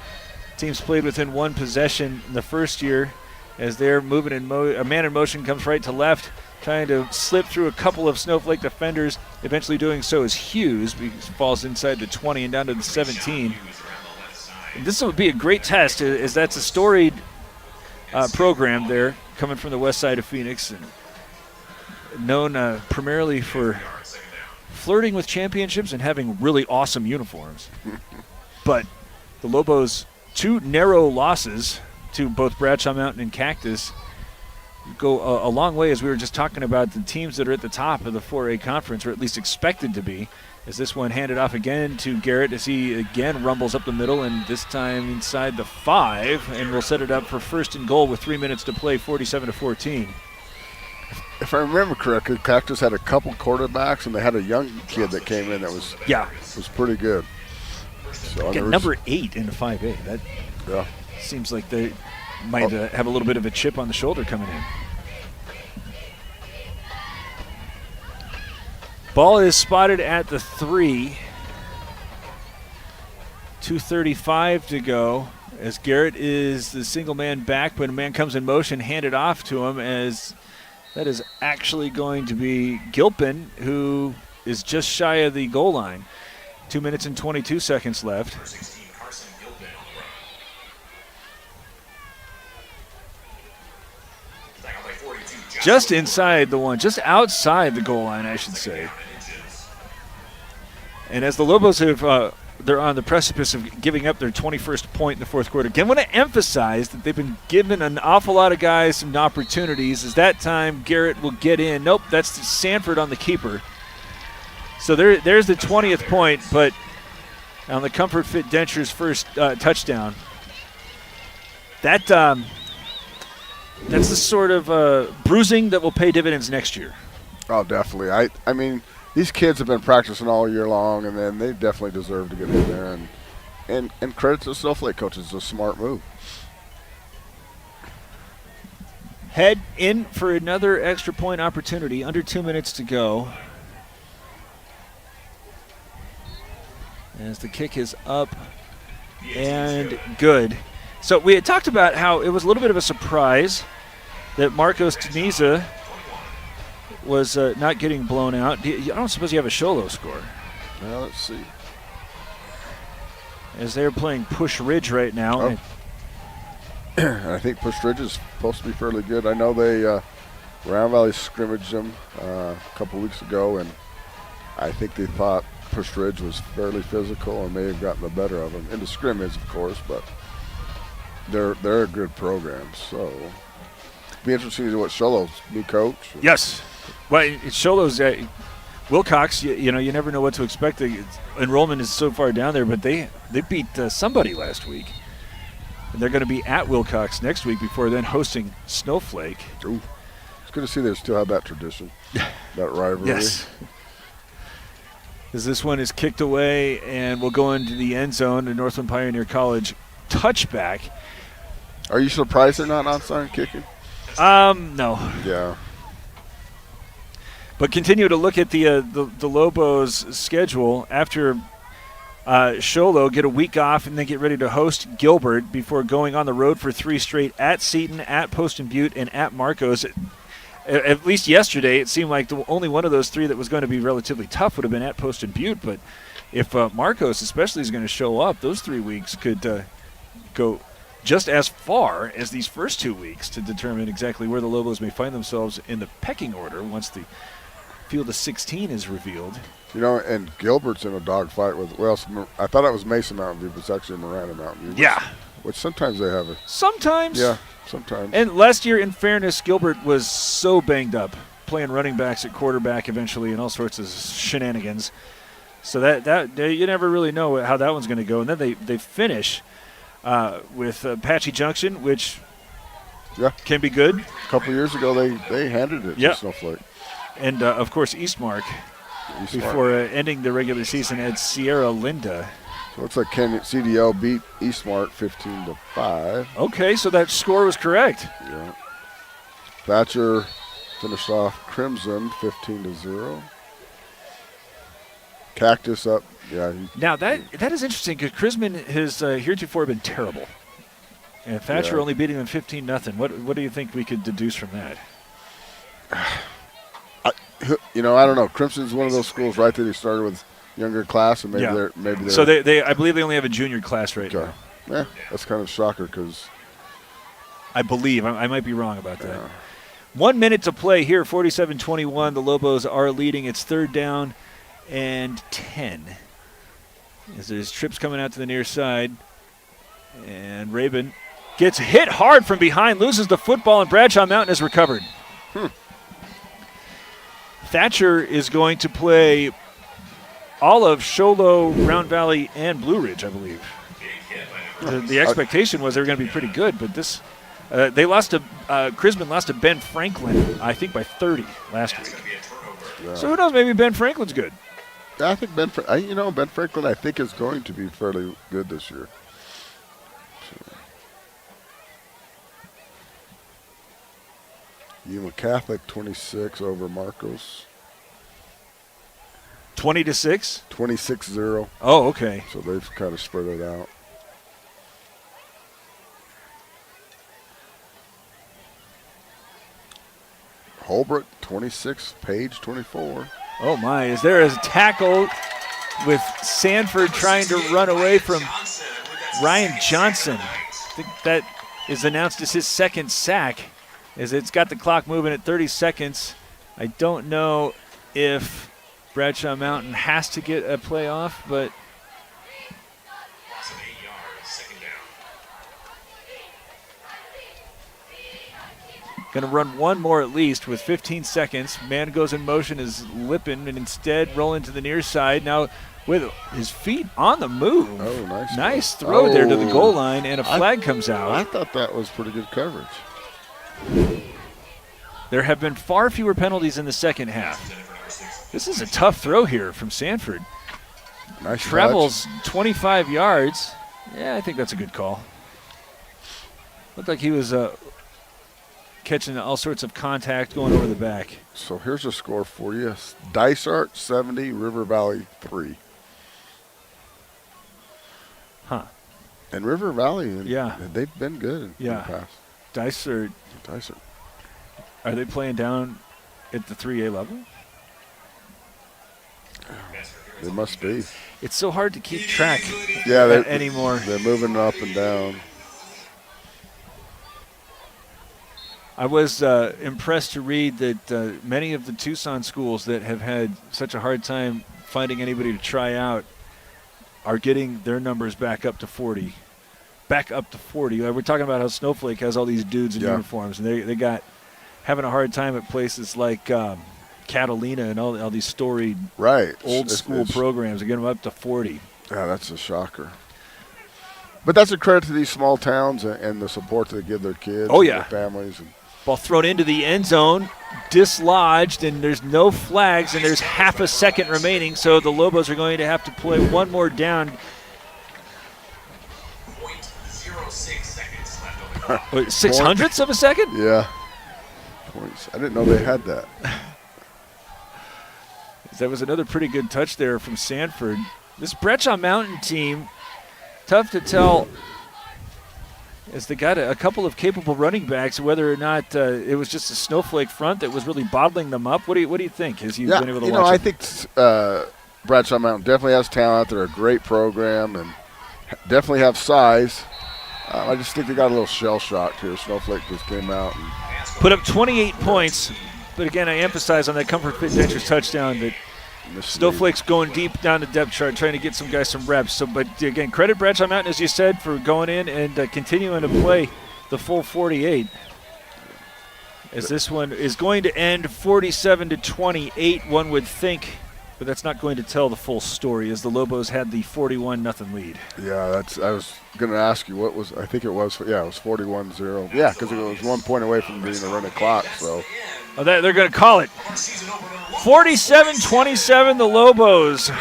Teams played within 1 possession in the first year as they're moving in a man in motion comes right to left, trying to slip through a couple of Snowflake defenders. Eventually doing so is Hughes, because he falls inside the 20 and down to the 17. And this would be a great test, as that's a storied program there coming from the west side of Phoenix, and known primarily for flirting with championships and having really awesome uniforms. But the Lobos' 2 narrow losses to both Bradshaw Mountain and Cactus go a long way, as we were just talking about the teams that are at the top of the 4A conference, or at least expected to be, as this one handed off again to Garrett as he again rumbles up the middle, and this time inside the 5, and will set it up for first and goal with 3 minutes to play, 47-14. If I remember correctly, Cactus had a couple quarterbacks, and they had a young kid that came in that was pretty good. So again, number 8 in the 5A. That seems like they might have a little bit of a chip on the shoulder coming in. Ball is spotted at the 3. 2:35 to go as Garrett is the single man back, but a man comes in motion, handed off to him, as that is actually going to be Gilpin, who is just shy of the goal line. 2 minutes and 22 seconds left. Just inside the one, just outside the goal line, I should say. And as the Lobos have, they're on the precipice of giving up their 21st point in the fourth quarter. Again, I want to emphasize that they've been given an awful lot of guys some opportunities. As that time, Garrett will get in. Nope, that's Sanford on the keeper. So there's the 20th point, but on the Comfort Fit Dentures' first touchdown. That's the sort of bruising that will pay dividends next year. Oh, definitely. I mean, these kids have been practicing all year long, and then they definitely deserve to get in there. And credit to the Snowflake coaches, it's a smart move. Head in for another extra point opportunity. Under 2 minutes to go. As the kick is up and good. So we had talked about how it was a little bit of a surprise that Marcos Teniza was not getting blown out. I don't suppose you have a Sholo score. Well, let's see. As they're playing Push Ridge right now. Oh. I think Push Ridge is supposed to be fairly good. I know they Round Valley scrimmaged them a couple weeks ago, and I think they thought Cypress Ridge was fairly physical and may have gotten the better of them in the scrimmage, of course, but they're a good program. So be interesting to see what Sholo's new coach. Yes. Well, Sholo's Wilcox. You know, you never know what to expect. The enrollment is so far down there, but they beat somebody last week. And they're going to be at Wilcox next week before then hosting Snowflake. Ooh. It's good to see they still have that tradition, that rivalry. Yes. As this one is kicked away and will go into the end zone, the Northland Pioneer College touchback. Are you surprised they're not onside kicking? No. Yeah. But continue to look at the Lobos schedule after Sholo get a week off and then get ready to host Gilbert before going on the road for 3 straight at Seton, at Poston Butte, and at Marcos. At least yesterday, it seemed like the only one of those 3 that was going to be relatively tough would have been at Poston Butte. But if Marcos especially is going to show up, those 3 weeks could go just as far as these first 2 weeks to determine exactly where the Lobos may find themselves in the pecking order once the field of 16 is revealed. You know, and Gilbert's in a dogfight with, well, I thought it was Mason Mountain View, but it's actually Miranda Mountain View. Yeah. Which sometimes they have it. Sometimes. Yeah, sometimes. And last year, in fairness, Gilbert was so banged up, playing running backs at quarterback eventually and all sorts of shenanigans. So that you never really know how that one's going to go. And then they finish with Apache Junction, which can be good. A couple years ago, they handed it to Snowflake. And, of course, Eastmark before ending the regular season at Sierra Linda. So it looks like CDL beat Eastmark 15-5. Okay, so that score was correct. Yeah. Thatcher finished off Crimson 15-0. Cactus up. Yeah. Now, that is interesting because Crimson has heretofore been terrible. And Thatcher only beating them 15-0. What do you think we could deduce from that? I don't know. Crimson's one of those schools, right, that they started with younger class, and maybe they're so they I believe they only have a junior class right now. Yeah, that's kind of a shocker because I believe I might be wrong about that. 1 minute to play here, 47-21. The Lobos are leading. It's 3rd down and 10. As there's trips coming out to the near side, and Rabin gets hit hard from behind, loses the football, and Bradshaw Mountain is recovered. Thatcher is going to play all of Sholo, Round Valley, and Blue Ridge, I believe. The expectation was they were going to be pretty good, but this they lost to Crisman lost to Ben Franklin, I think by 30 last week. Yeah. So who knows? Maybe Ben Franklin's good. I think Ben Franklin, I think, is going to be fairly good this year. Yuma Catholic 26 over Marcos. 20-6? 26-0. Oh, okay. So they've kind of spread it out. Holbrook 26, Page 24. Oh my, is there a tackle with Sanford trying to run away from Ryan Johnson? I think that is announced as his 2nd sack. As it's got the clock moving at 30 seconds. I don't know if Bradshaw Mountain has to get a play off, but going to run one more at least with 15 seconds. Man goes in motion is Lippin and instead rolling to the near side. Now with his feet on the move. Oh, nice throw there to the goal line, and a flag comes out. I thought that was pretty good coverage. There have been far fewer penalties in the second half. This is a tough throw here from Sanford. Nice Travels touch. 25 yards. Yeah, I think that's a good call. Looked like he was catching all sorts of contact going over the back. So here's a score for you. Dysart 70, River Valley 3. Huh. And River Valley, they've been good in the past. Dysart. Are they playing down at the 3A level? They must be. It's so hard to keep track anymore. They're moving up and down. I was impressed to read that many of the Tucson schools that have had such a hard time finding anybody to try out, are getting their numbers back up to 40. Back up to 40. We're talking about how Snowflake has all these dudes in uniforms, and they got having a hard time at places like Catalina and all these storied old school programs. They get them up to 40. Yeah, that's a shocker. But that's a credit to these small towns and the support they give their kids and their families. Ball thrown into the end zone, dislodged, and there's no flags, and there's half a second remaining, so the Lobos are going to have to play one more down. 0.06 seconds left on the clock. 600ths of a second? Yeah. I didn't know they had that. That was another pretty good touch there from Sanford. This Bradshaw Mountain team, tough to tell, as they got a couple of capable running backs, whether or not it was just a Snowflake front that was really bottling them up. What do you think? Has you been able to watch I think Bradshaw Mountain definitely has talent. They're a great program and definitely have size. I just think they got a little shell-shocked here. Snowflake just came out and put up 28 points. But again, I emphasize on that Comfort Fit Dentures touchdown that Snowflake's going deep down the depth chart, trying to get some guys some reps. So, but again, credit Bradshaw Mountain, as you said, for going in and continuing to play the full 48. As this one is going to end 47-28, one would think, but that's not going to tell the full story, as the Lobos had the 41-0 lead. Yeah, I was going to ask you what was. I think it was. Yeah, it was 41-0. Yeah, because it was 1 point away from being a running clock. So. Oh, they're going to call it. 47-27, the Lobos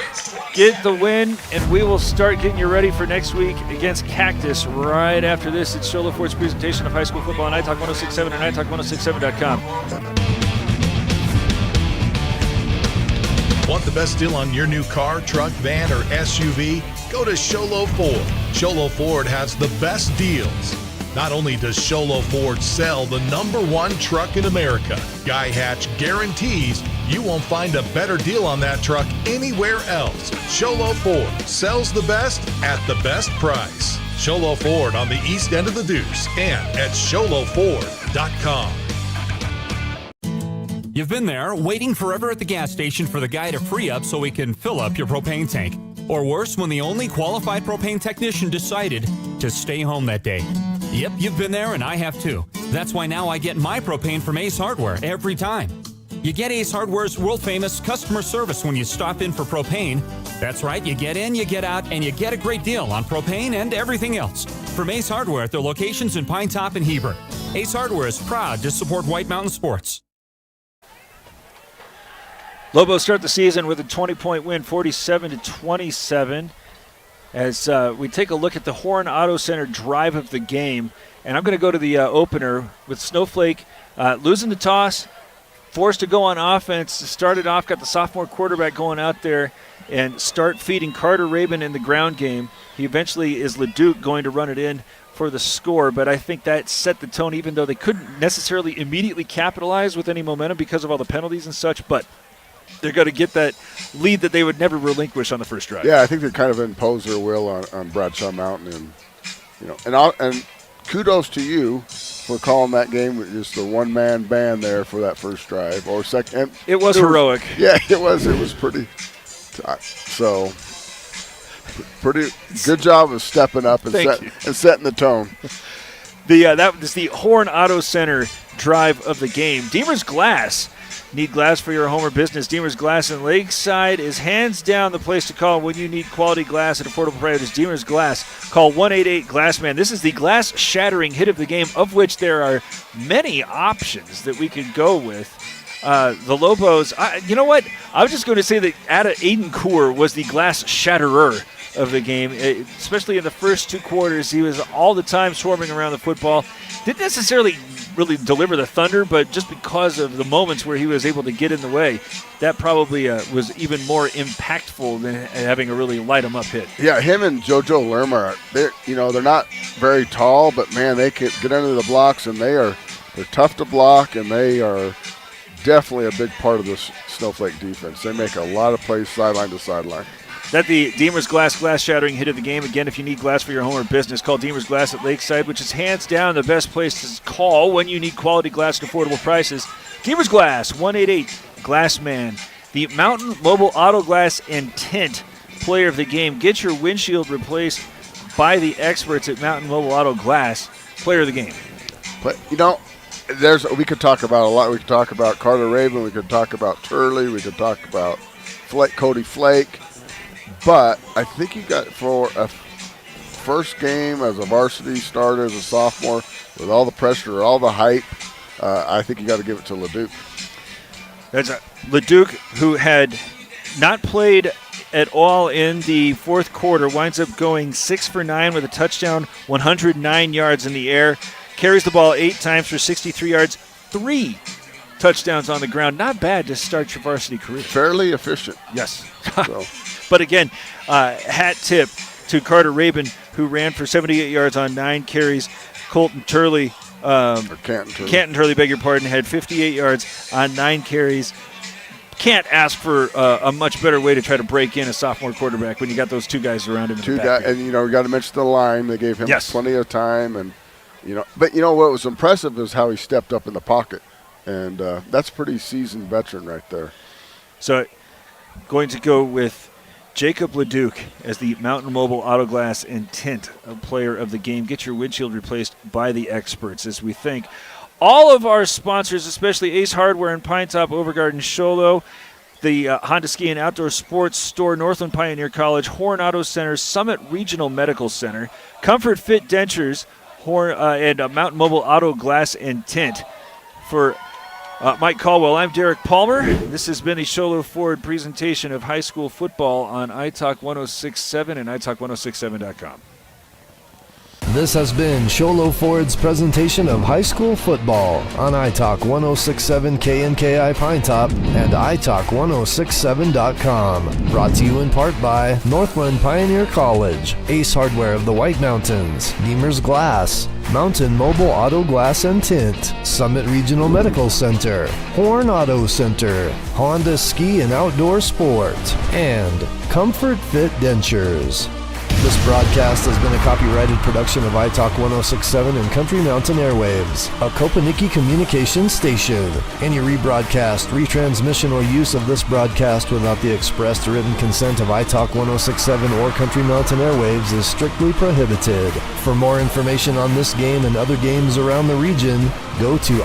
get the win, and we will start getting you ready for next week against Cactus right after this. It's Show Ford's presentation of high school football on iTalk 106.7 and iTalk1067.com. Want the best deal on your new car, truck, van, or SUV? Go to Sholo Ford. Sholo Ford has the best deals. Not only does Sholo Ford sell the #1 truck in America, Guy Hatch guarantees you won't find a better deal on that truck anywhere else. Sholo Ford sells the best at the best price. Sholo Ford on the east end of the Deuce and at sholoford.com. You've been there, waiting forever at the gas station for the guy to free up so he can fill up your propane tank. Or worse, when the only qualified propane technician decided to stay home that day. Yep, you've been there, and I have too. That's why now I get my propane from Ace Hardware every time. You get Ace Hardware's world-famous customer service when you stop in for propane. That's right, you get in, you get out, and you get a great deal on propane and everything else. From Ace Hardware at their locations in Pine Top and Heber. Ace Hardware is proud to support White Mountain Sports. Lobos start the season with a 20-point win, 47-27. As we take a look at the Horn Auto Center drive of the game. And I'm going to go to the opener with Snowflake losing the toss, forced to go on offense. Started off, got the sophomore quarterback going out there and start feeding Carter Rabin in the ground game. He eventually is LeDuc going to run it in for the score, but I think that set the tone, even though they couldn't necessarily immediately capitalize with any momentum because of all the penalties and such. But they're going to get that lead that they would never relinquish on the first drive. Yeah, I think they kind of imposed their will on Bradshaw Mountain, and kudos to you for calling that game with just the one-man band there for that first drive or second. It was heroic. Yeah, it was. It was pretty. So, pretty good job of stepping up and setting the tone. That was the Horn Auto Center drive of the game. Deemer's Glass. Need glass for your home or business? Deemer's Glass in Lakeside is hands down the place to call when you need quality glass at affordable prices. Deemer's Glass. Call 1-888-GLASSMAN. This is the glass-shattering hit of the game, of which there are many options that we could go with. The Lobos, you know what? I was just going to say that Aiden Kaur was the glass shatterer of the game, especially in the first two quarters. He was all the time swarming around the football. Didn't necessarily really deliver the thunder, but just because of the moments where he was able to get in the way, that probably was even more impactful than having a really light him up hit. Yeah, him and JoJo Lerma, they're not very tall, but man, they can get under the blocks, and they're tough to block, and they are definitely a big part of this Snowflake defense. They make a lot of plays sideline to sideline. That the Deemer's Glass shattering hit of the game. Again, if you need glass for your home or business, call Deemer's Glass at Lakeside, which is hands down the best place to call when you need quality glass at affordable prices. Deemer's Glass, 1-888-GLASSMAN. The Mountain Mobile Auto Glass and Tint Player of the Game. Get your windshield replaced by the experts at Mountain Mobile Auto Glass. Player of the Game. But, we could talk about a lot. We could talk about Carter Raven. We could talk about Turley. We could talk about Cody Flake. But I think you got for a first game as a varsity starter, as a sophomore, with all the pressure, all the hype, I think you got to give it to LeDuc. That's LeDuc, who had not played at all in the fourth quarter, winds up going 6 for 9 with a touchdown, 109 yards in the air, carries the ball 8 times for 63 yards, 3 touchdowns on the ground. Not bad to start your varsity career. Fairly efficient. Yes. So. But again, hat tip to Carter Rabin, who ran for 78 yards on 9 carries. Canton Turley, beg your pardon, had 58 yards on 9 carries. Can't ask for a much better way to try to break in a sophomore quarterback when you got those 2 guys around him. Two guys, and we got to mention the line. They gave him plenty of time, and But what was impressive is how he stepped up in the pocket, and that's pretty seasoned veteran right there. So, going to go with Jacob LeDuc as the Mountain Mobile Auto Glass and Tint Player of the Game. Get your windshield replaced by the experts, as we thank all of our sponsors, especially Ace Hardware in Pinetop, Overgarden, Sholo, the Honda Ski and Outdoor Sports Store, Northland Pioneer College, Horn Auto Center, Summit Regional Medical Center, Comfort Fit Dentures, and Mountain Mobile Auto Glass and Tint. For Mike Caldwell, I'm Derek Palmer. This has been a Sholo Ford presentation of high school football on iTalk 106.7 and iTalk1067.com. This has been Sholo Ford's presentation of high school football on iTalk 106.7 KNKI Pinetop and iTalk1067.com. Brought to you in part by Northland Pioneer College, Ace Hardware of the White Mountains, Deemer's Glass, Mountain Mobile Auto Glass and Tint, Summit Regional Medical Center, Horn Auto Center, Honda Ski and Outdoor Sport, and Comfort Fit Dentures. This broadcast has been a copyrighted production of iTalk 106.7 and Country Mountain Airwaves, a Kopaniki communications station. Any rebroadcast, retransmission, or use of this broadcast without the expressed written consent of iTalk 106.7 or Country Mountain Airwaves is strictly prohibited. For more information on this game and other games around the region, go to